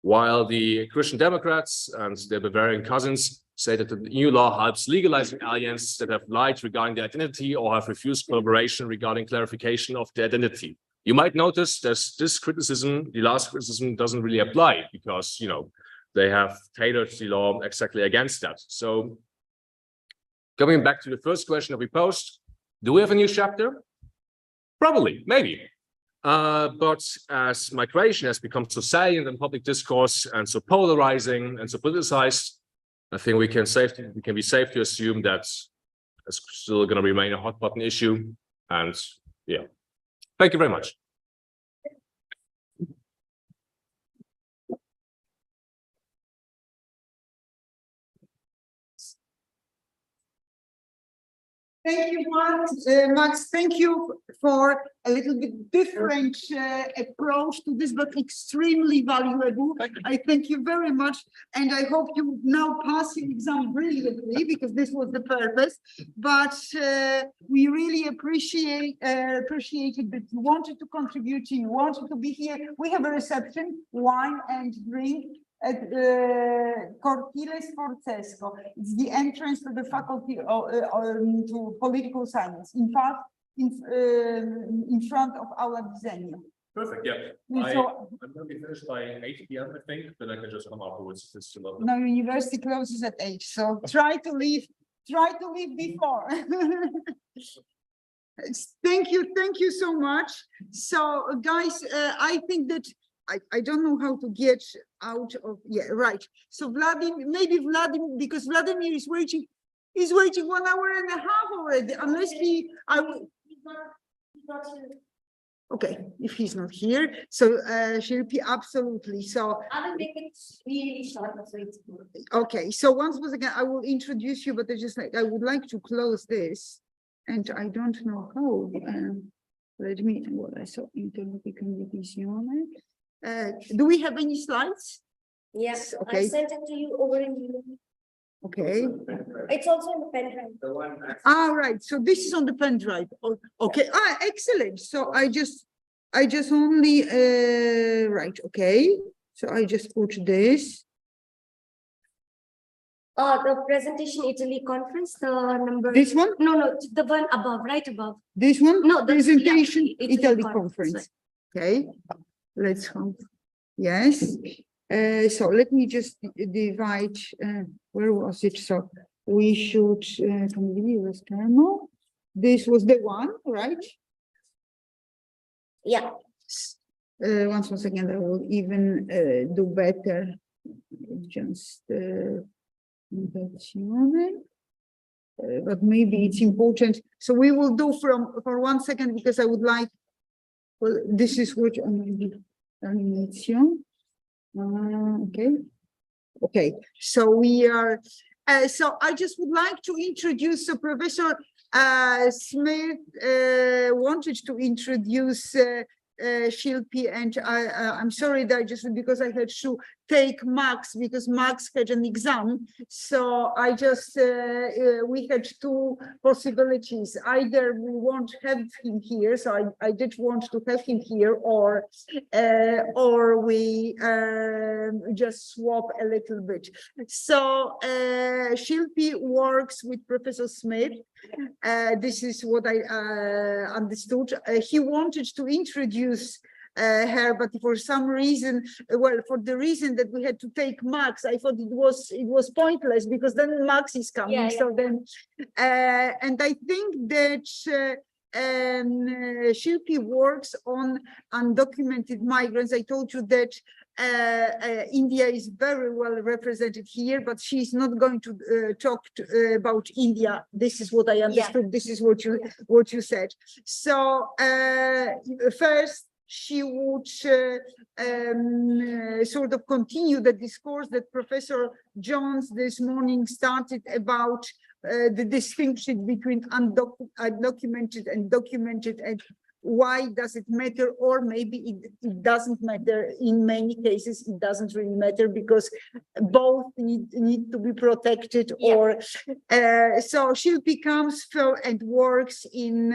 While the Christian Democrats and their Bavarian cousins say that the new law helps legalizing aliens that have lied regarding their identity or have refused collaboration regarding clarification of their identity. You might notice that this criticism, the last criticism, doesn't really apply because, you know, they have tailored the law exactly against that. So coming back to the first question that we posed, do we have a new chapter? Probably, maybe. But as migration has become so salient in public discourse and so polarizing and so politicized, I think we can be safe to assume that it's still going to remain a hot button issue. And yeah, thank you very much. Thank you, Max. Thank you for a little bit different approach to this, but extremely valuable. I thank you very much, and I hope you now pass your exam brilliantly because this was the purpose. But we really appreciated that you wanted to contribute, you wanted to be here. We have a reception, wine and drink at Cortile Sforzesco. It's the entrance to the faculty to political science. In fact, in front of our Ksenia. Perfect. Yeah. So, I'm going to be finished by 8 p.m. I think, but I can just come afterwards. It's still lovely. no, university closes at 8, so try to leave before. Thank you so much. So guys, I think that I don't know how to get out of, yeah, right. So Vladimir, because Vladimir is waiting 1 hour and a half already, unless okay, if he's not here, so Shilpi, absolutely. So I will make it really short, so it's good. Okay, so once again, I will introduce you, but I would like to close this, and I don't know how. Let me, what I saw, interlocuzione. Do we have any slides? Yes, Okay. I sent it to you over an email. Okay. It's also in the pen drive. Right. So this is on the pen drive. Okay. Excellent. So I just only right. Okay. So I just put this. The presentation Italy conference, the number. This one? No, the one above, right above. This one? No, the presentation yeah, Italy conference. Okay. Let's hope. Yes. So let me just divide. Where was it? So we should this was the one, right? Yeah. Once again, I will even do better. Just but maybe it's important. So we will do for 1 second because I would like. Well, this is what animation. Okay. So we are. So I just would like to introduce Professor Smith. Wanted to introduce Shilpi, and I'm sorry that just because I had to take Max because Max had an exam. So I just we had two possibilities. Either we won't have him here, so I did want to have him here, or we just swap a little bit. So Shilpi works with Professor Smith. This is what I understood. He wanted to introduce her, but for some reason, well, for the reason that we had to take Max, I thought it was pointless because then Max is coming. Yeah. So then, and I think that Shilpi works on undocumented migrants. I told you that India is very well represented here, but she's not going to talk about India. This is what I understood. Yeah. This is what you said. So first, she would sort of continue the discourse that Professor Jones this morning started about the distinction between undocumented and documented, and why does it matter, or maybe it doesn't matter. In many cases, it doesn't really matter because both need to be protected. Yeah. Or so Shilpi comes and works in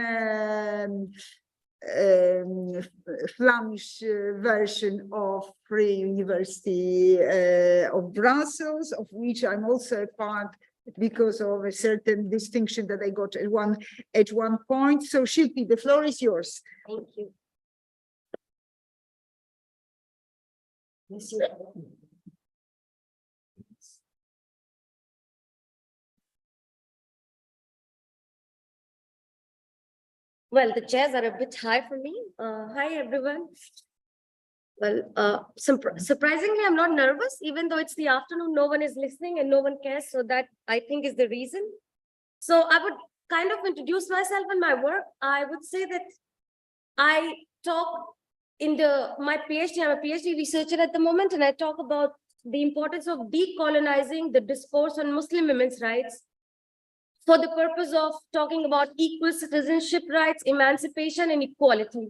Flemish version of Free University of Brussels, of which I'm also a part because of a certain distinction that I got at one point. So Shilpi, the floor is yours. Thank you. Well, the chairs are a bit high for me. Hi, everyone. Well, surprisingly, I'm not nervous, even though it's the afternoon, no one is listening and no one cares. So that I think is the reason. So I would kind of introduce myself and my work. I would say that I talk in my PhD, I'm a PhD researcher at the moment, and I talk about the importance of decolonizing the discourse on Muslim women's rights for the purpose of talking about equal citizenship rights, emancipation, and equality.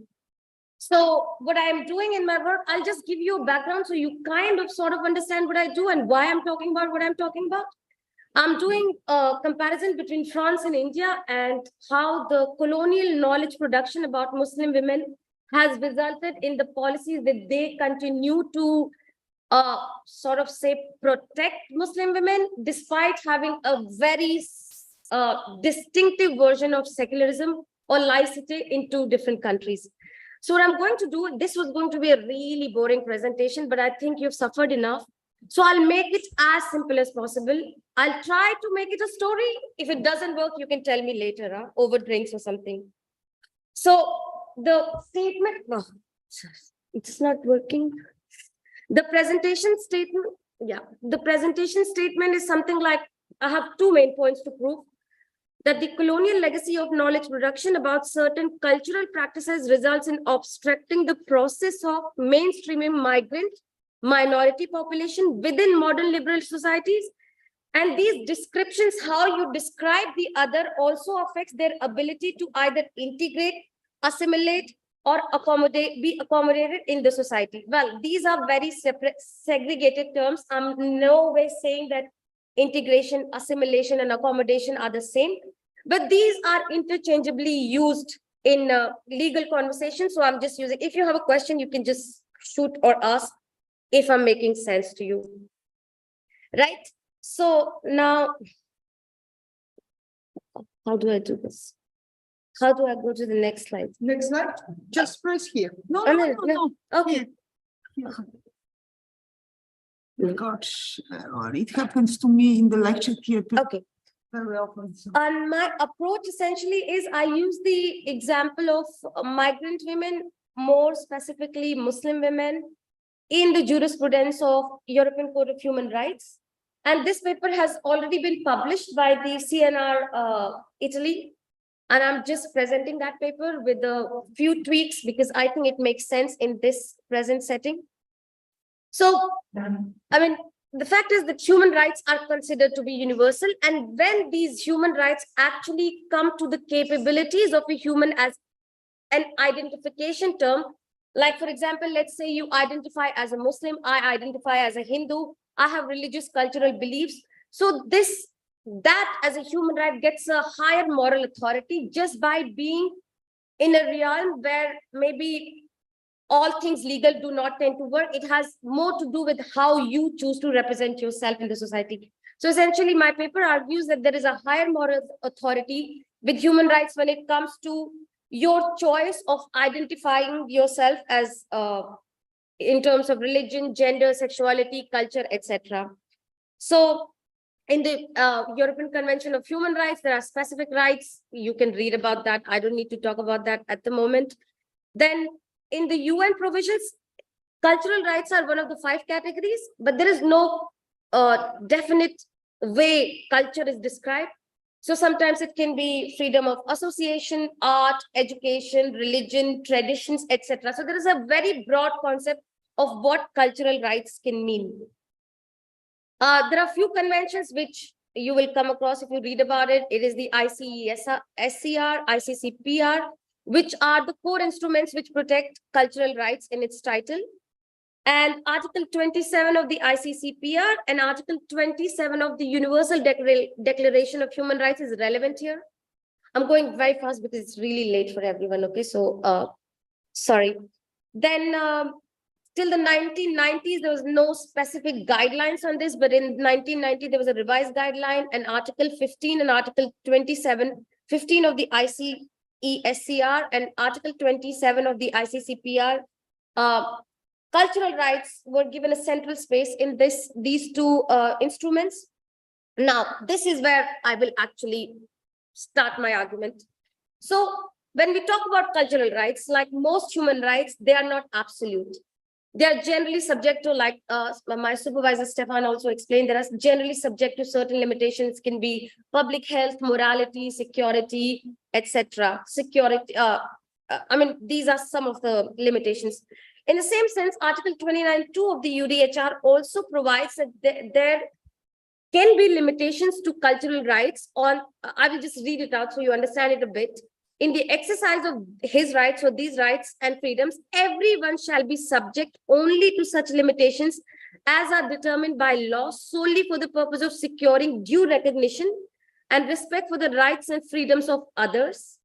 So what I am doing in my work, I'll just give you a background so you kind of sort of understand what I do and why I'm talking about what I'm talking about. I'm doing a comparison between France and India and how the colonial knowledge production about Muslim women has resulted in the policies that they continue to sort of say protect Muslim women despite having a very distinctive version of secularism or laicity in two different countries. So what I'm going to do, this was going to be a really boring presentation, but I think you've suffered enough. So I'll make it as simple as possible. I'll try to make it a story. If it doesn't work, you can tell me later, over drinks or something. So the statement, oh, it's not working. The presentation statement, the presentation statement is something like, I have two main points to prove. That the colonial legacy of knowledge production about certain cultural practices results in obstructing the process of mainstreaming migrant minority population within modern liberal societies. And these descriptions, how you describe the other, also affects their ability to either integrate, assimilate, or be accommodated in the society. Well, these are very separate, segregated terms. I'm no way saying that integration, assimilation, and accommodation are the same, but these are interchangeably used in legal conversation. So I'm just using, if you have a question, you can just shoot or ask if I'm making sense to you, right? So now, how do I do this? How do I go to the next slide? Next slide. Just press here. No, Oh, no. Okay. Gosh, it happens to me in the lecture theater. Okay. Very often. So. And my approach essentially is I use the example of migrant women, more specifically Muslim women, in the jurisprudence of European Court of Human Rights. And this paper has already been published by the CNR Italy. And I'm just presenting that paper with a few tweaks because I think it makes sense in this present setting. So, I mean, the fact is that human rights are considered to be universal. And when these human rights actually come to the capabilities of a human as an identification term, like, for example, let's say you identify as a Muslim, I identify as a Hindu, I have religious cultural beliefs. So that as a human right gets a higher moral authority just by being in a realm where maybe all things legal do not tend to work. It has more to do with how you choose to represent yourself in the society. So essentially, my paper argues that there is a higher moral authority with human rights when it comes to your choice of identifying yourself as in terms of religion, gender, sexuality, culture, etc. So in the European Convention of Human Rights, there are specific rights. You can read about that. I don't need to talk about that at the moment. Then in the UN provisions, cultural rights are one of the 5 categories, but there is no definite way culture is described. So sometimes it can be freedom of association, art, education, religion, traditions, etc. So there is a very broad concept of what cultural rights can mean. There are a few conventions which you will come across if you read about it. It is the ICESCR, ICCPR, which are the core instruments which protect cultural rights in its title. And Article 27 of the ICCPR and Article 27 of the Universal Declaration of Human Rights is relevant here. I'm going very fast because it's really late for everyone. Okay, so sorry. Then till the 1990s, there was no specific guidelines on this, but in 1990, there was a revised guideline, and Article 15 and Article 27, 15 of the ICESCR and Article 27 of the ICCPR, cultural rights were given a central space in these two instruments. Now, this is where I will actually start my argument. So when we talk about cultural rights, like most human rights, they are not absolute. They are generally subject to, like my supervisor Stefan also explained, they are generally subject to certain limitations, can be public health, morality, security, etc. Security, I mean, these are some of the limitations. In the same sense, Article 29(2) of the UDHR also provides that there can be limitations to cultural rights on, I will just read it out so you understand it a bit. In the exercise of his rights or these rights and freedoms, everyone shall be subject only to such limitations as are determined by law solely for the purpose of securing due recognition and respect for the rights and freedoms of others.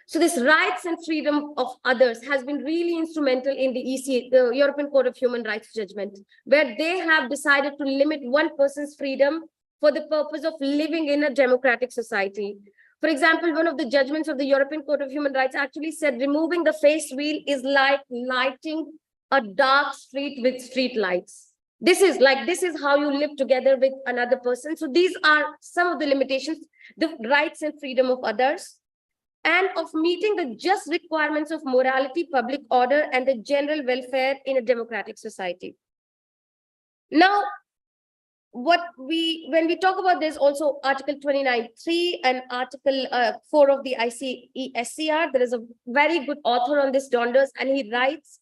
So this rights and freedom of others has been really instrumental in the European Court of Human Rights judgment, where they have decided to limit one person's freedom for the purpose of living in a democratic society. For example, one of the judgments of the European Court of Human Rights actually said removing the face wheel is like lighting a dark street with street lights. This is how you live together with another person. So these are some of the limitations, the rights and freedom of others, and of meeting the just requirements of morality, public order, and the general welfare in a democratic society. Now, when we talk about this, also Article 29(3) and Article 4 of the ICESCR, there is a very good author on this, Donders, and he writes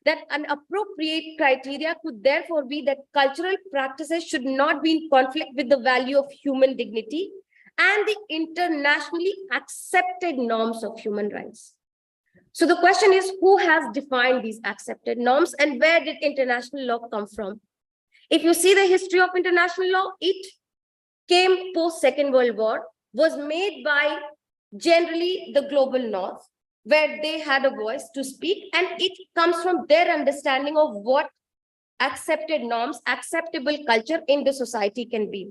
that an appropriate criteria could therefore be that cultural practices should not be in conflict with the value of human dignity and the internationally accepted norms of human rights. So the question is, who has defined these accepted norms and where did international law come from? If you see the history of international law, it came post Second World War, was made by generally the global north, where they had a voice to speak, and it comes from their understanding of what accepted norms, acceptable culture in the society can be.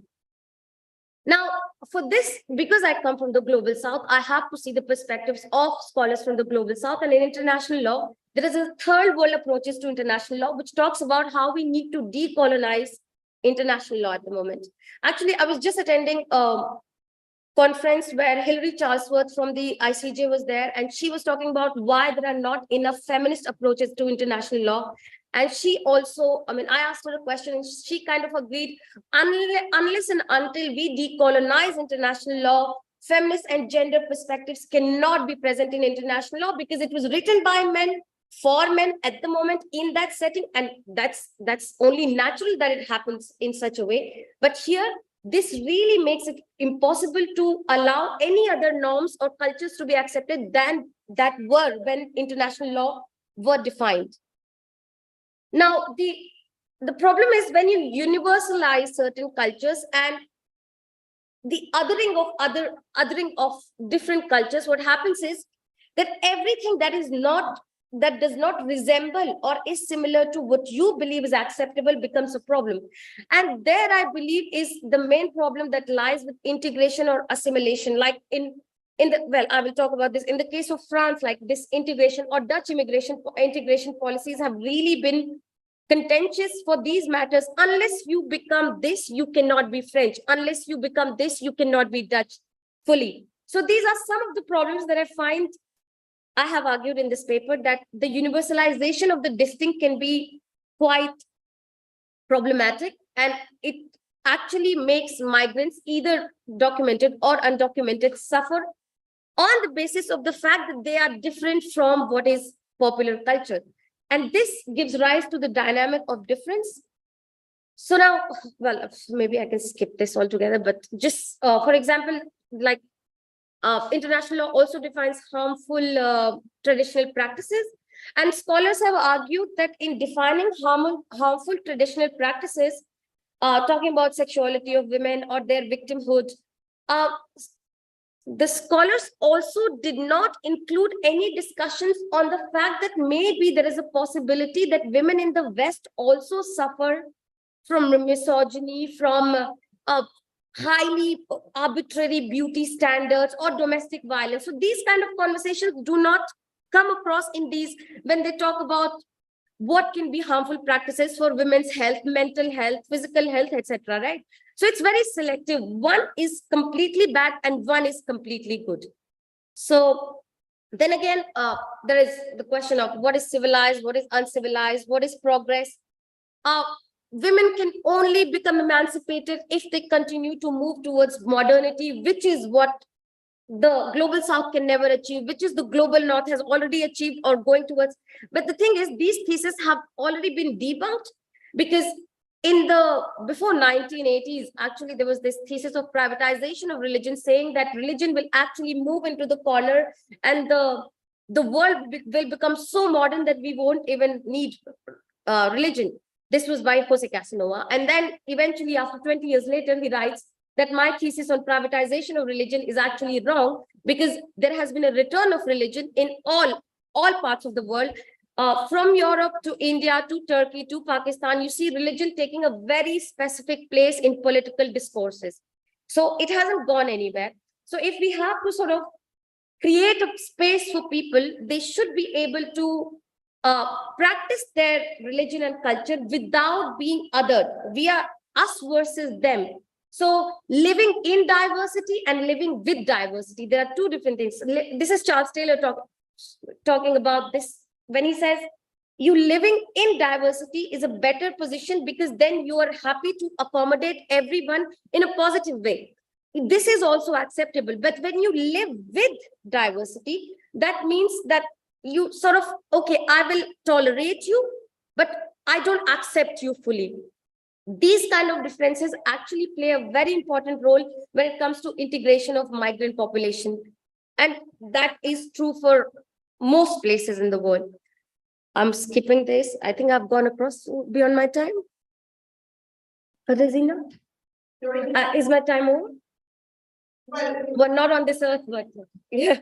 Now, for this, because I come from the global south, I have to see the perspectives of scholars from the global south. And in international law, there is a third world approaches to international law, which talks about how we need to decolonize international law at the moment. Actually, I was just attending a conference where Hilary Charlesworth from the ICJ was there, and she was talking about why there are not enough feminist approaches to international law. And she also, I mean, I asked her a question and she kind of agreed, unless and until we decolonize international law, feminist and gender perspectives cannot be present in international law because it was written by men for men at the moment in that setting. And that's only natural that it happens in such a way. But here, this really makes it impossible to allow any other norms or cultures to be accepted than that were when international law were defined. Now, the problem is when you universalize certain cultures and the othering of different cultures, what happens is that everything that does not resemble or is similar to what you believe is acceptable becomes a problem. And there, I believe, is the main problem that lies with integration or assimilation. Like I will talk about this. In the case of France, like this integration or Dutch integration policies have really been contentious for these matters. Unless you become this, you cannot be French. Unless you become this, you cannot be Dutch fully. So these are some of the problems that I have argued in this paper, that the universalization of the distinct can be quite problematic, and it actually makes migrants, either documented or undocumented, suffer on the basis of the fact that they are different from what is popular culture. And this gives rise to the dynamic of difference. So now, well, maybe I can skip this altogether, but just for example, like International law also defines harmful traditional practices. And scholars have argued that in defining harmful traditional practices, talking about sexuality of women or their victimhood, the scholars also did not include any discussions on the fact that maybe there is a possibility that women in the West also suffer from misogyny, from highly arbitrary beauty standards or domestic violence. So these kind of conversations do not come across in these when they talk about what can be harmful practices for women's health, mental health, physical health, etc. Right? So it's very selective. One is completely bad and one is completely good. So then again, there is the question of what is civilized, what is uncivilized, what is progress. Women can only become emancipated if they continue to move towards modernity, which is what the global South can never achieve, which is the global North has already achieved or going towards. But the thing is, these theses have already been debunked, because in the before 1980s, actually, there was this thesis of privatization of religion saying that religion will actually move into the corner and the world will become so modern that we won't even need religion. This was by Jose Casanova. And then eventually, after 20 years later, he writes that my thesis on privatization of religion is actually wrong, because there has been a return of religion in all parts of the world. From Europe to India to Turkey to Pakistan, you see religion taking a very specific place in political discourses. So it hasn't gone anywhere. So if we have to sort of create a space for people, they should be able to practice their religion and culture without being othered. We are us versus them. So living in diversity and living with diversity, there are two different things. This is Charles Taylor talking about this when he says, you living in diversity is a better position because then you are happy to accommodate everyone in a positive way. This is also acceptable. But when you live with diversity, that means that you sort of, okay, I will tolerate you, but I don't accept you fully. These kind of differences actually play a very important role when it comes to integration of migrant population. And that is true for most places in the world. I'm skipping this. I think I've gone across beyond my time. Razina? Is my time over? Well, not on this earth, but yeah.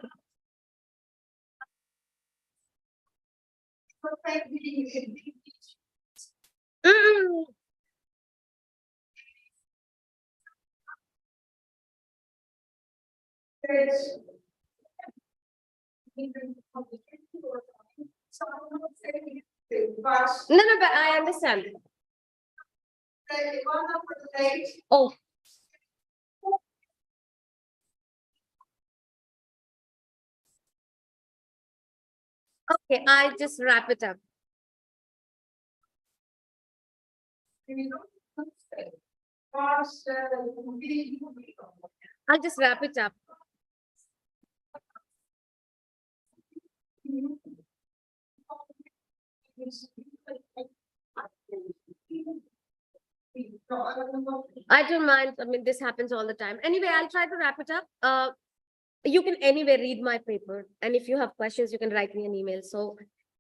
No, but I understand. Oh. Okay, I just wrap it up. I'll just wrap it up. I don't mind. I mean, this happens all the time. Anyway, I'll try to wrap it up. You can anyway read my paper. And if you have questions, you can write me an email. So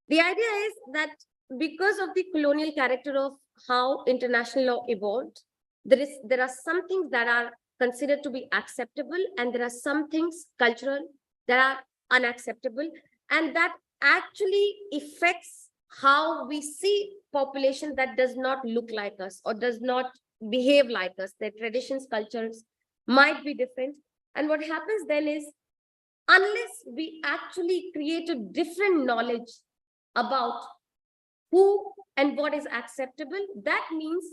the idea is that because of the colonial character of how international law evolved, there are some things that are considered to be acceptable, and there are some things cultural that are unacceptable, and that actually affects how we see population that does not look like us or does not behave like us. Their traditions, cultures might be different. And what happens then is, unless we actually create a different knowledge about who and what is acceptable, that means,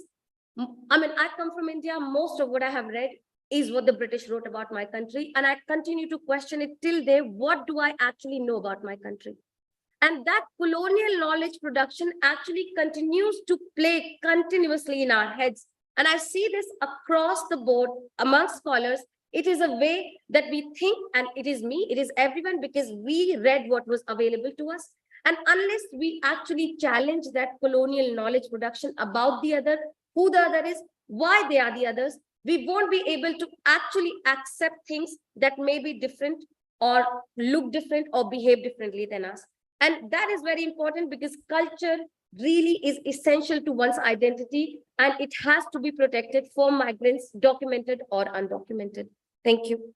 I mean, I come from India. Most of what I have read is what the British wrote about my country. And I continue to question it till day. What do I actually know about my country? And that colonial knowledge production actually continues to play continuously in our heads. And I see this across the board among scholars. It is a way that we think, and it is me, it is everyone, because we read what was available to us. And unless we actually challenge that colonial knowledge production about the other, who the other is, why they are the others, we won't be able to actually accept things that may be different or look different or behave differently than us. And that is very important because culture really is essential to one's identity, and it has to be protected for migrants, documented or undocumented. Thank you.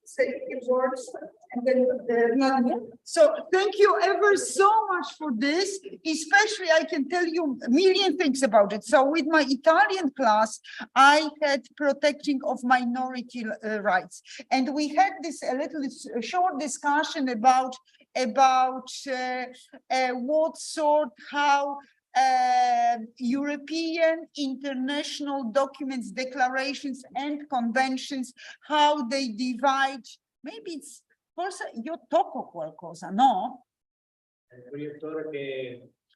Say a few words, and then so thank you ever so much for this. Especially, I can tell you a million things about it. So with my Italian class, I had protecting of minority rights, and we had this a little short discussion about what sort, how European international documents, declarations and conventions, how they divide. Maybe it's forse io tocco qualcosa, no?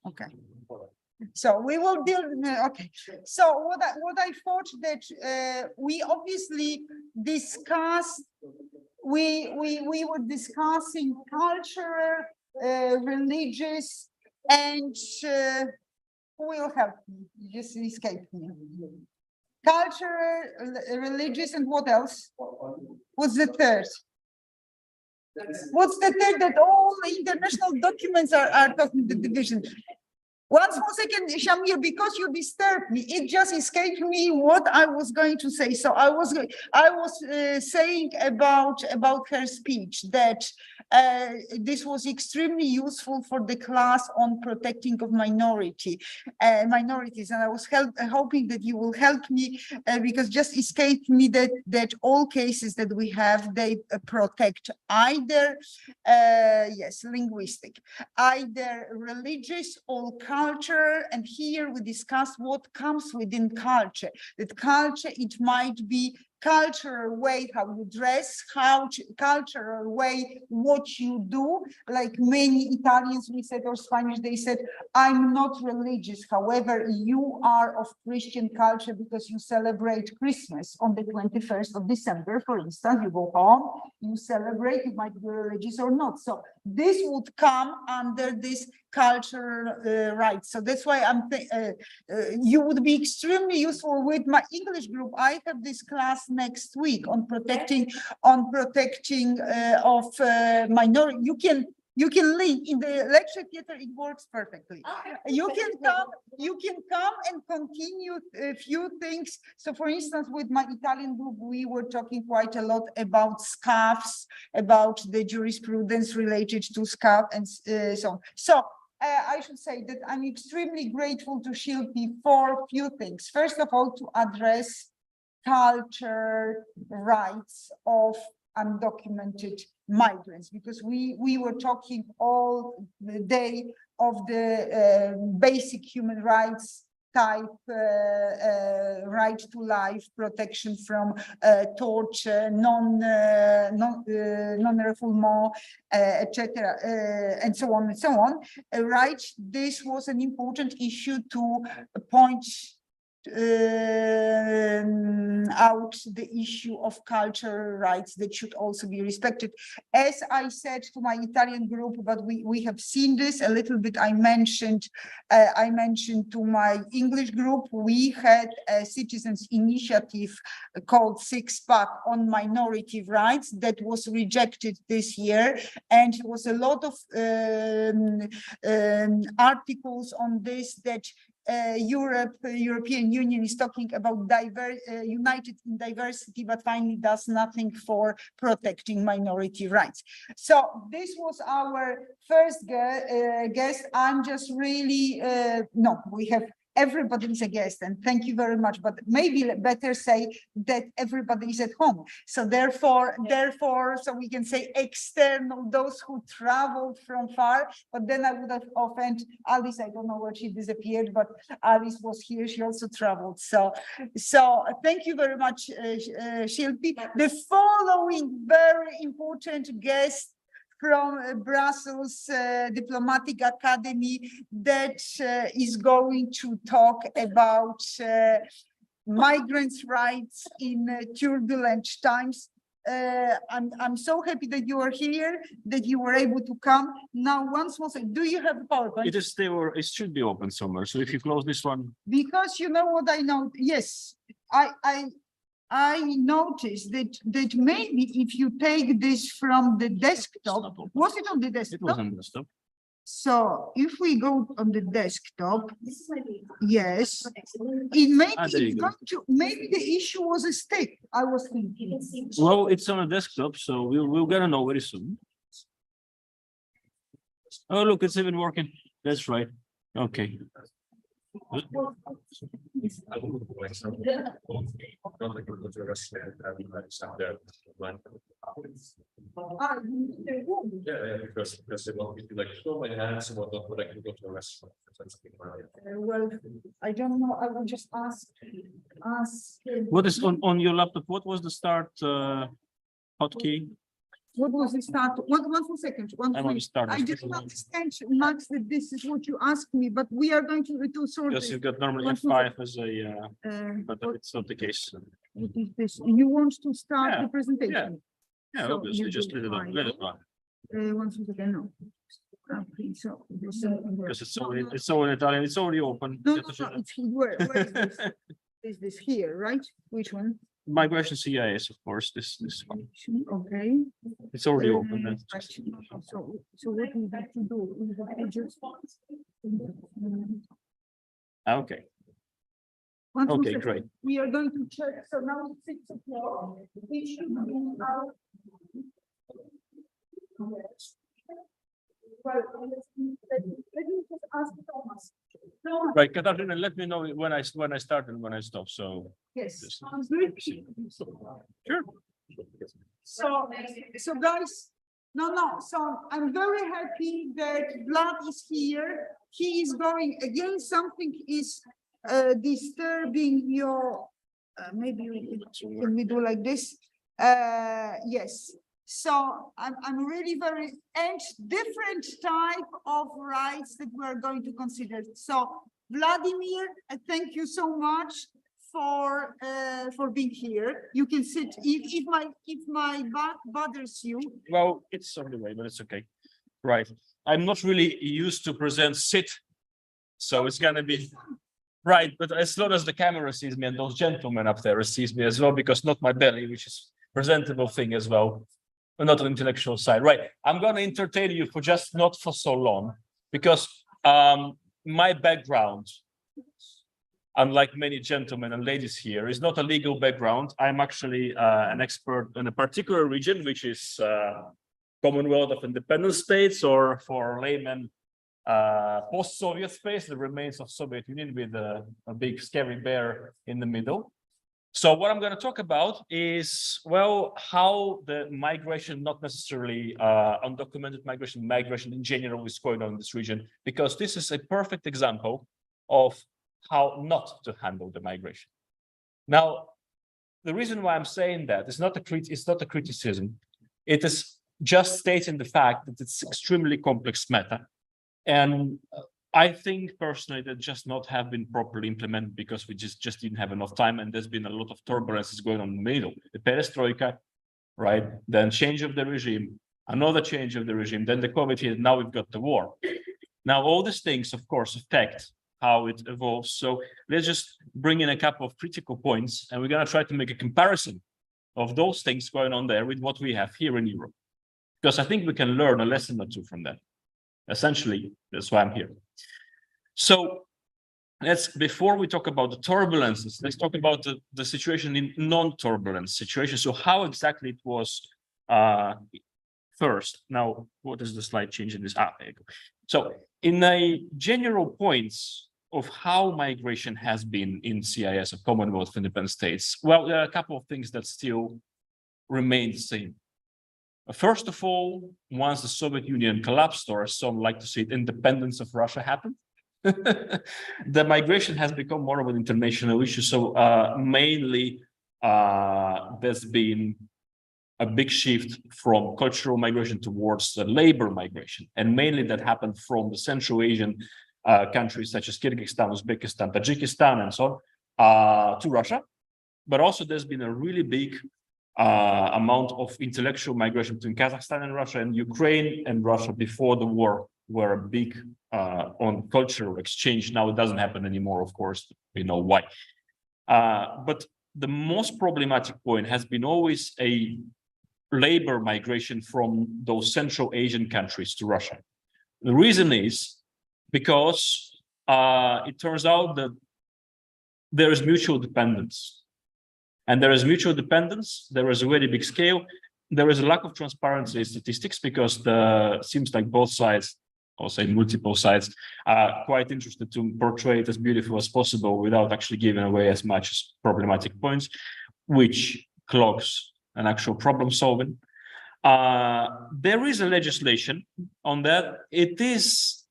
Okay. So we will deal. Okay. So what I thought that we obviously discussed. We were discussing cultural, religious, and who will help me? You just escaped me. Cultural, religious, and what else? What's the third? What's the third that all the international documents are talking the division? One small second, Shamir, because you disturbed me, it just escaped me what I was going to say. So I was saying about her speech that this was extremely useful for the class on protecting of minorities, and I was hoping that you will help me because just escaped me that all cases that we have, they protect either yes, linguistic, either religious or culture. And here we discuss what comes within culture. That culture, it might be cultural way how you dress, cultural way what you do. Like many Italians, we said, or Spanish, they said, I'm not religious. However, you are of Christian culture because you celebrate Christmas on the 21st of December, for instance. You go home, you celebrate, you might be religious or not. So this would come under this cultural rights. So that's why you would be extremely useful with my English group. I have this class next week on protecting of minority. You can link in the lecture theater. It works perfectly. You can come and continue a few things. So for instance, with my Italian group, we were talking quite a lot about scarves, about the jurisprudence related to scarf and so on. So I should say that I'm extremely grateful to Shilpi for a few things. First of all, to address culture rights of undocumented migrants, because we were talking all the day of the basic human rights type, right to life, protection from torture, non-refoulement, etc., and so on and so on. Right, this was an important issue to point out the issue of cultural rights that should also be respected. As I said to my Italian group, but we have seen this a little bit. I mentioned to my English group, we had a citizens initiative called Six Pack on minority rights that was rejected this year, and there was a lot of articles on this that European Union is talking about united in diversity, but finally does nothing for protecting minority rights. So this was our first guest. I'm just really, no, we have everybody is a guest, and thank you very much, but maybe better say that everybody is at home. So therefore, so we can say external, those who traveled from far, but then I would have offended Alice. I don't know where she disappeared, but Alice was here, she also traveled. So thank you very much, Shilpi. The following very important guest from Brussels Diplomatic Academy that is going to talk about migrants' rights in turbulent times. I'm so happy that you are here, that you were able to come. Now, once more, do you have a PowerPoint? It is still, it should be open somewhere. So if you close this one. Because you know what I know, yes, I noticed that maybe if you take this from the desktop, was it on the It was desktop? on the desktop. So if we go on the desktop, yes, it may there you it's go. going to, maybe the issue was a stick, I was thinking. Well, it's on a desktop, so we'll get to know very soon. Oh, look, it's even working. That's right. Okay. Because they want me to like show my hands and whatnot, but I can go to a restaurant. Well, I don't know, I will just ask. What is on your laptop? What was the start hotkey? What was the start? One second. I'm on start. I didn't understand, Max, that this is what you asked me, but we are going to sort Because it. you've got normally One F5 as a, but What it's not the case. what is this? You want to start Yeah, the presentation? Yeah, So obviously, you just do let it run. fine. Let it run. One second, no. Okay, so. Because it's so in Italian, it's already open. No, it's where is this? Is this here, right? Which one? Migration CIS, of course, this one. Okay. It's already open. Uh, That's just- actually, so what we have to do, we have to just. Okay, One Okay, second. great. We are going to check, so now it's 6 o'clock. We should be out. Well, let me just ask Thomas. Thomas, right, Katarina, let me know when I start and when I stop, so. yes, Yes. sounds good. Sure. So guys, so I'm very happy that Vlad is here. He is going, again, something is disturbing your, maybe can we do like this? Yes. So I'm really very, and different type of rights that we are going to consider. So Vladimir, thank you so much for being here. You can sit, if my back bothers you. Well, it's on the way, but it's okay. Right. I'm not really used to present sit. So it's gonna be right, but as long as the camera sees me and those gentlemen up there sees me as well, because not my belly, which is presentable thing as well, but not an intellectual side. Right. I'm gonna entertain you for just not for so long, because my background, unlike many gentlemen and ladies here, is not a legal background. I'm actually an expert in a particular region, which is Commonwealth of Independent States, or for laymen, post-Soviet space, the remains of Soviet Union with a big scary bear in the middle. So what I'm going to talk about is, well, how the migration, not necessarily undocumented migration in general is going on in this region, because this is a perfect example of how not to handle the migration. Now, the reason why I'm saying that is it's not a criticism. It is just stating the fact that it's extremely complex matter. And I think personally that just not have been properly implemented because we just didn't have enough time, and there's been a lot of turbulences going on in the middle. The perestroika, right? Then change of the regime, another change of the regime, then the COVID hit, now we've got the war. Now, all these things, of course, affect how it evolves. So let's just bring in a couple of critical points, and we're going to try to make a comparison of those things going on there with what we have here in Europe. Because I think we can learn a lesson or two from that. Essentially, that's why I'm here. So before we talk about the turbulences, let's talk about the situation in non-turbulence situation. So how exactly it was first. Now, what is the slide change in this? There you go. So in a general points of how migration has been in CIS, or Commonwealth of Independent States, well, there are a couple of things that still remain the same. First of all, once the Soviet Union collapsed, or as some like to say, independence of Russia happened, the migration has become more of an international issue. So mainly there's been a big shift from cultural migration towards the labor migration. And mainly that happened from the Central Asian countries such as Kyrgyzstan, Uzbekistan, Tajikistan, and so on, to Russia. But also there's been a really big amount of intellectual migration between Kazakhstan and Russia, and Ukraine and Russia before the war were a big on cultural exchange. Now it doesn't happen anymore, of course, we know why. But the most problematic point has been always a labor migration from those Central Asian countries to Russia. The reason is because it turns out that there is mutual dependence. And there is mutual dependence, there is a very big scale, there is a lack of transparency in statistics because seems like both sides, or say multiple sides, are quite interested to portray it as beautiful as possible without actually giving away as much as problematic points, which clogs an actual problem solving. There is a legislation on that. It is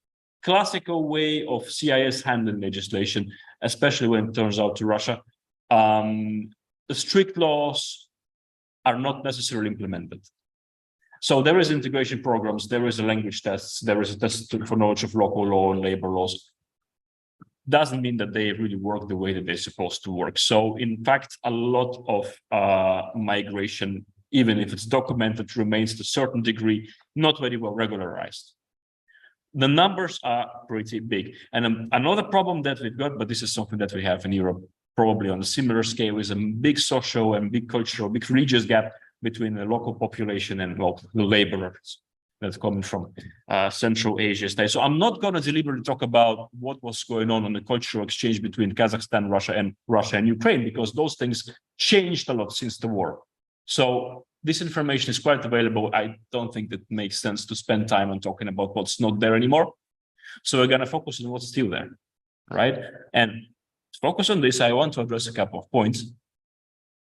classical way of CIS handling legislation, especially when it turns out to Russia. The strict laws are not necessarily implemented. So there is integration programs, there is a language tests, there is a test for knowledge of local law and labor laws. Doesn't mean that they really work the way that they're supposed to work. So in fact, a lot of migration, even if it's documented, remains to a certain degree not very well regularized. The numbers are pretty big. And another problem that we've got, but this is something that we have in Europe, probably on a similar scale, is a big social and big cultural, big religious gap between the local population and the laborers that's coming from Central Asia states. So I'm not going to deliberately talk about what was going on the cultural exchange between Kazakhstan, Russia and Ukraine, because those things changed a lot since the war. So this information is quite available. I don't think that makes sense to spend time on talking about what's not there anymore. So we're going to focus on what's still there, right? And to focus on this, I want to address a couple of points.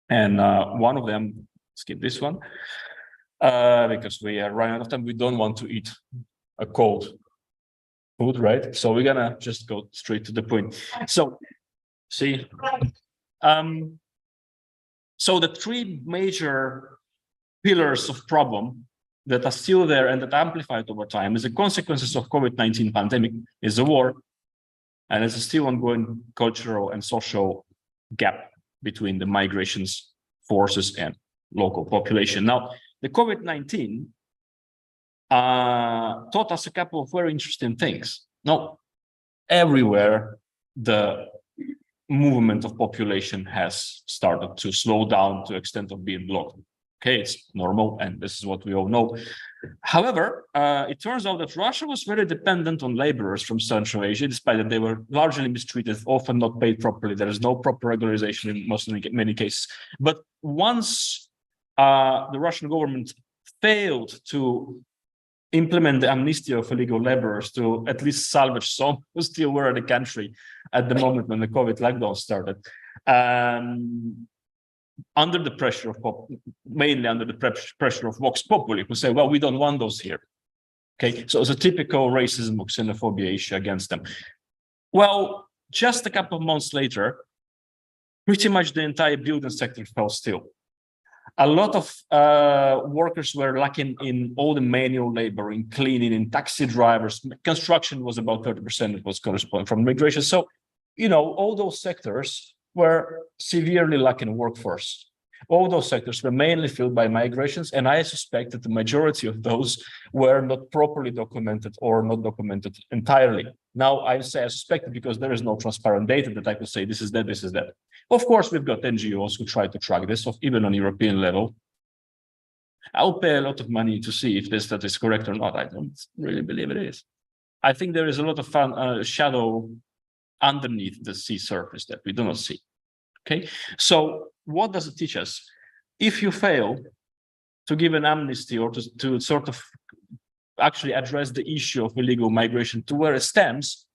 And one of them, skip this one, because we are running out of time. We don't want to eat a cold food, right? So we're gonna just go straight to the point. So, see, so the three major pillars of problem that are still there and that amplified over time is the consequences of COVID-19 pandemic, is the war, and it's a still ongoing cultural and social gap between the migrations forces and local population. Now, the COVID-19 taught us a couple of very interesting things. Now, everywhere the movement of population has started to slow down to the extent of being blocked. Okay, it's normal, and this is what we all know. However, it turns out that Russia was very dependent on laborers from Central Asia, despite that they were largely mistreated, often not paid properly. There is no proper regularization in many cases. But once the Russian government failed to implement the amnesty of illegal laborers to at least salvage some who still were in the country at the moment when the COVID lockdown started, under the pressure of mainly under the pressure of Vox Populi, who say, well, we don't want those here. Okay, so it's a typical racism or xenophobia issue against them. Well, just a couple of months later, pretty much the entire building sector fell still. A lot of workers were lacking in all the manual labor, in cleaning, in taxi drivers. Construction was about 30% that was corresponding from migration. So, you know, all those sectors were severely lacking workforce. All those sectors were mainly filled by migrations, and I suspect that the majority of those were not properly documented or not documented entirely. Now, I say I suspect it because there is no transparent data that I could say this is that, this is that. Of course, we've got NGOs who try to track this, even on European level. I'll pay a lot of money to see if this that is correct or not. I don't really believe it is. I think there is a lot of shadow underneath the sea surface that we do not see. Okay, so what does it teach us? If you fail to give an amnesty or to sort of actually address the issue of illegal migration to where it stems,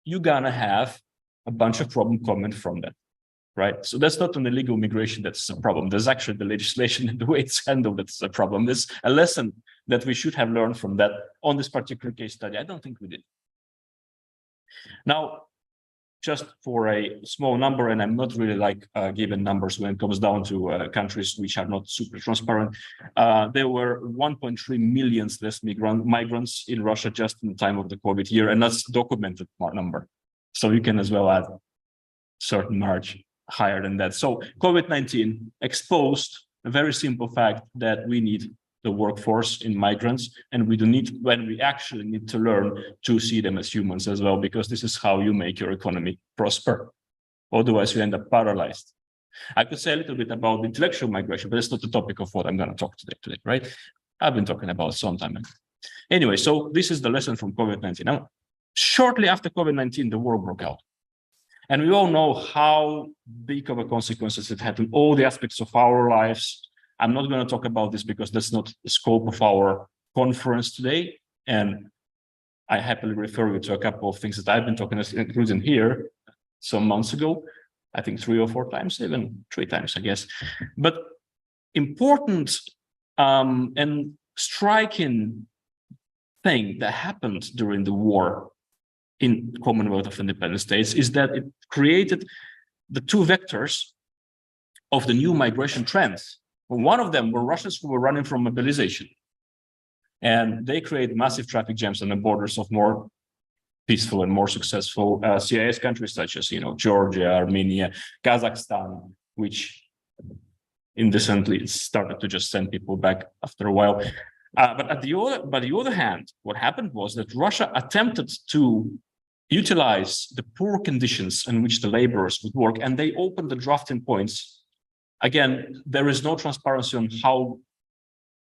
you're gonna have a bunch of problems coming from that, right? So that's not an illegal migration that's a problem. There's actually the legislation and the way it's handled that's a problem. There's a lesson that we should have learned from that on this particular case study. I don't think we did. Now, just for a small number, and I'm not really like giving numbers when it comes down to countries which are not super transparent. There were 1.3 million less migrants in Russia just in the time of the COVID year, and that's documented number. So you can as well add certain margin higher than that. So COVID-19 exposed a very simple fact that we need the workforce in migrants, and we do need, when we actually need to learn to see them as humans as well, because this is how you make your economy prosper. Otherwise, you end up paralyzed. I could say a little bit about intellectual migration, but it's not the topic of what I'm going to talk today, right? I've been talking about some time ago. Anyway, so this is the lesson from COVID-19. Now, shortly after COVID-19, the war broke out. And we all know how big of a consequences it had in all the aspects of our lives. I'm not going to talk about this because that's not the scope of our conference today. And I happily refer you to a couple of things that I've been talking, including here some months ago, I think 3 or 4 times, even 3 times, I guess. But important and striking thing that happened during the war in Commonwealth of Independent States is that it created the 2 vectors of the new migration trends. One of them were Russians who were running from mobilization, and they create massive traffic jams on the borders of more peaceful and more successful CIS countries such as, Georgia, Armenia, Kazakhstan, which indecently started to just send people back after a while. But on the other hand, what happened was that Russia attempted to utilize the poor conditions in which the laborers would work, and they opened the drafting points. Again, there is no transparency on how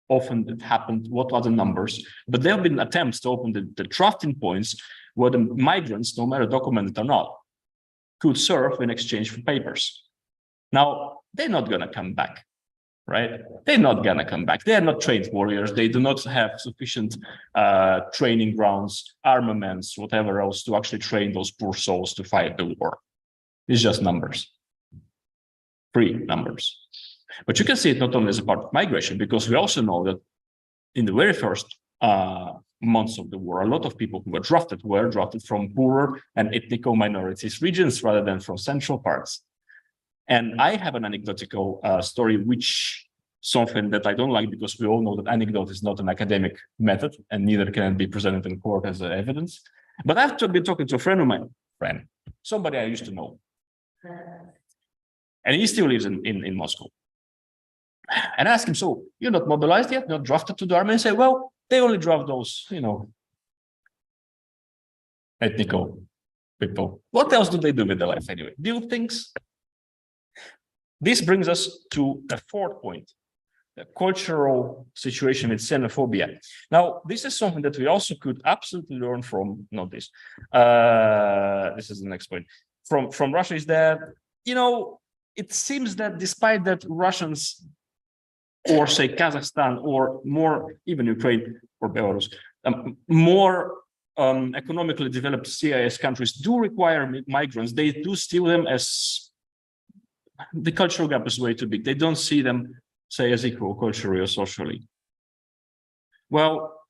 often it happened, what are the numbers, but there have been attempts to open the drafting points where the migrants, no matter documented or not, could serve in exchange for papers. Now, they're not going to come back, right? They're not going to come back. They are not trained warriors. They do not have sufficient training grounds, armaments, whatever else to actually train those poor souls to fight the war. It's just numbers, free numbers. But you can see it not only as a part of migration, because we also know that in the very first months of the war, a lot of people who were drafted from poorer and ethnical minorities regions rather than from central parts. And I have an anecdotal story, which something that I don't like, because we all know that anecdote is not an academic method, and neither can it be presented in court as evidence. But I've been talking to a friend of mine, somebody I used to know, and he still lives in Moscow. And I asked him, so you're not mobilized yet, not drafted to the army? And say, well, they only draft those, ethnical people. What else do they do with their life anyway? Do things. This brings us to a 4th point, the cultural situation with xenophobia. Now, this is something that we also could absolutely learn from, not this. This is the next point. From Russia is that, it seems that despite that Russians, or say Kazakhstan, or more even Ukraine or Belarus, more economically developed CIS countries do require migrants. They do see them as, the cultural gap is way too big. They don't see them, say, as equal culturally or socially. Well,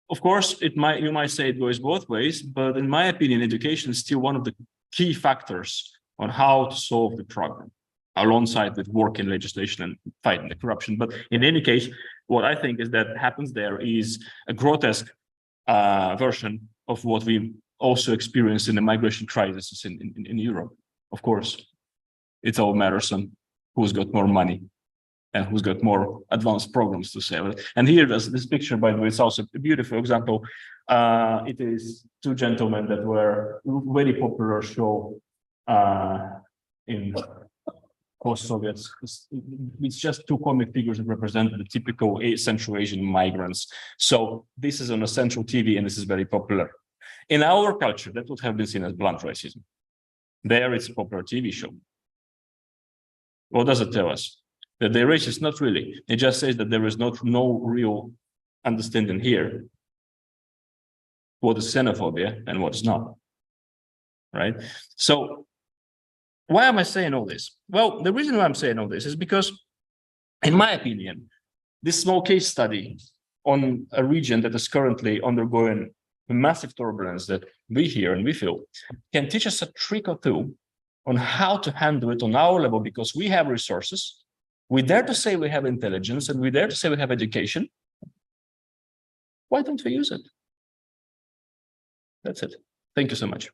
of course, you might say it goes both ways, but in my opinion, education is still one of the key factors on how to solve the problem, alongside with working legislation and fighting the corruption. But in any case, what I think is that happens there is a grotesque version of what we also experienced in the migration crisis in Europe. Of course, it all matters on who's got more money and who's got more advanced programs to sell. And here, this picture, by the way, it's also a beautiful example. It is 2 gentlemen that were very popular show in post-Soviets. It's just 2 comic figures that represent the typical Central Asian migrants. So this is on a central TV, and this is very popular. In our culture, that would have been seen as blunt racism. There, it's a popular TV show. What does it tell us? That they're racist? Not really. It just says that there is no real understanding here what is xenophobia and what is not, right? So why am I saying all this? Well, the reason why I'm saying all this is because, in my opinion, this small case study on a region that is currently undergoing massive turbulence that we hear and we feel can teach us a trick or 2 on how to handle it on our level, because we have resources. We dare to say we have intelligence, and we dare to say we have education. Why don't we use it? That's it. Thank you so much.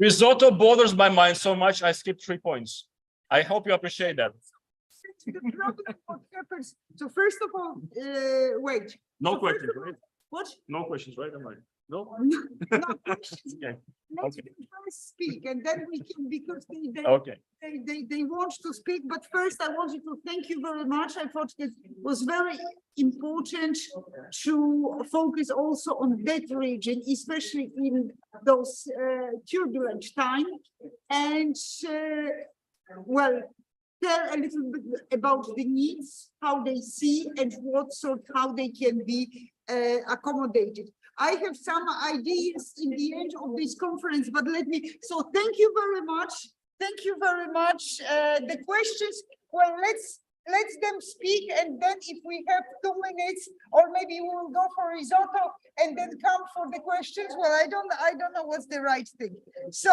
Risotto borders my mind so much, I skipped 3 points. I hope you appreciate that. The problem what happens, so first of all, wait. No So first questions, of all- right? What? No questions, right? Am I? No? No questions. Okay. Let Okay. me first speak and then we can, because Okay. they want to speak, but first I wanted to thank you very much. I thought it was very important to focus also on that region, especially in those turbulent times. And well, tell a little bit about the needs, how they see and how they can be accommodated. I have some ideas in the end of this conference, but so thank you very much. Thank you very much. The questions, well, let them speak, and then if we have 2 minutes, or maybe we will go for risotto and then come for the questions. Well, I don't know what's the right thing. So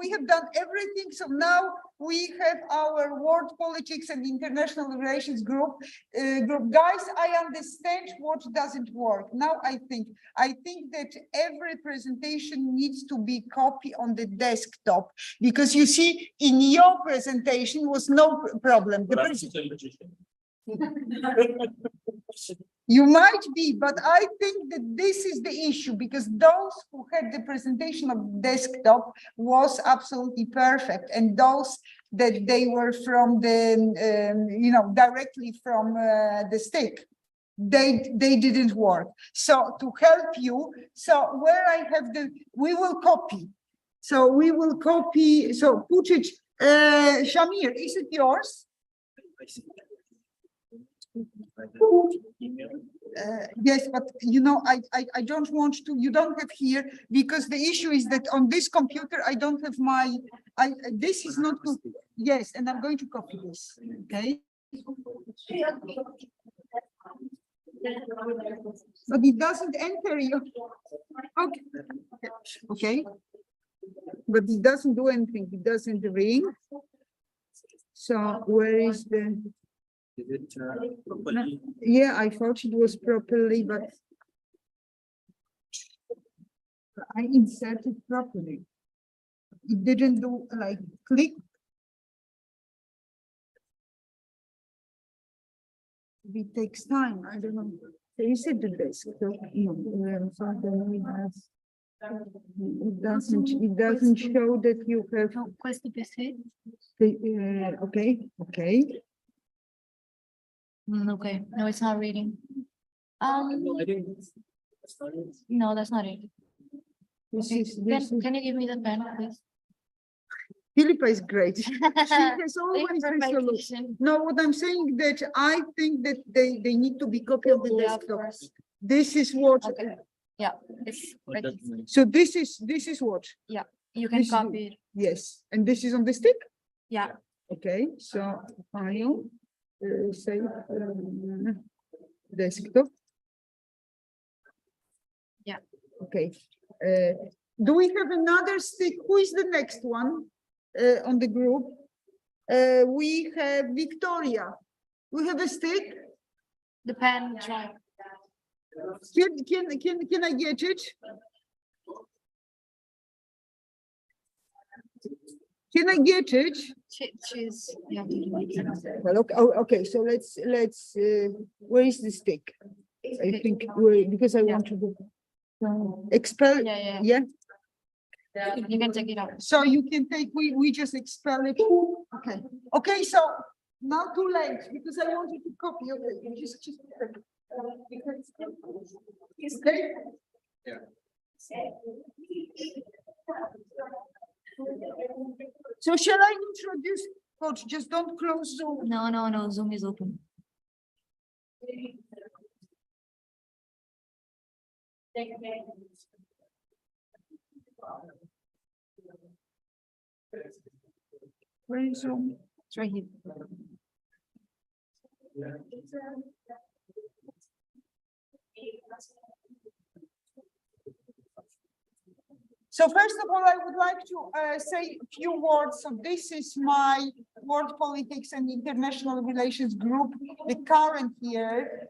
we have done everything. So now we have our world politics and international relations group. Guys, I understand what doesn't work. Now I think that every presentation needs to be copied on the desktop, because you see, in your presentation was no problem. You might be, but I think that this is the issue, because those who had the presentation of desktop was absolutely perfect, and those that they were from the, directly from the stick, they didn't work. So to help you, so where I have we will copy. So we will copy, so put it, Shamir, is it yours? Yes, but I don't want to, you don't have here, because the issue is that on this computer, I don't have this is not, yes, and I'm going to copy this, okay? But it doesn't enter you. Okay. But it doesn't do anything, it doesn't ring. So where is the? Yeah, I thought it was properly, but I inserted properly. It didn't do like click. It takes time. I don't know. Is it the desk? No, it doesn't show that you have. Okay. Okay, no, it's not reading. No, that's not it. Can you give me the pen, please? Philippa is great. She has always a solution. No, what I'm saying that I think that they need to be copied on the desktop. This is what. Okay. Yeah, it's ready. So this is what? Yeah, you can copy it. Yes, and this is on the stick? Yeah. Okay, so file, save, desktop. Yeah. Okay. Do we have another stick? Who is the next one on the group? We have Victoria. We have a stick. The pen drive. Can I get it? Can I get it? She's, yeah. Well, okay. Okay. So let's. Where is the stick? I think because I want to do expel. Yeah. You can take it out. So you can take. We just expel it. Okay. Okay. So now too late, because I wanted to copy. Okay. Just. Okay. Yeah. So shall I introduce, Coach? Just don't close Zoom. No, Zoom is open. Where is Zoom? It's right here. So first of all, I would like to say a few words. So this is my World Politics and International Relations group, the current year.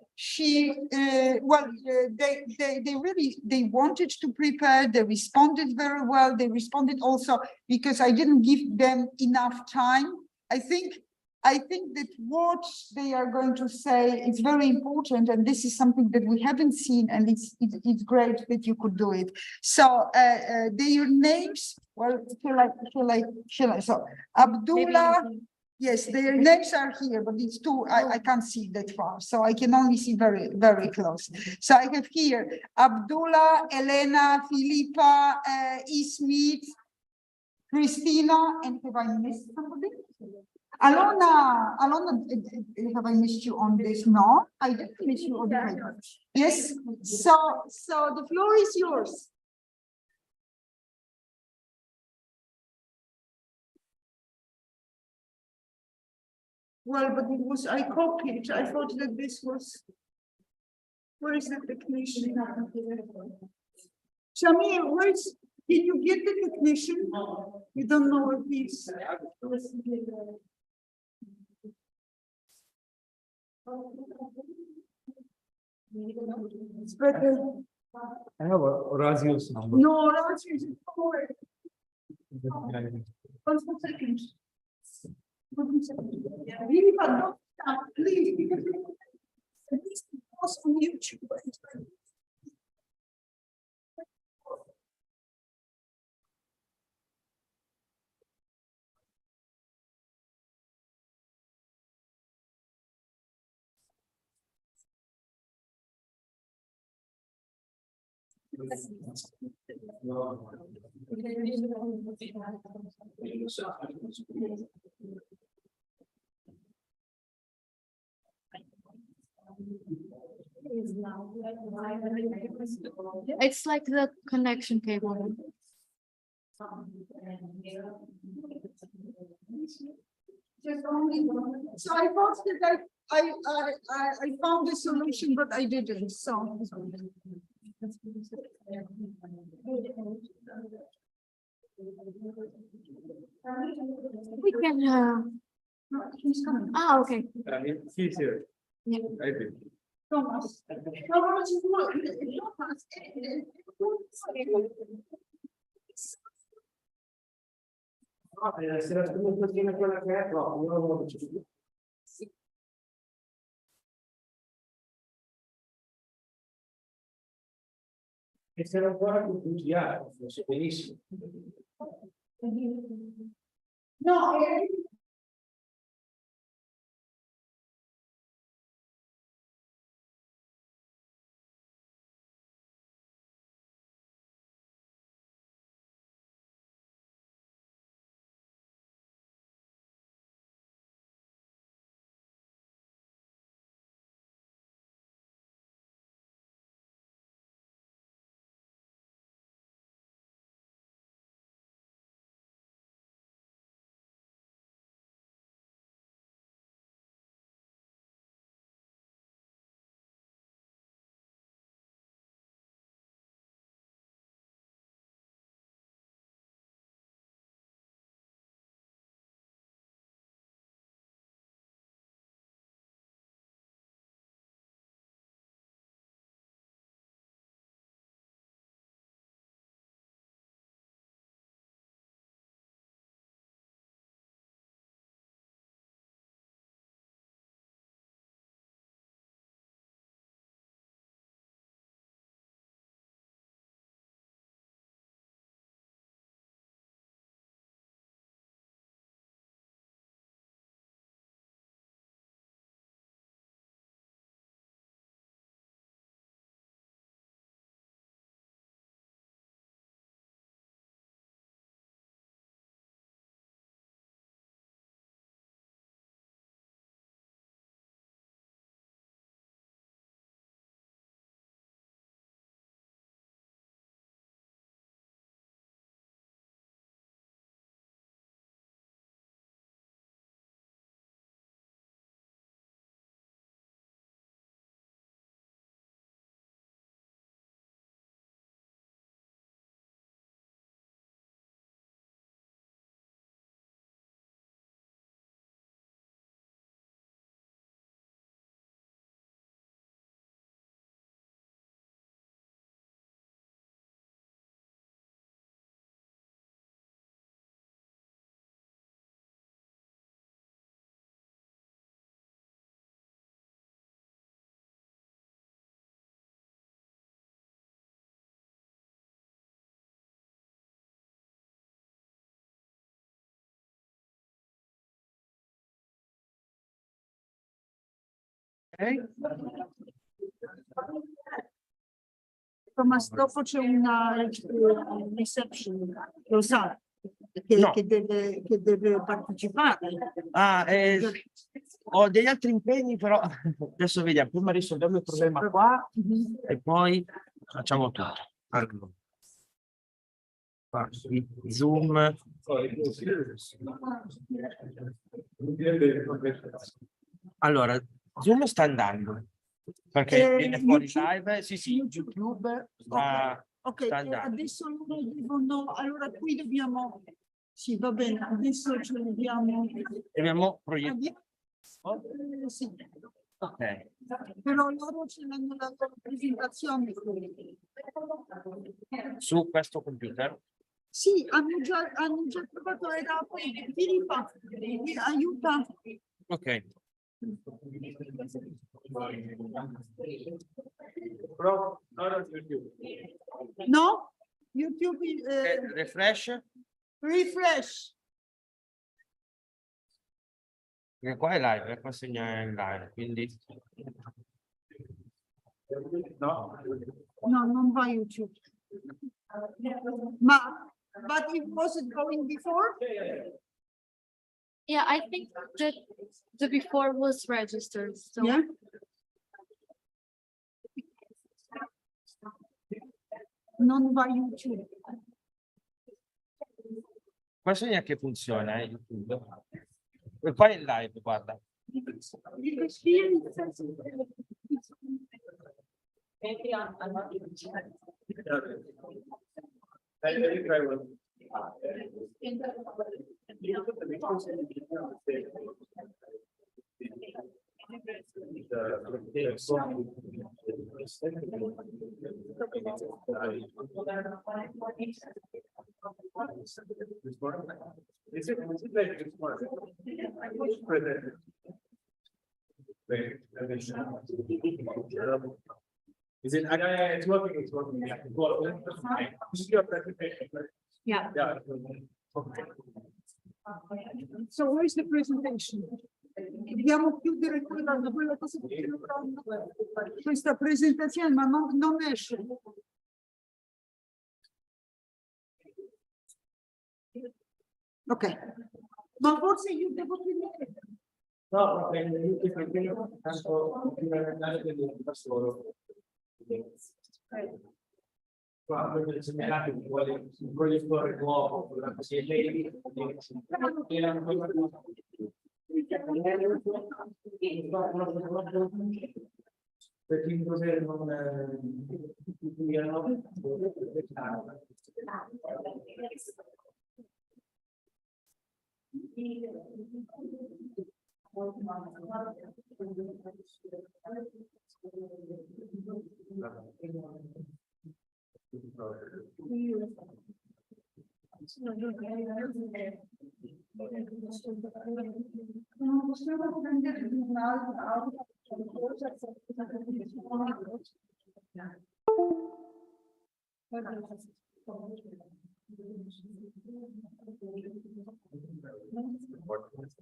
They wanted to prepare, they responded very well. They responded also because I didn't give them enough time. I think that what they are going to say is very important, and this is something that we haven't seen, and it's great that you could do it. So their names, well, shall I? So Abdullah, yes, their names are here, but it's too, I can't see that far, so I can only see very, very close. So I have here Abdullah, Elena, Filipa, Ismit, Christina, and have I missed somebody? Alona, have I missed you on this? No, I didn't miss you on the Yes, so the floor is yours. Well, but it was, I copied, I thought that this was, where is the technician? Shamir, can you get the technician? You don't know what he's. It's better. I have a Razio's number. No, that's usually forward. 1 second. 1 second. Really, but don't stop, please, because it's on YouTube. It's like the connection cable. So I thought that I found a solution, but I didn't, so. We can, He's coming. okay. He's here. Yeah. I think. Thomas. E se non ancora studiare, benissimo. No, Thomas, dopo c'è una reception, lo sa, No. che deve partecipare. Ho degli altri impegni, però adesso vediamo. Prima risolviamo il problema qua e poi facciamo tutto. Allora. Qua, Zoom. Allora, Zoom sta andando. Perché viene fuori live, sì, YouTube sta andando. Adesso loro devono, allora qui dobbiamo, sì, va bene, adesso ce l'abbiamo. Dobbiamo proiettare. Sì. Ok. Però loro ce l'hanno la loro presentazione. Su questo computer? Sì, hanno già provato, era Filippa, aiuta. Ok. No? YouTube, Refresh? refresh. Perché qua è live, qua segna in live, quindi... No, non va YouTube. Ma, but it wasn't going before? Yeah, I think that the before was registered, so. Yeah. Non va YouTube. Qua segna che funziona, YouTube. E qua è in live, guarda. Is it? It's working. It's working. Yeah. Yeah. Okay. So where's the presentation? Dobbiamo chiudere quella cosa che questa presentazione, ma non esce. Ok, ma forse io devo finire. No, tanto da solo. Quando mi segnalate che vuole un proiettore nuovo con la perché in cos'è non Non possiamo prendere un'altra cosa.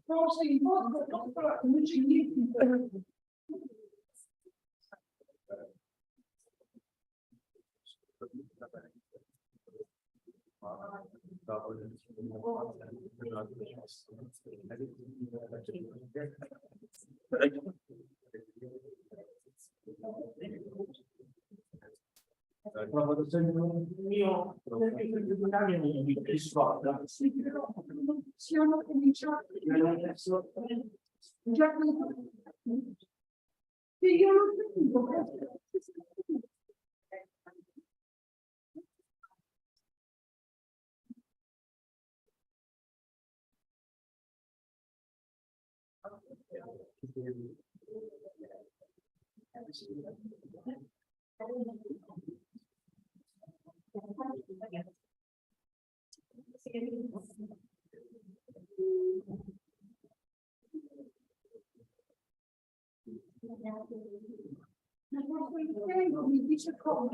Forse in modo non ci quando sei mio siamo cominciati già io non mi dice come.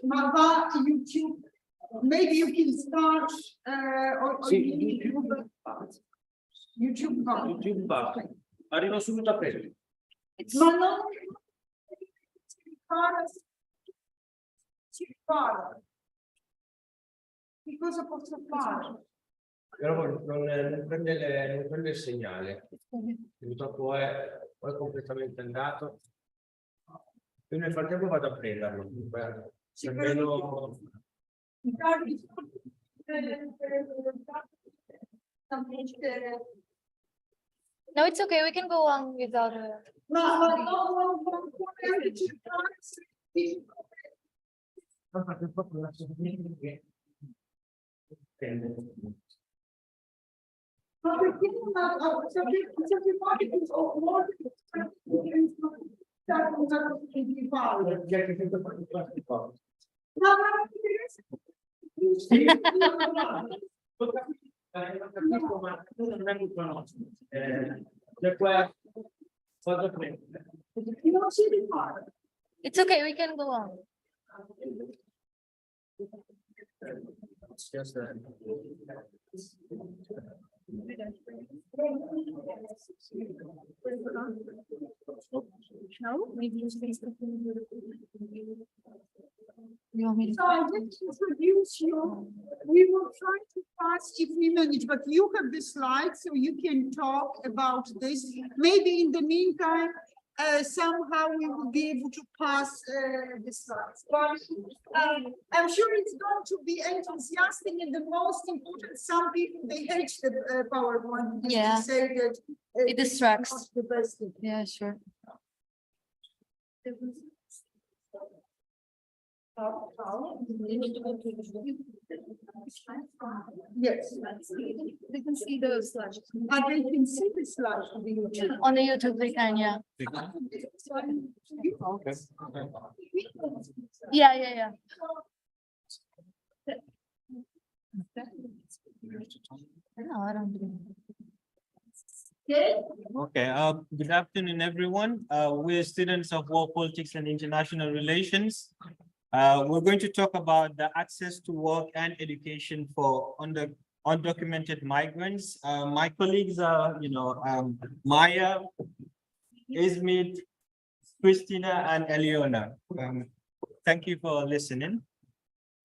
Mava, YouTube, maybe you can start, or YouTube. YouTube. Arrivo subito a prendere. Ma non. Ci fare. Che cosa posso fare? Però non prende il segnale. Purtroppo è completamente andato. Io nel frattempo vado a prenderlo. Almeno... No, it's okay. We can go on without her. It's okay, we can go on. No, maybe you say something. You want me to? So I just introduce you. We will try to pass if we manage, but you have the slides, so you can talk about this. Maybe in the meantime, somehow we will be able to pass the slides. But I'm sure it's going to be enthusiastic, and the most important, some people, they hate the PowerPoint. Because Yeah. they say that It distracts. it's not the best thing. Yeah, sure. Yes. They can see the slides. But they can see the slides on the YouTube. On the YouTube, they can, yeah. Okay. Yeah. No, I don't do. Okay, good afternoon, everyone. We're students of World Politics and International Relations. We're going to talk about the access to work and education for undocumented migrants. My colleagues are, Maya, Ismit, Christina, and Eliona. Thank you for listening.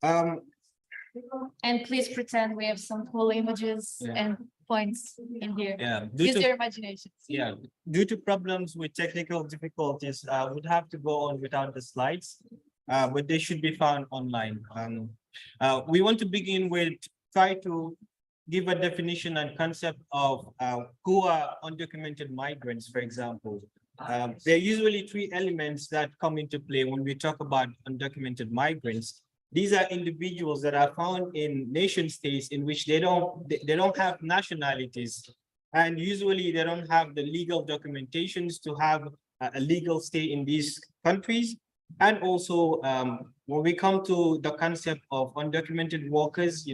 And please pretend we have some cool images and points in here. Yeah, Use your imagination. yeah, due to problems with technical difficulties, I would have to go on without the slides, but they should be found online. We want to begin with try to give a definition and concept of who are undocumented migrants, for example. There are usually three elements that come into play when we talk about undocumented migrants. These are individuals that are found in nation states in which they don't have nationalities, and usually they don't have the legal documentations to have a legal stay in these countries. And also, when we come to the concept of undocumented workers,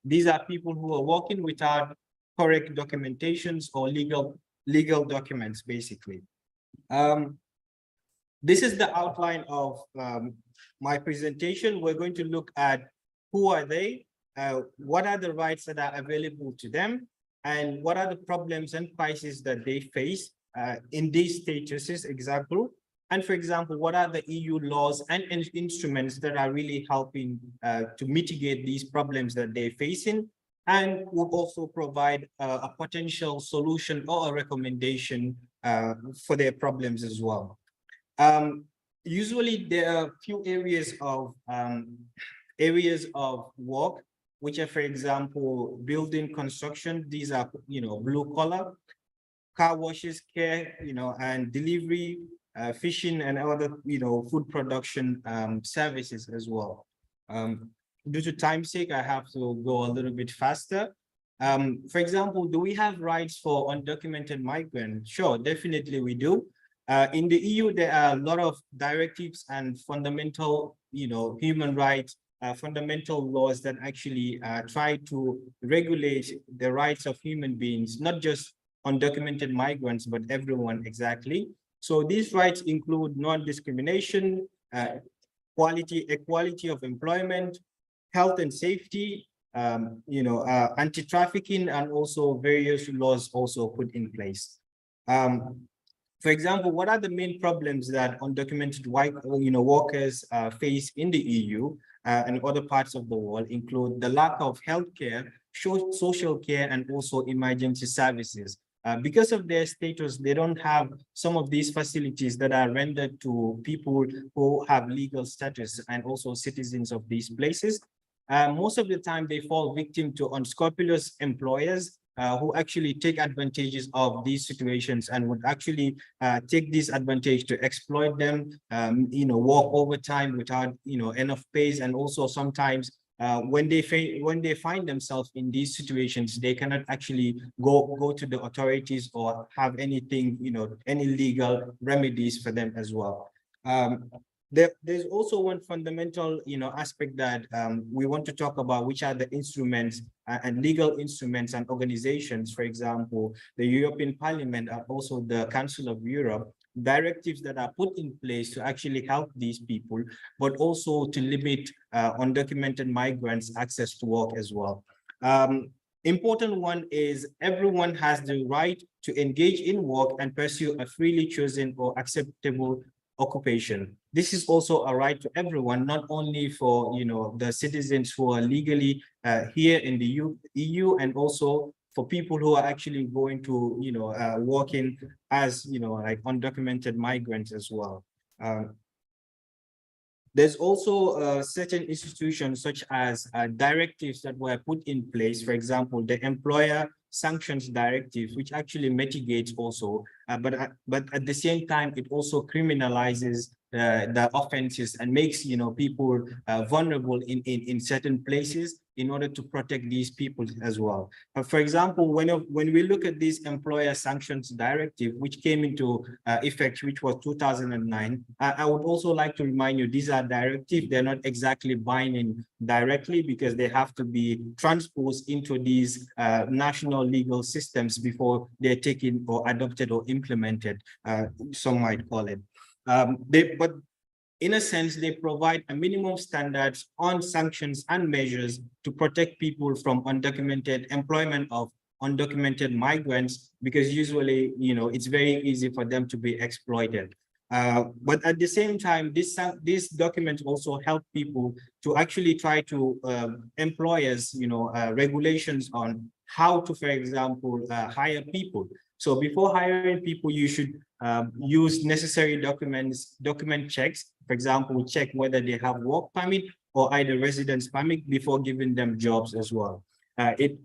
these are people who are working without correct documentations or legal documents, basically. This is the outline of my presentation. We're going to look at who are they, what are the rights that are available to them, and what are the problems and crises that they face in these statuses, example. And for example, what are the EU laws and instruments that are really helping to mitigate these problems that they're facing, and will also provide a potential solution or a recommendation for their problems as well. usually there are few areas of work, which are, for example, building construction. These are, blue collar, car washes, care, and delivery, fishing and other, food production services as well. Due to time's sake, I have to go a little bit faster. For example, do we have rights for undocumented migrants? Sure, definitely we do. In the EU, there are a lot of directives and fundamental, human rights, fundamental laws that actually try to regulate the rights of human beings, not just undocumented migrants, but everyone exactly. So these rights include non-discrimination, equality of employment, health and safety, anti-trafficking, and also various laws also put in place. For example, what are the main problems that undocumented workers face in the EU and other parts of the world? Include the lack of healthcare, social care, and also emergency services. Because of their status, they don't have some of these facilities that are rendered to people who have legal status and also citizens of these places. Most of the time, they fall victim to unscrupulous employers who actually take advantages of these situations and would actually take this advantage to exploit them, work overtime without, enough pays, and also sometimes when they find themselves in these situations, they cannot actually go to the authorities or have anything, any legal remedies for them as well. There's also one fundamental, aspect that we want to talk about, which are the instruments and legal instruments and organizations. For example, the European Parliament and also the Council of Europe, directives that are put in place to actually help these people, but also to limit undocumented migrants' access to work as well. Important one is everyone has the right to engage in work and pursue a freely chosen or acceptable occupation. This is also a right to everyone, not only for the citizens who are legally here in the EU, and also for people who are actually going to working as like undocumented migrants as well. There's also certain institutions such as directives that were put in place. For example, the Employer Sanctions Directive, which actually mitigates also, but at the same time, it also criminalizes the offenses and makes people vulnerable in certain places in order to protect these people as well. For example, when we look at this Employer Sanctions Directive, which came into effect, which was 2009, I would also like to remind you, these are directives. They're not exactly binding directly because they have to be transposed into these national legal systems before they're taken or adopted or implemented, some might call it. But in a sense, they provide a minimum standards on sanctions and measures to protect people from undocumented employment of undocumented migrants, because usually, it's very easy for them to be exploited. But at the same time, these documents also help people to actually try to employers, regulations on how to, for example, hire people. So before hiring people, you should use necessary document checks. For example, check whether they have work permit or either residence permit before giving them jobs as well. It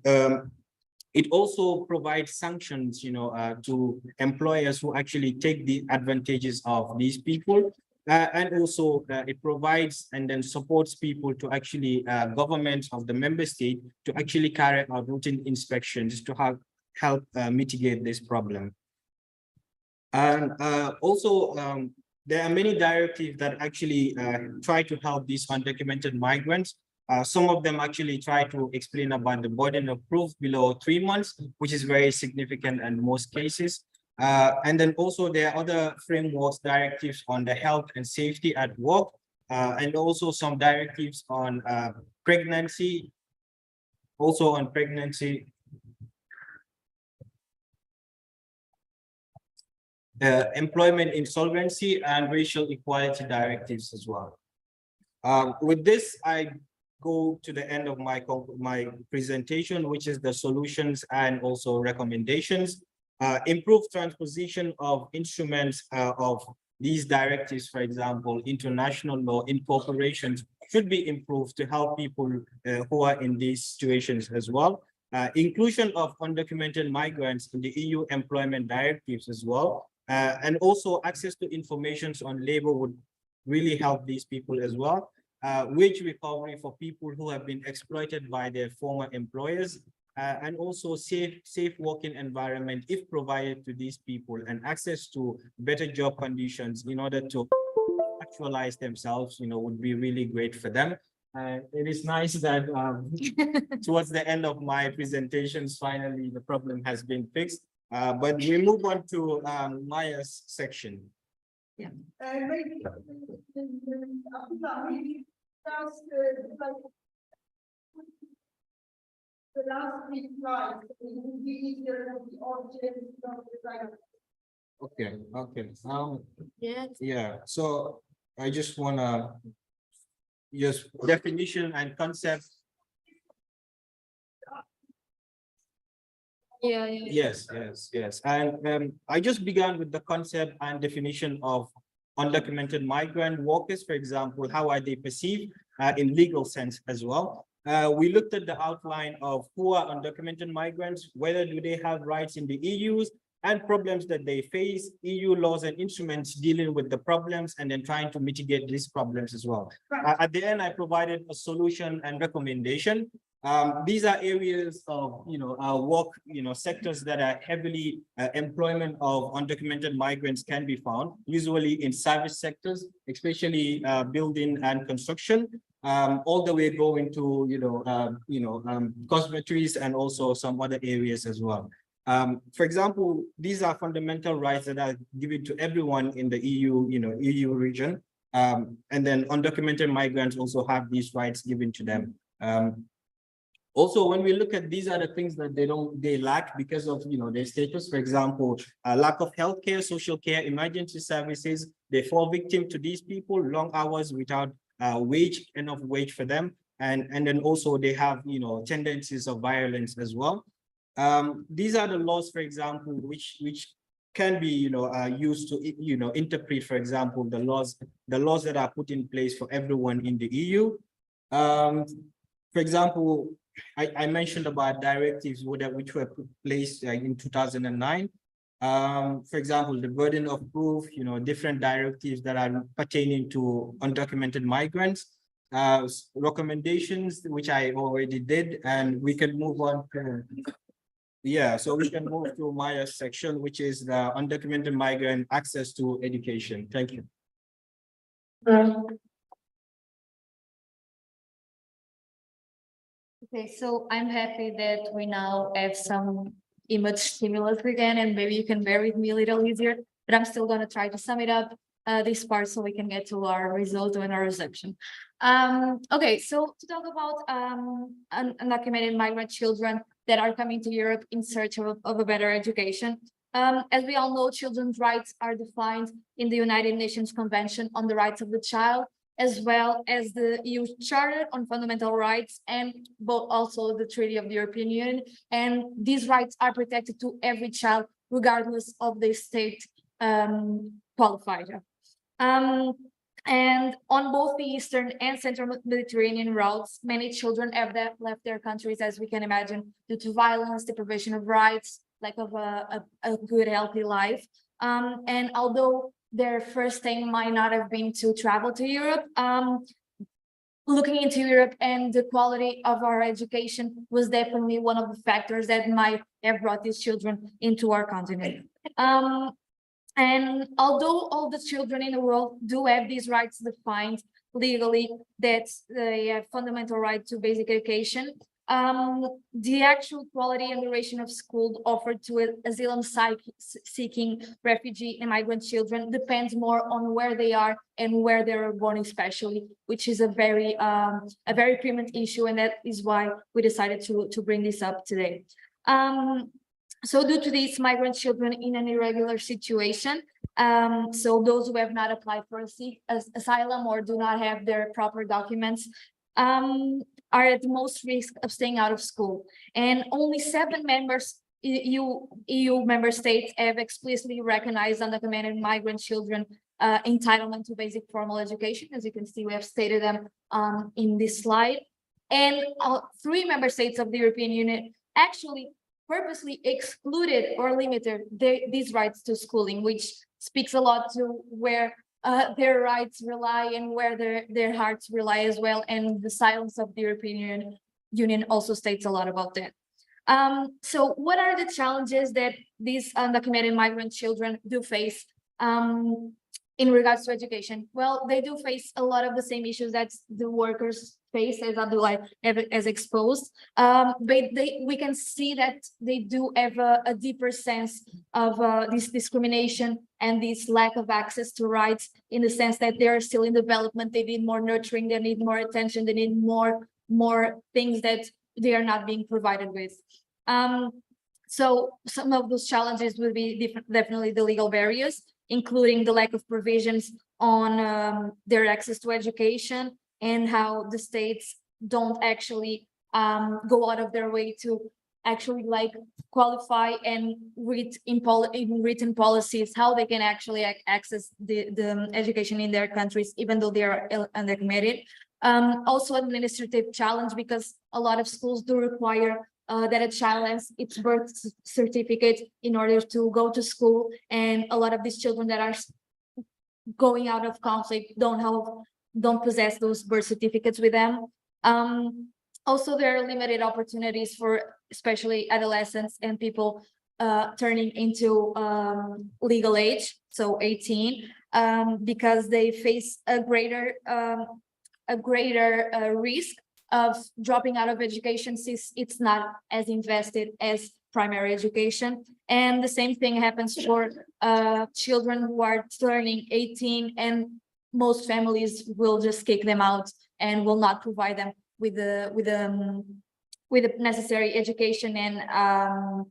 also provides sanctions, to employers who actually take the advantages of these people. And also it provides and then supports people to actually governments of the member state to actually carry out routine inspections to help mitigate this problem. And also, there are many directives that actually try to help these undocumented migrants. Some of them actually try to explain about the burden of proof below 3 months, which is very significant in most cases. And then also there are other frameworks, directives on the health and safety at work, and also some directives on pregnancy, employment insolvency, and racial equality directives as well. With this, I go to the end of my presentation, which is the solutions and also recommendations. Improve transposition of instruments of these directives, for example, international law in corporations should be improved to help people who are in these situations as well. Inclusion of undocumented migrants in the EU employment directives as well. And also access to information on labor would really help these people as well. Wage recovery for people who have been exploited by their former employers, and also safe working environment if provided to these people, and access to better job conditions in order to actualize themselves, would be really great for them. It is nice that towards the end of my presentations, finally the problem has been fixed. But we move on to Maya's section. Yeah. Maybe just the last three slides, it would be easier for the audience to understand. Okay. Yeah. So I just wanna just definition and concept. Yeah. Yes. And I just began with the concept and definition of undocumented migrant workers, for example, how are they perceived in legal sense as well. We looked at the outline of who are undocumented migrants, whether do they have rights in the EU's, and problems that they face, EU laws and instruments dealing with the problems, and then trying to mitigate these problems as well. At the end, I provided a solution and recommendation. These are areas of, work, sectors that are heavily employment of undocumented migrants can be found, usually in service sectors, especially building and construction, all the way going to, cosmetics and also some other areas as well. For example, these are fundamental rights that are given to everyone in the EU, EU region. And then undocumented migrants also have these rights given to them. Also, when we look at these are the things that they lack because of their status. For example, lack of healthcare, social care, emergency services. They fall victim to these people, long hours without enough wage for them, and then also they have tendencies of violence as well. These are the laws, for example, which can be used to interpret, for example, the laws that are put in place for everyone in the EU. For example, I mentioned about directives which were put in place in 2009. For example, the burden of proof, different directives that are pertaining to undocumented migrants, recommendations, which I already did, and we can move on to, so we can move to Maya's section, which is the undocumented migrant access to education. Thank you. Okay, so I'm happy that we now have some image stimulus again, and maybe you can bear with me a little easier, but I'm still gonna try to sum it up this part so we can get to our result and our reception. Okay, so to talk about undocumented migrant children that are coming to Europe in search of a better education. As we all know, children's rights are defined in the United Nations Convention on the Rights of the Child, as well as the EU Charter on Fundamental Rights, and also the Treaty of the European Union. And these rights are protected to every child, regardless of the state qualifier. And on both the Eastern and Central Mediterranean routes, many children have left their countries, as we can imagine, due to violence, deprivation of rights, lack of a good, healthy life. And although their first aim might not have been to travel to Europe, looking into Europe and the quality of our education was definitely one of the factors that might have brought these children into our continent. And although all the children in the world do have these rights defined legally, that they have fundamental right to basic education, the actual quality and duration of school offered to asylum-seeking refugee and migrant children depends more on where they are and where they were born, especially, which is a very preeminent issue, and that is why we decided to bring this up today. So due to these migrant children in an irregular situation, so those who have not applied for asylum or do not have their proper documents, are at the most risk of staying out of school. And only 7 EU member states have explicitly recognized undocumented migrant children entitlement to basic formal education. As you can see, we have stated them in this slide. And 3 member states of the European Union actually purposely excluded or limited these rights to schooling, which speaks a lot to where their rights rely and where their hearts rely as well. And the silence of the European Union also states a lot about that. So what are the challenges that these undocumented migrant children do face in regards to education? Well, they do face a lot of the same issues that the workers face, as Abdullah has exposed. But we can see that they do have a deeper sense of this discrimination and this lack of access to rights, in the sense that they are still in development. They need more nurturing, they need more attention, they need more things that they are not being provided with. So some of those challenges will be definitely the legal barriers, including the lack of provisions on their access to education, and how the states don't actually go out of their way to actually like qualify and read in written policies how they can actually access the education in their countries, even though they are undocumented. Also administrative challenge, because a lot of schools do require that a child has its birth certificate in order to go to school, and a lot of these children that are going out of conflict don't possess those birth certificates with them. Also, there are limited opportunities for especially adolescents and people turning into legal age, so 18, because they face a greater risk of dropping out of education, since it's not as invested as primary education. And the same thing happens for children who are turning 18, and most families will just kick them out and will not provide them with the necessary education and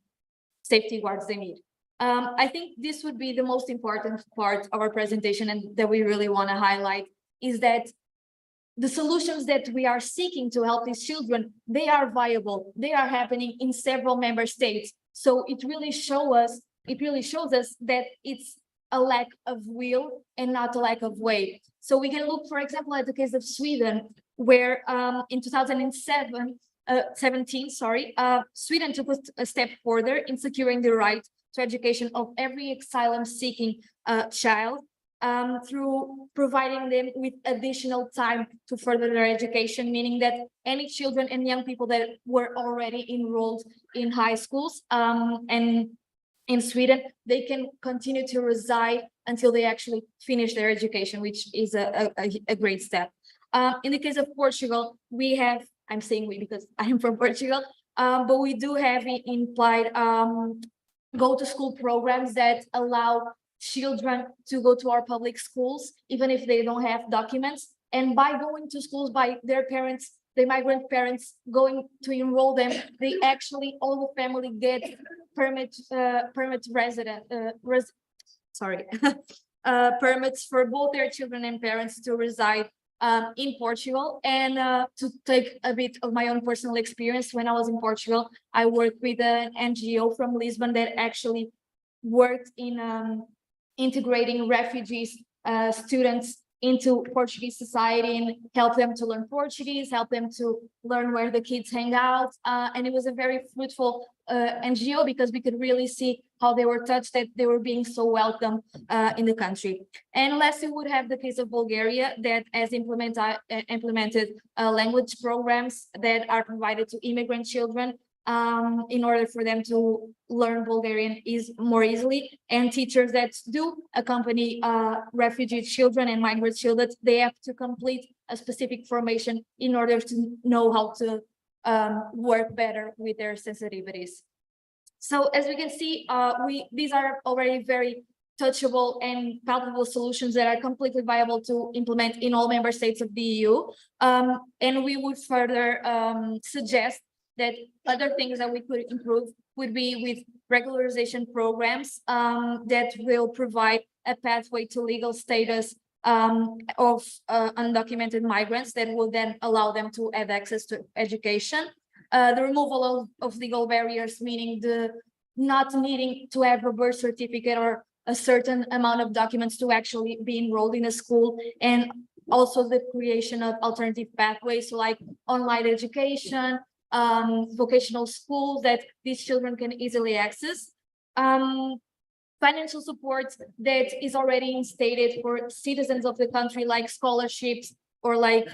safety guards they need. I think this would be the most important part of our presentation, and that we really want to highlight, is that the solutions that we are seeking to help these children, they are viable, they are happening in several member states. So it really shows us that it's a lack of will and not a lack of way. So we can look, for example, at the case of Sweden, where in 2017, Sweden took a step further in securing the right to education of every asylum-seeking child, through providing them with additional time to further their education, meaning that any children and young people that were already enrolled in high schools and in Sweden, they can continue to reside until they actually finish their education, which is a great step. In the case of Portugal, we have, I'm saying we because I am from Portugal, but we do have implied go-to-school programs that allow children to go to our public schools, even if they don't have documents. And by going to schools, by their parents, the migrant parents going to enroll them, they actually, all the family get permits for both their children and parents to reside in Portugal. And to take a bit of my own personal experience, when I was in Portugal, I worked with an NGO from Lisbon that actually worked in integrating refugees students into Portuguese society, and help them to learn Portuguese, help them to learn where the kids hang out. And it was a very fruitful NGO, because we could really see how they were touched, that they were being so welcome in the country. And lastly, we would have the case of Bulgaria, that has implemented language programs that are provided to immigrant children, in order for them to learn Bulgarian more easily. And teachers that do accompany refugee children and migrant children, they have to complete a specific formation in order to know how to work better with their sensitivities. So as we can see, these are already very touchable and palpable solutions that are completely viable to implement in all member states of the EU. And we would further suggest that other things that we could improve would be with regularization programs that will provide a pathway to legal status of undocumented migrants, that will then allow them to have access to education. The removal of legal barriers, meaning the not needing to have a birth certificate or a certain amount of documents to actually be enrolled in a school, and also the creation of alternative pathways, so like online education, vocational schools that these children can easily access. Financial support that is already instated for citizens of the country, like scholarships or like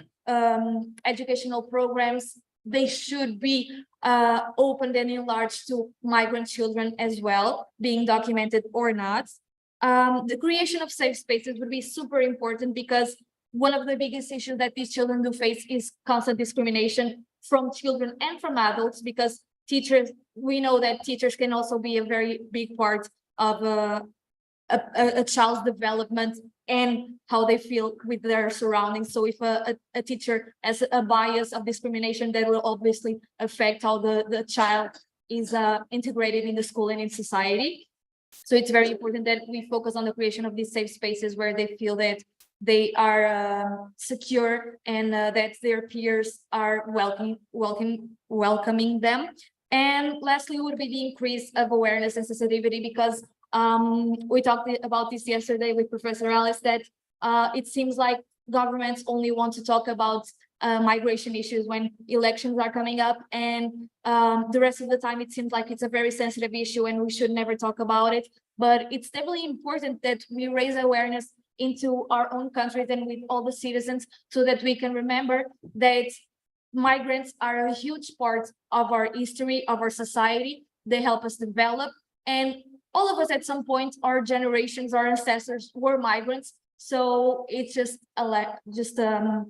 educational programs. They should be opened and enlarged to migrant children as well, being documented or not. The creation of safe spaces would be super important, because one of the biggest issues that these children do face is constant discrimination from children and from adults, because teachers, we know that teachers can also be a very big part of a child's development and how they feel with their surroundings. So if a teacher has a bias of discrimination, that will obviously affect how the child is integrated in the school and in society. So it's very important that we focus on the creation of these safe spaces where they feel that they are secure, and that their peers are welcoming them. And lastly would be the increase of awareness and sensitivity, because we talked about this yesterday with Professor Alice, that it seems like governments only want to talk about migration issues when elections are coming up, and the rest of the time it seems like it's a very sensitive issue and we should never talk about it. But it's definitely important that we raise awareness into our own countries and with all the citizens, so that we can remember that migrants are a huge part of our history, of our society. They help us develop, and all of us at some point, our generations, our ancestors were migrants. So it's just a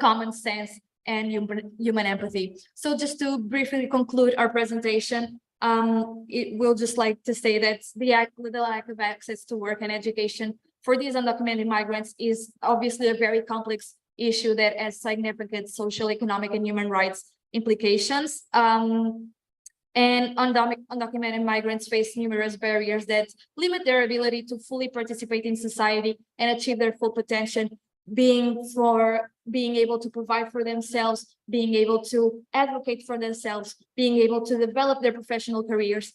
common sense and human empathy. So just to briefly conclude our presentation, it will just like to say that the lack of access to work and education for these undocumented migrants is obviously a very complex issue that has significant social, economic, and human rights implications. And undocumented migrants face numerous barriers that limit their ability to fully participate in society and achieve their full potential, being able to provide for themselves, being able to advocate for themselves, being able to develop their professional careers,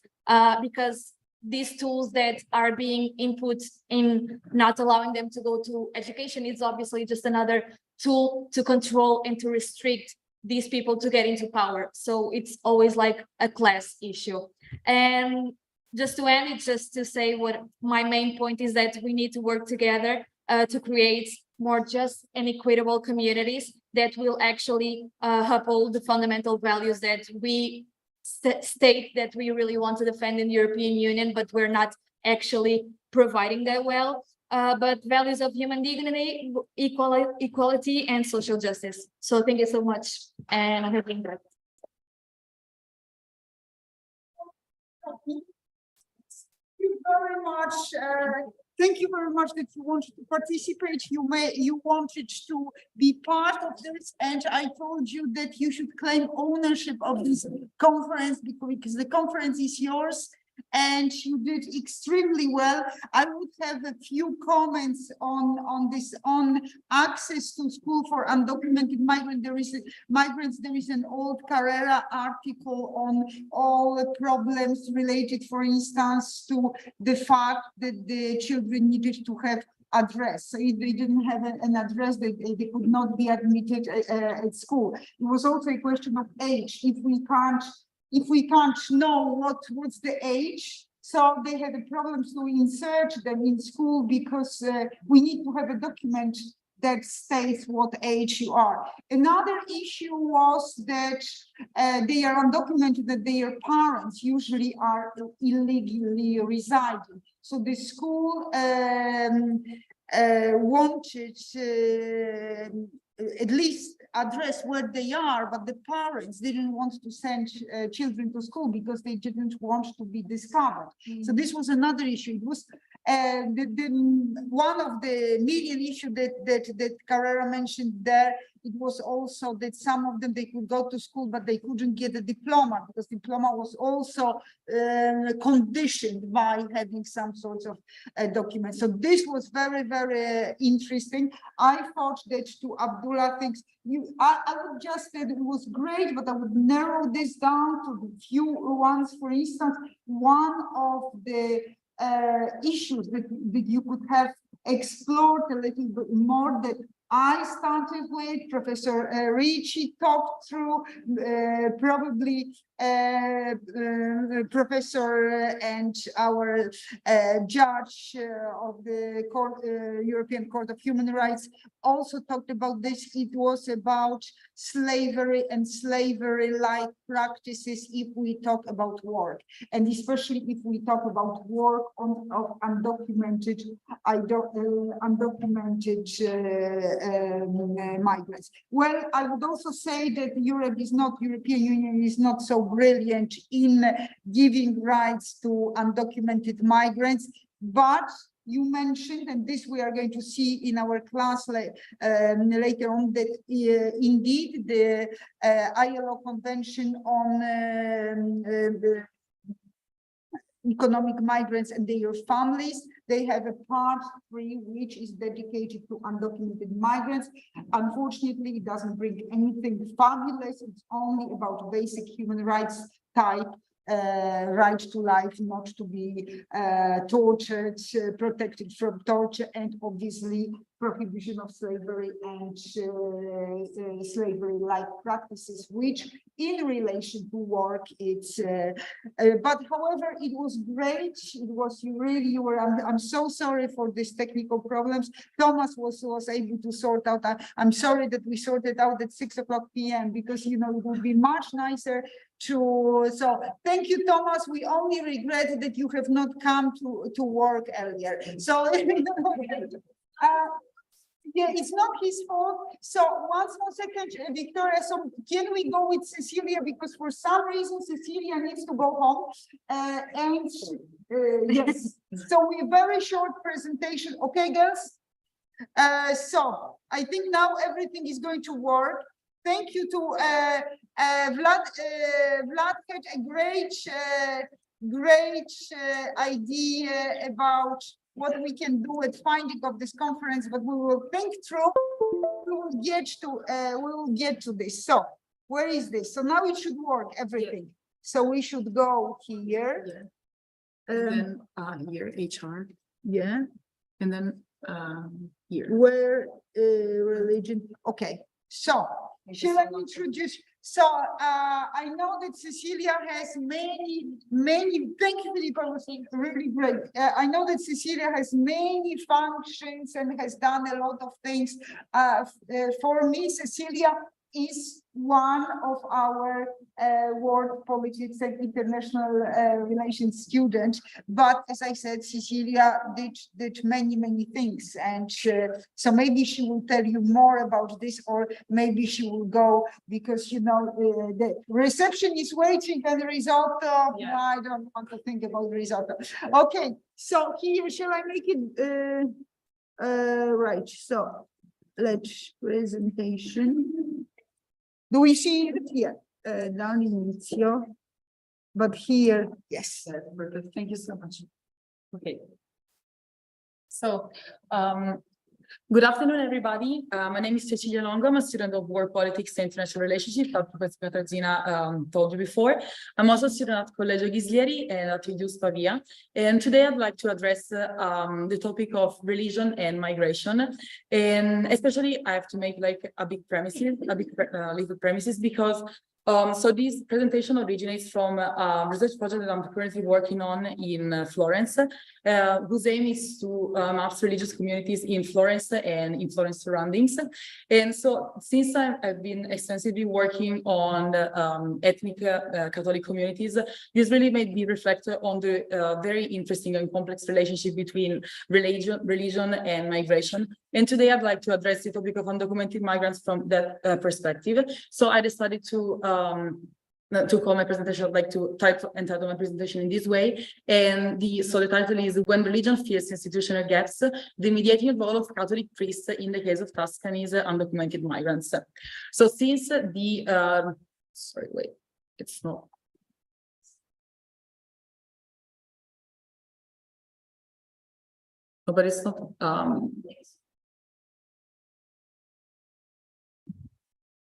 because these tools that are being input in not allowing them to go to education is obviously just another tool to control and to restrict these people to get into power. So it's always like a class issue. And just to end, it's just to say what my main point is, that we need to work together to create more just and equitable communities that will actually uphold the fundamental values that we state that we really want to defend in the European Union, but we're not actually providing that well. But values of human dignity, equality, and social justice. So thank you so much, and I'm having that. Thank you very much. Thank you very much that you wanted to participate. You wanted to be part of this, and I told you that you should claim ownership of this conference, because the conference is yours. And you did extremely well. I would have a few comments on this, on access to school for undocumented migrants. There is an old Carrera article on all the problems related, for instance, to the fact that the children needed to have address. So if they didn't have an address, they could not be admitted at school. It was also a question of age. If we can't know what's the age, so they had a problem to insert them in school, because we need to have a document that states what age you are. Another issue was that they are undocumented, that their parents usually are illegally residing. So the school wanted at least address where they are, but the parents didn't want to send children to school because they didn't want to be discovered. So this was another issue. It was one of the million issues that Carrera mentioned there. It was also that some of them, they could go to school, but they couldn't get a diploma, because diploma was also conditioned by having some sorts of documents. So this was very, very interesting. I thought that to Abdullah things, I would just say that it was great, but I would narrow this down to the few ones. For instance, one of the issues that you could have explored a little bit more that I started with. Professor Ricci talked through, probably Professor and our judge of the European Court of Human Rights also talked about this. It was about slavery and slavery-like practices if we talk about work, and especially if we talk about work of undocumented migrants. Well, I would also say that European Union is not so brilliant in giving rights to undocumented migrants, but you mentioned, and this we are going to see in our class later on, that indeed the ILO Convention on economic migrants and their families, they have a part 3 which is dedicated to undocumented migrants. Unfortunately, it doesn't bring anything fabulous. It's only about basic human rights type, right to life, not to be tortured, protected from torture, and obviously prohibition of slavery and slavery-like practices, which in relation to work, it's but however, it was great. It was really, I'm so sorry for these technical problems. Thomas was able to sort out. I'm sorry that we sorted out at 6 o'clock p.m. because, you know, it would be much nicer to, so thank you, Thomas. We only regret that you have not come to work earlier. So yeah, it's not his fault. So once more second, Victoria, so can we go with Cecilia? Because for some reason, Cecilia needs to go home. Yes, so we very short presentation. Okay, girls? So I think now everything is going to work. Thank you to Vlad. Vlad had a great idea about what we can do at finding of this conference, but we will think through. We will get to this. So where is this? So now it should work, everything. So we should go here. Then here, HR. Yeah. And then here. Where religion. Okay. So shall I introduce? So I know that Cecilia has many, thank you, Philippa, was really great. I know that Cecilia has many functions and has done a lot of things. For me, Cecilia is one of our world politics and international relations students. But as I said, Cecilia did many things. And so maybe she will tell you more about this, or maybe she will go because, you know, the reception is waiting and the result, I don't want to think about the result. Okay, so here, shall I make it right? So let's presentation. Do we see it here? Down in Inizio, but here, yes. Perfect. Thank you so much. Okay. So, good afternoon, everybody. My name is Cecilia Longo. I'm a student of World Politics and International Relationships, as Professor Katarzyna told you before. I'm also a student at Collegio Ghislieri and at IDUS Pavia. And today I'd like to address the topic of religion and migration. And especially I have to make like a big little premises because so this presentation originates from a research project that I'm currently working on in Florence, whose aim is to map religious communities in Florence and in Florence surroundings. And so since I've been extensively working on ethnic Catholic communities, this really made me reflect on the very interesting and complex relationship between religion and migration. And today I'd like to address the topic of undocumented migrants from that perspective. So I decided to call my presentation, like to entitle my presentation in this way. And so the title is When Religion Fills Institutional Gaps, the Mediating Role of Catholic Priests in the Case of Tuscany's Undocumented Migrants. So since the, sorry, wait, it's not. Oh, but it's not,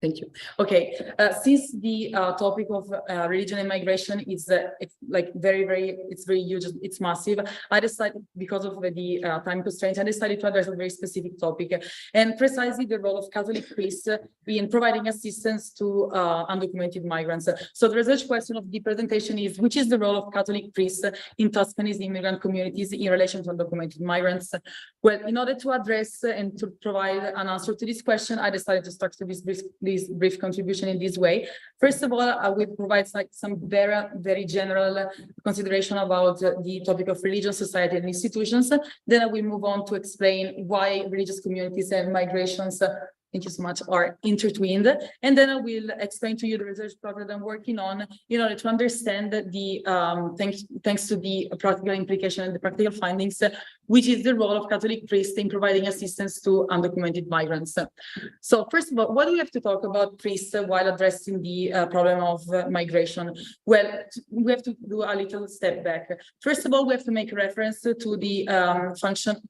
Thank you. Okay, since the topic of religion and migration is it's like it's very huge, it's massive. I decided, because of the time constraints, I decided to address a very specific topic, and precisely the role of Catholic priests in providing assistance to undocumented migrants. So the research question of the presentation is, which is the role of Catholic priests in Tuscany's immigrant communities in relation to undocumented migrants? Well, in order to address and to provide an answer to this question, I decided to structure this brief contribution in this way. First of all, I will provide some very general consideration about the topic of religion, society, and institutions. Then I will move on to explain why religious communities and migrations, thank you so much, are intertwined. And then I will explain to you the research project I'm working on in order to understand the, thanks to the practical implication and the practical findings, which is the role of Catholic priests in providing assistance to undocumented migrants. So first of all, what do we have to talk about priests while addressing the problem of migration? Well, we have to do a little step back. First of all, we have to make reference to the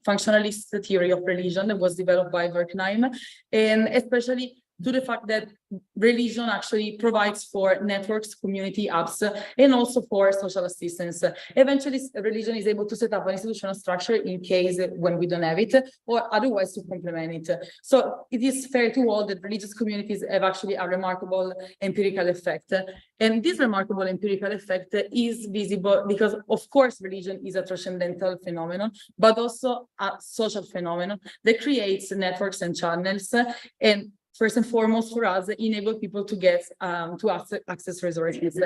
functionalist theory of religion that was developed by Durkheim, and especially to the fact that religion actually provides for networks, community apps, and also for social assistance. Eventually, religion is able to set up an institutional structure in case when we don't have it, or otherwise to complement it. So it is fair to hold that religious communities have actually a remarkable empirical effect. And this remarkable empirical effect is visible because, of course, religion is a transcendental phenomenon, but also a social phenomenon that creates networks and channels, and first and foremost for us, enable people to get to access resources.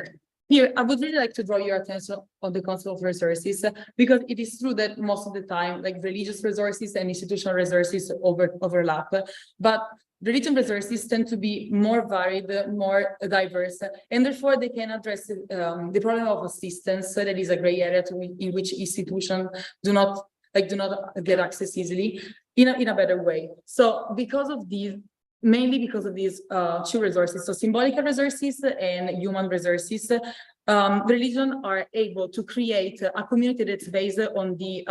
Here, I would really like to draw your attention on the concept of resources, because it is true that most of the time, like religious resources and institutional resources overlap, but religion resources tend to be more varied, more diverse, and therefore they can address the problem of assistance that is a gray area in which institutions do not get access easily in a better way. So because of these, mainly because of these two resources, so symbolic resources and human resources, religion are able to create a community that's based on the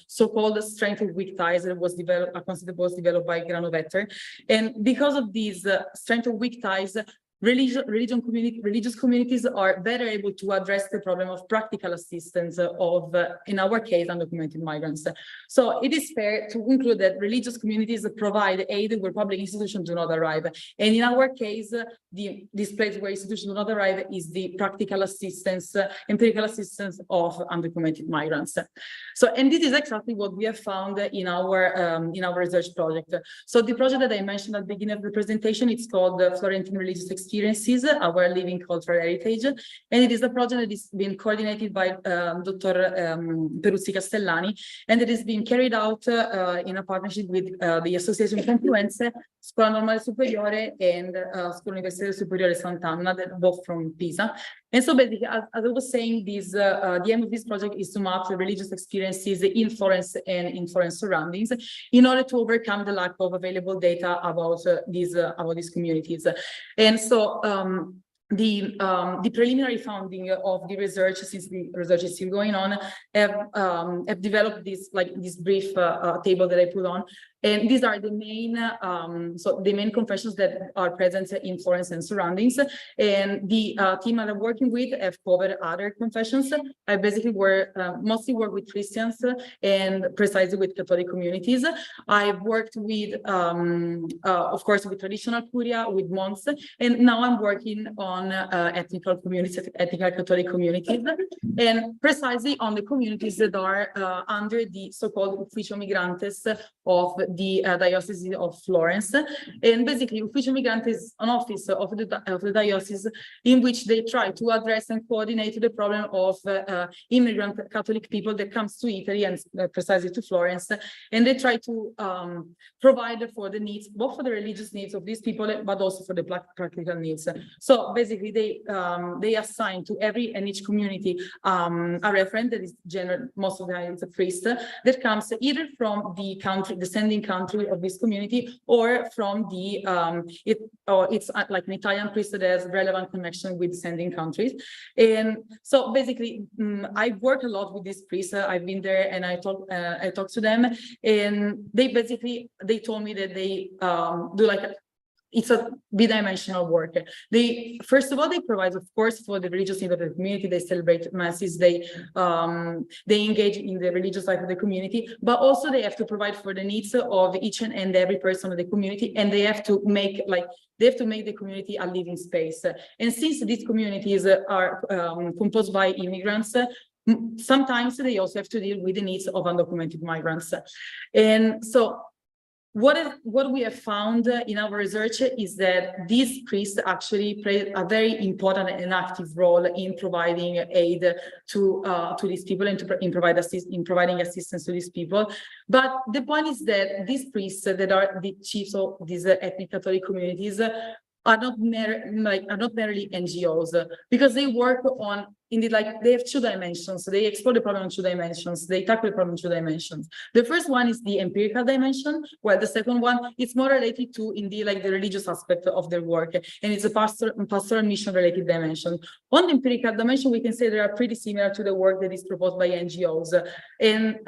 so-called strength of weak ties that was developed, a concept that was developed by Granovetter. And because of these strength of weak ties, religious communities are better able to address the problem of practical assistance of, in our case, undocumented migrants. So it is fair to conclude that religious communities provide aid where public institutions do not arrive. And in our case, this place where institutions do not arrive is the practical assistance, empirical assistance of undocumented migrants. So, and this is exactly what we have found in our research project. So the project that I mentioned at the beginning of the presentation, it's called Florentine Religious Experiences, Our Living Cultural Heritage. And it is a project that is being coordinated by Dr. Peruzzi Castellani, and it is being carried out in a partnership with the Association Confluenze, Scuola Normale Superiore, and Scuola Universitaria Superiore Sant'Anna, both from Pisa. And so basically, as I was saying, the aim of this project is to map the religious experiences in Florence and in Florence surroundings in order to overcome the lack of available data about these communities. And so the preliminary finding of the research, since the research is still going on, have developed this brief table that I put on. And these are the main, the main confessions that are present in Florence and surroundings. And the team that I'm working with have covered other confessions. I basically mostly work with Christians and precisely with Catholic communities. I've worked with, of course, with traditional Curia, with monks, and now I'm working on ethnical communities, ethnical Catholic communities, and precisely on the communities that are under the so-called Ufficio Migrantes of the Diocese of Florence. And basically, Ufficio Migrantes is an office of the diocese in which they try to address and coordinate the problem of immigrant Catholic people that comes to Italy and precisely to Florence. And they try to provide for the needs, both for the religious needs of these people, but also for the practical needs. So basically, they assign to every and each community a referent that is most of the time it's a priest that comes either from the country, the sending country of this community, or from the it's like an Italian priest that has relevant connection with sending countries. And so basically, I work a lot with these priests. I've been there and I talk to them, and they told me that they do like it's a bidimensional work. They, first of all, they provide, of course, for the religious need of the community. They celebrate masses, they engage in the religious life of the community, but also they have to provide for the needs of each and every person of the community, and they have to make the community a living space. And since these communities are composed by immigrants, sometimes they also have to deal with the needs of undocumented migrants. And so what we have found in our research is that these priests actually play a very important and active role in providing aid to these people and in providing assistance to these people. But the point is that these priests that are the chiefs of these ethnic Catholic communities are not merely NGOs, because they work on, indeed, like they have two dimensions. So they explore the problem in two dimensions. They tackle the problem in two dimensions. The first one is the empirical dimension, while the second one is more related to, indeed, like the religious aspect of their work, and it's a pastoral mission related dimension. On the empirical dimension, we can say they are pretty similar to the work that is proposed by NGOs. And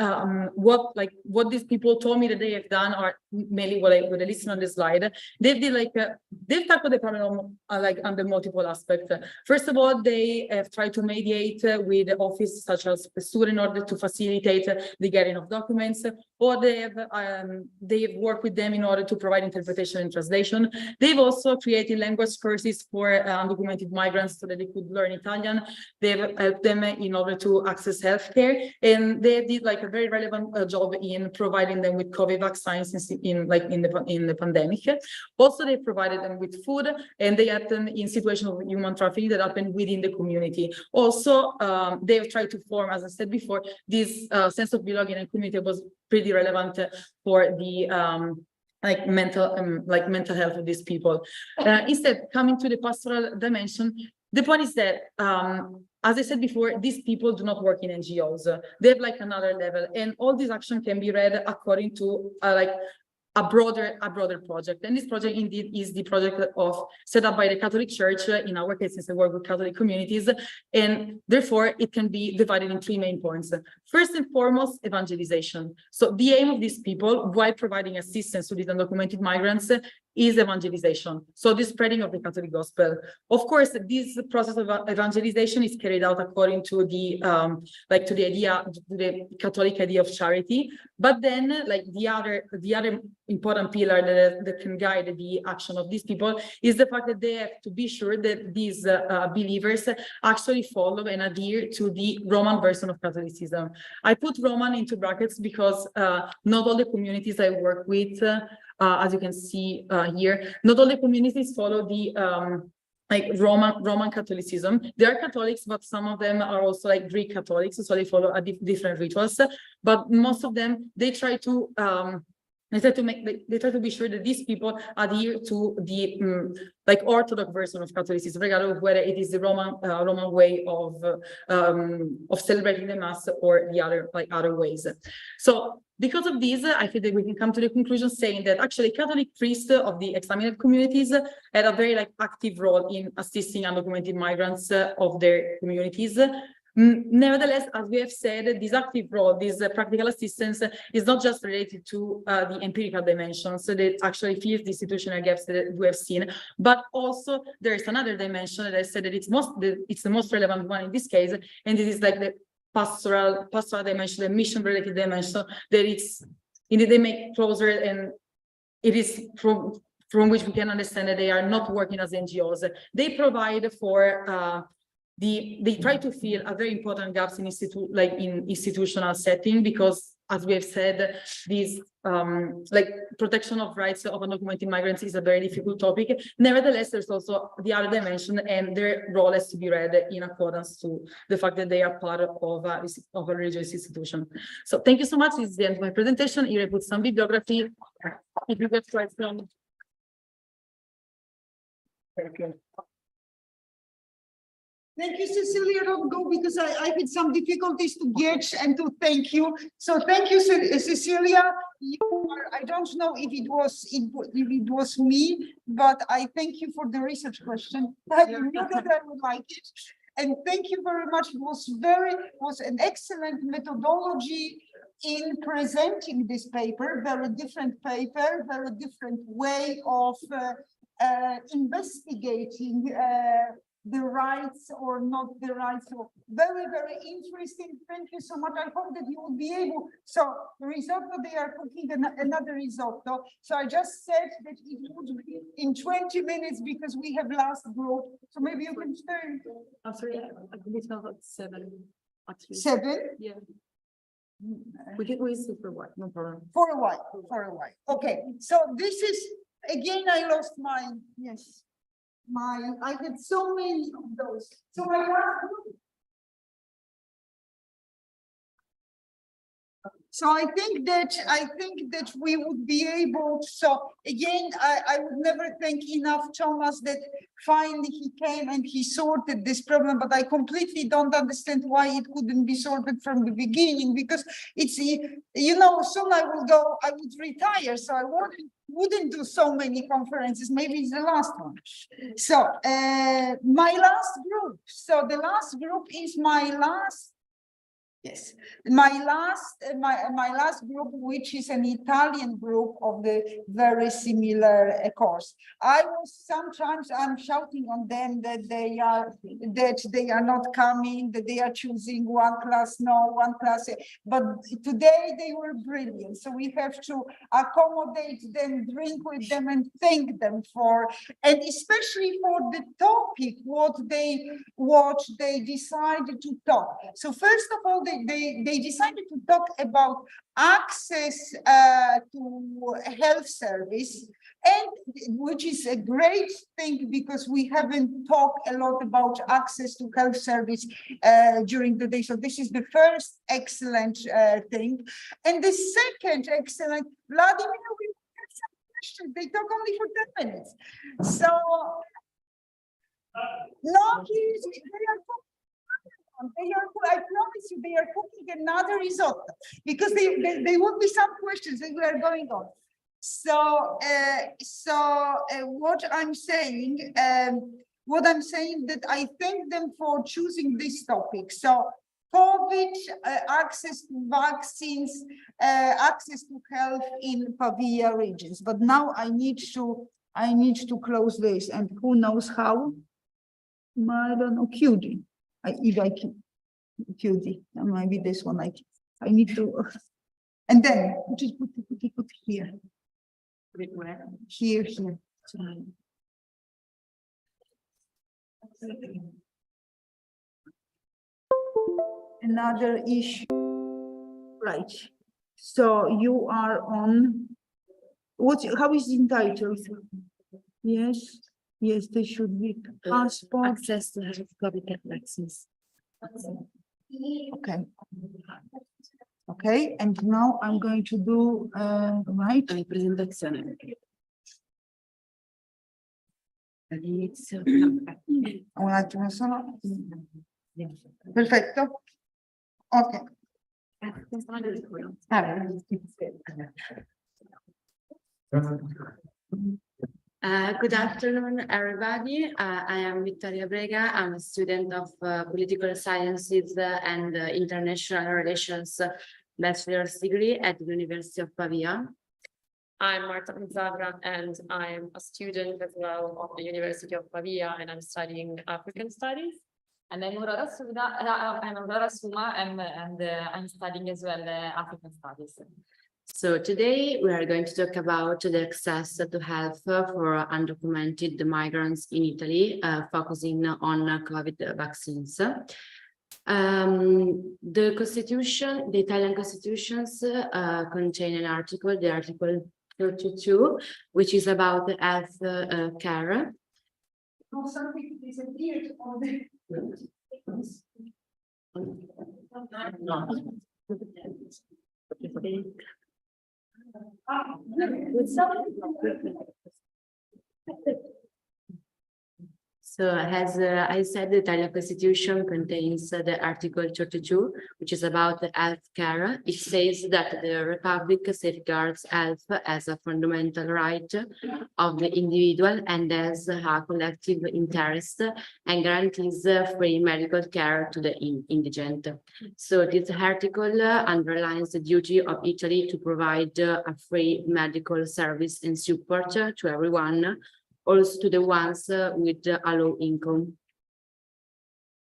what these people told me that they have done are mainly what I listed on the slide. They've tackled the problem under multiple aspects. First of all, they have tried to mediate with the office such as PSUR in order to facilitate the getting of documents, or they've worked with them in order to provide interpretation and translation. They've also created language courses for undocumented migrants so that they could learn Italian. They've helped them in order to access healthcare, and they did like a very relevant job in providing them with COVID vaccines in the pandemic. Also, they provided them with food, and they had them in situations of human trafficking that happened within the community. Also, they've tried to form, as I said before, this sense of belonging and community was pretty relevant for the mental health of these people. Instead, coming to the pastoral dimension, the point is that, as I said before, these people do not work in NGOs. They have like another level, and all these actions can be read according to a broader project. And this project indeed is the project set up by the Catholic Church, in our case, since I work with Catholic communities, and therefore it can be divided in three main points. First and foremost, evangelization. So the aim of these people, while providing assistance to these undocumented migrants, is evangelization. So the spreading of the Catholic gospel. Of course, this process of evangelization is carried out according to the the Catholic idea of charity. But then, the other important pillar that can guide the action of these people is the fact that they have to be sure that these believers actually follow and adhere to the Roman version of Catholicism. I put Roman into brackets because not all the communities I work with, as you can see here, not all the communities follow the Roman Catholicism. They are Catholics, but some of them are also like Greek Catholics, so they follow different rituals. But most of them, they try to be sure that these people adhere to the Orthodox version of Catholicism, regardless of whether it is the Roman way of celebrating the Mass or the other ways. So because of this, I think that we can come to the conclusion saying that actually Catholic priests of the examined communities had a very active role in assisting undocumented migrants of their communities. Nevertheless, as we have said, this active role, this practical assistance is not just related to the empirical dimension, so that actually fills the institutional gaps that we have seen, but also there is another dimension that I said that it's the most relevant one in this case, and it is like the pastoral dimension, the mission related dimension, that it's indeed they make closer, and it is from which we can understand that they are not working as NGOs. They provide for they try to fill a very important gaps in institutional setting, because as we have said, these protection of rights of undocumented migrants is a very difficult topic. Nevertheless, there's also the other dimension, and their role has to be read in accordance to the fact that they are part of a religious institution. So thank you so much. This is the end of my presentation. Here I put some bibliography. If you get slides from. Thank you. Thank you, Cecilia. Don't go, because I had some difficulties to get and to thank you. So thank you, Cecilia. I don't know if it was me, but I thank you for the research question. I knew that I would like it. And thank you very much. It was an excellent methodology in presenting this paper, very different way of investigating the rights or not the rights. So very, very interesting. Thank you so much. I hope that you will be able. So the risotto, they are cooking another risotto. So I just said that it would be in 20 minutes because we have last group. So maybe you can stay. I'm sorry, I believe now it's 7. Actually. 7? Yeah. We can wait for a while, no problem. For a while, Okay, so this is, again, I lost my, yes. I had so many of those. So my last group. So I think that we would be able to, so again, I would never thank enough Thomas that finally he came and he sorted this problem, but I completely don't understand why it couldn't be sorted from the beginning, because it's, you know, soon I would retire, so I wouldn't do so many conferences, maybe it's the last one. So my last group, so the last group is my last, yes, my last group, which is an Italian group of the very similar course. Sometimes I'm shouting on them that they are not coming, that they are choosing one class, no, one class. But today they were brilliant. So we have to accommodate them, drink with them, and thank them for, and especially for the topic, what they decided to talk. So first of all, they decided to talk about access to health service, and which is a great thing because we haven't talked a lot about access to health service during the day. So this is the first excellent thing. And the second excellent, Vladimir, we have some questions. They talk only for 10 minutes. So, no, please, I promise you, they are cooking another risotto because there will be some questions that we are going on. So, what I'm saying that I thank them for choosing this topic. So, COVID, access to vaccines, access to health in Pavia regions. But now I need to close this, and who knows how? I don't know, QD. If I can, QD, maybe this one I need to, and then just put here. Here. Another issue, right? So you are on, how is it entitled? Yes. Yes, they should be passport. Access to health public vaccines. Okay. Okay, and now I'm going to do right. Presentazione. Un attimo solo. Perfetto. Ok. Good afternoon, everybody. I am Vittoria Brega. I'm a student of political sciences and international relations bachelor's degree at the University of Pavia. I'm Marta Pizzabra, and I'm a student as well of the University of Pavia, and I'm studying African studies. And I'm Aurora Suma, and I'm studying as well African studies. So today we are going to talk about the access to health for undocumented migrants in Italy, focusing on COVID vaccines. The Constitution, the Italian constitutions contain an article, the Article 32, which is about health care. Oh, something disappeared on the. So as I said, the Italian Constitution contains the Article 32, which is about the health care. It says that the Republic safeguards health as a fundamental right of the individual and as a collective interest, and guarantees free medical care to the indigent. So this article underlines the duty of Italy to provide a free medical service and support to everyone also to the ones with a low income.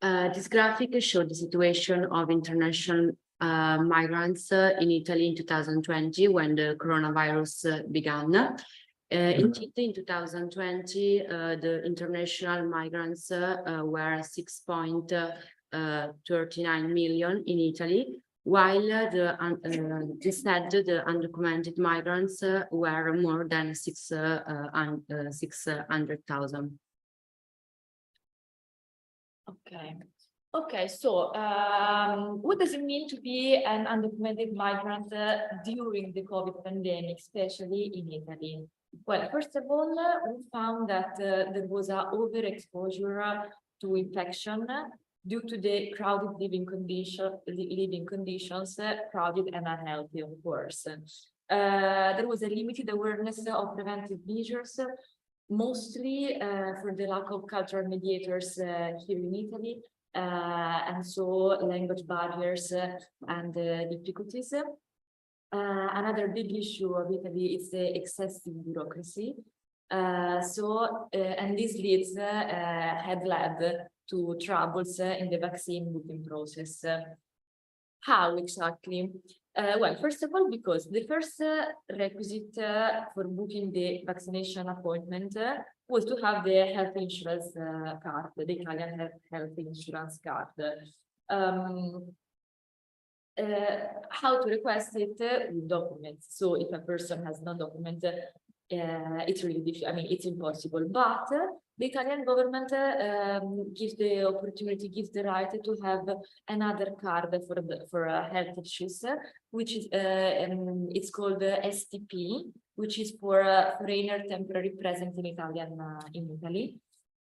This graphic shows the situation of international migrants in Italy in 2020 when the coronavirus began. In 2020, the international migrants were 6.39 million in Italy, while instead the undocumented migrants were more than 600,000. Okay, so what does it mean to be an undocumented migrant during the COVID pandemic, especially in Italy? Well, first of all, we found that there was an overexposure to infection due to the crowded living conditions, crowded and unhealthy, of course. There was a limited awareness of preventive measures, mostly for the lack of cultural mediators here in Italy, and so language barriers and difficulties. Another big issue of Italy is the excessive bureaucracy. And this had led to troubles in the vaccine booking process. How exactly? Well, first of all, because the first requisite for booking the vaccination appointment was to have the health insurance card, the Italian health insurance card. How to request it with documents. So if a person has no document, it's really difficult. I mean, it's impossible. But the Italian government gives the opportunity, gives the right to have another card for health issues, which is it's called STP, which is for foreigner temporary present in Italy.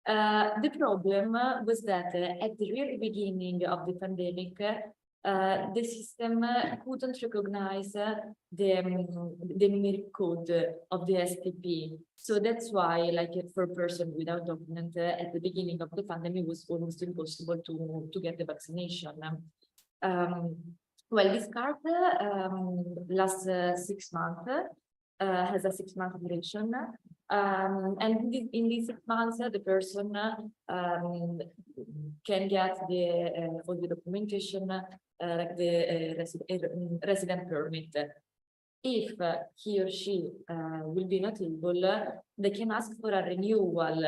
The problem was that at the very beginning of the pandemic, the system couldn't recognize the numeric code of the STP. So that's why, like for a person without document at the beginning of the pandemic, it was almost impossible to get the vaccination. Well, this card lasts 6 months, has a 6-month duration. And in these 6 months, the person can get all the documentation, like the resident permit. If he or she will be not able, they can ask for a renewal.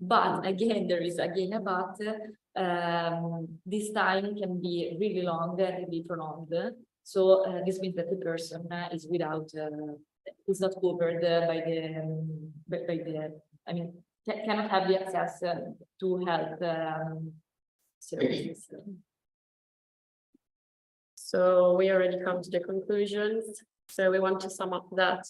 But again, there is again a but. This time can be really long, really prolonged. So this means that the person is without. Is not covered by the. I mean, cannot have the access to health services. So we already come to the conclusions. So we want to sum up that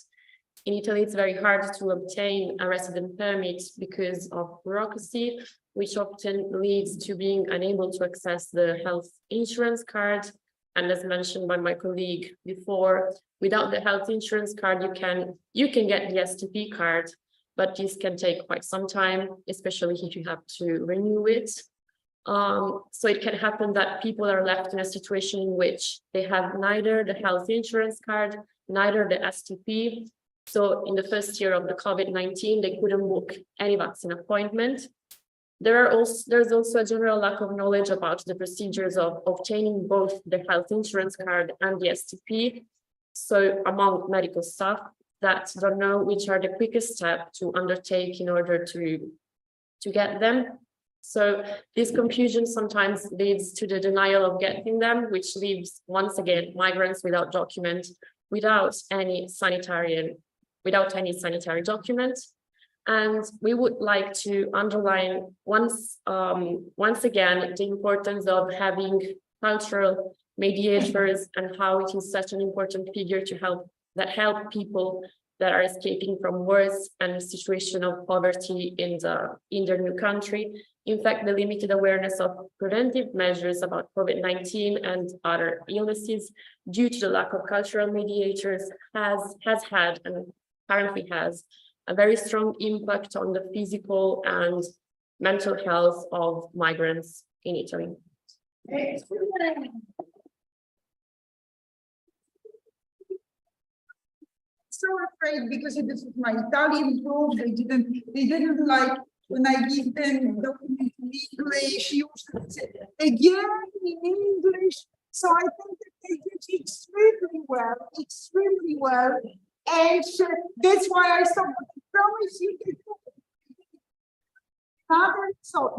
in Italy, it's very hard to obtain a resident permit because of bureaucracy, which often leads to being unable to access the health insurance card. And as mentioned by my colleague before, without the health insurance card, you can get the STP card, but this can take quite some time, especially if you have to renew it. So it can happen that people are left in a situation in which they have neither the health insurance card, neither the STP. So in the first year of the COVID-19, they couldn't book any vaccine appointment. There's also a general lack of knowledge about the procedures of obtaining both the health insurance card and the STP. So among medical staff that don't know which are the quickest steps to undertake in order to get them. So this confusion sometimes leads to the denial of getting them, which leaves once again migrants without documents, without any sanitary documents. And we would like to underline once again the importance of having cultural mediators and how it is such an important figure to help people that are escaping from wars and situation of poverty in their new country. In fact, the limited awareness of preventive measures about COVID-19 and other illnesses due to the lack of cultural mediators has had and currently has a very strong impact on the physical and mental health of migrants in Italy. so afraid because this is my Italian group. They didn't like when I give them document in English, usually say again in English. So I think that they did extremely well. And that's why I promise you that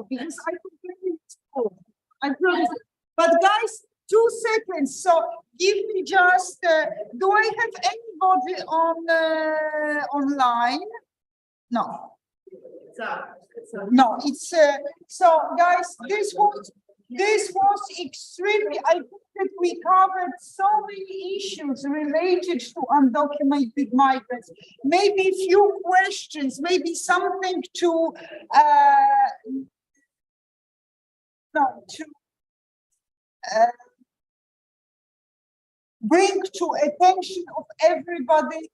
because I completely I promise. But guys, 2 seconds. So give me just. Do I have anybody on online? No. No, it's so guys. This was extremely. I think that we covered so many issues related to undocumented migrants. Maybe a few questions. Maybe something to bring to attention of everybody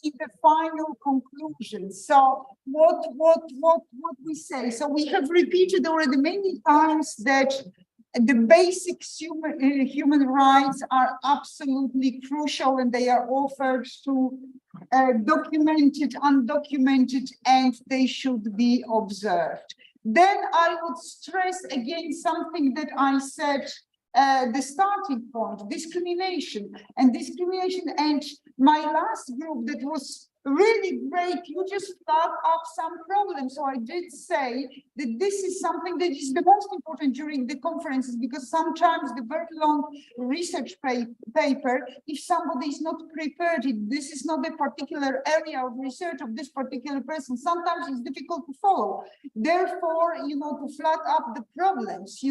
in the final conclusion. So what we say? So we have repeated already many times that the basic human rights are absolutely crucial, and they are offered to documented, undocumented, and they should be observed. Then I would stress again something that I said. The starting point, discrimination. And my last group that was really great, you just flag up some problems. So I did say that this is something that is the most important during the conferences, because sometimes the very long research paper, if somebody is not prepared, this is not a particular area of research of this particular person, sometimes it's difficult to follow. Therefore, to flag up the problems,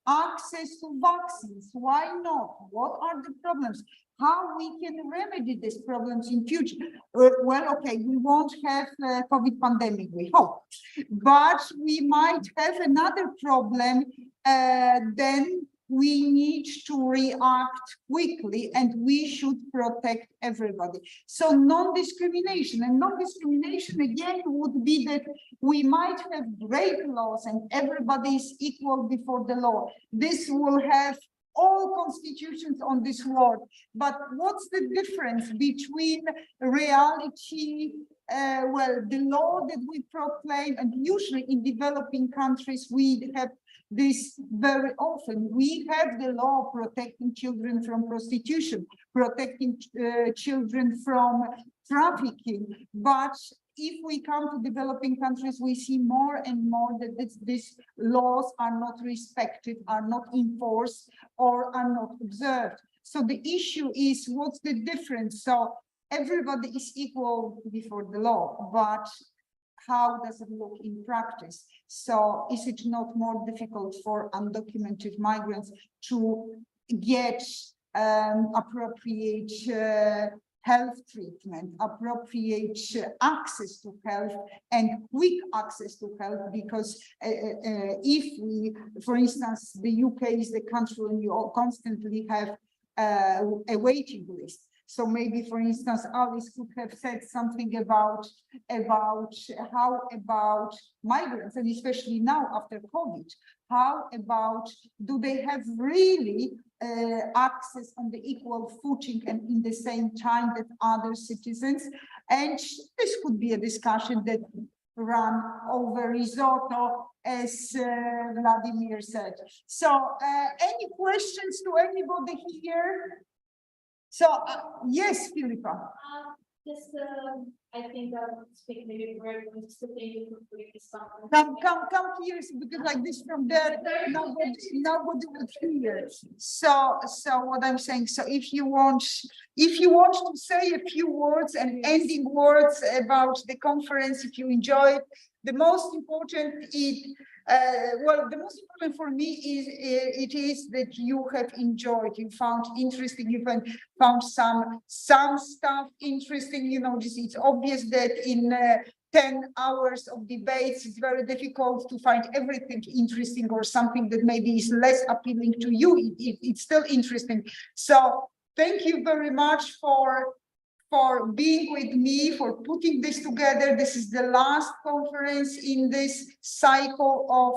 access to vaccines, why not? What are the problems? How we can remedy these problems in future? Well, okay, we won't have a COVID pandemic, we hope, but we might have another problem. Then we need to react quickly, and we should protect everybody. So non-discrimination, and non-discrimination again would be that we might have great laws and everybody is equal before the law. This will have all constitutions on this world, but what's the difference between reality, the law that we proclaim, and usually in developing countries we have this very often. We have the law protecting children from prostitution, protecting children from trafficking, but if we come to developing countries, we see more and more that these laws are not respected, are not enforced, or are not observed. So the issue is, what's the difference? So everybody is equal before the law, but how does it look in practice? So is it not more difficult for undocumented migrants to get appropriate health treatment, appropriate access to health, and quick access to health? Because if we, for instance, the UK is the country where you constantly have a waiting list. So maybe, for instance, Alice could have said something about how about migrants, and especially now after COVID, how about, do they have really access on the equal footing and in the same time that other citizens? And this could be a discussion that run over risotto, as Vladimir said. So any questions to anybody here? So yes, Philippa. I think I'll speak maybe for everyone, just to thank you for this conference. Come here, because like this from there, nobody would hear. So what I'm saying, so if you want to say a few words and ending words about the conference, if you enjoy it, the most important is, the most important for me is it is that you have enjoyed, you found interesting, you found some stuff interesting. It's obvious that in 10 hours of debates, it's very difficult to find everything interesting, or something that maybe is less appealing to you. It's still interesting. So thank you very much for for being with me, for putting this together. This is the last conference in this cycle of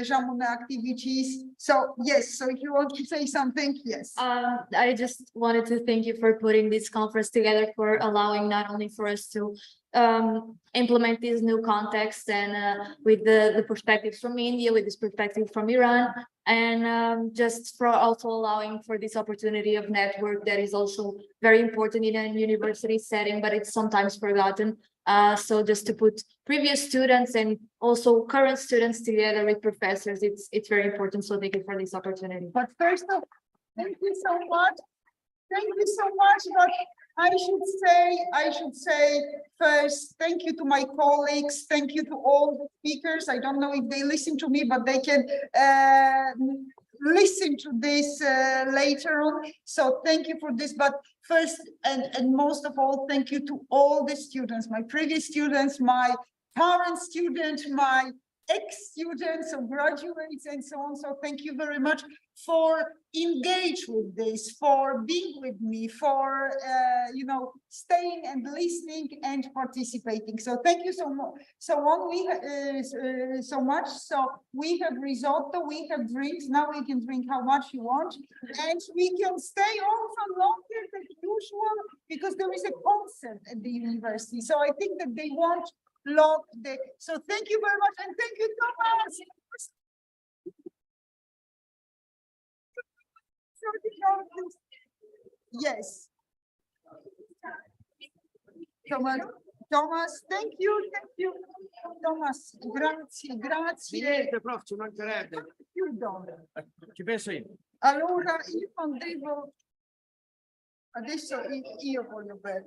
Jean Monnet activities. So yes, so if you want to say something, yes. I just wanted to thank you for putting this conference together, for allowing not only for us to implement these new contexts and with the perspectives from India, with this perspective from Iran, and just for also allowing for this opportunity of network that is also very important in a university setting, but it's sometimes forgotten. So just to put previous students and also current students together with professors, it's very important. So thank you for this opportunity. But first of all, thank you so much. Thank you so much. But I should say first, thank you to my colleagues. Thank you to all the speakers. I don't know if they listen to me, but they can listen to this later on. So thank you for this. But first and most of all, thank you to all the students, my previous students, my current students, my ex-students, so graduates and so on. So thank you very much for engage with this, for being with me, for staying and listening and participating. So thank you so much. So on we so much. So we have risotto, we have drinks. Now we can drink how much you want, and we can stay on for longer than usual because there is a concert at the university. So I think that they won't lock the. So thank you very much, and thank you, Thomas. Yes. Thomas, thank you, Thomas, grazie, grazie. Niente, prof, ci mancherebbe. Ci penso io. Allora, io non devo, adesso io voglio bene.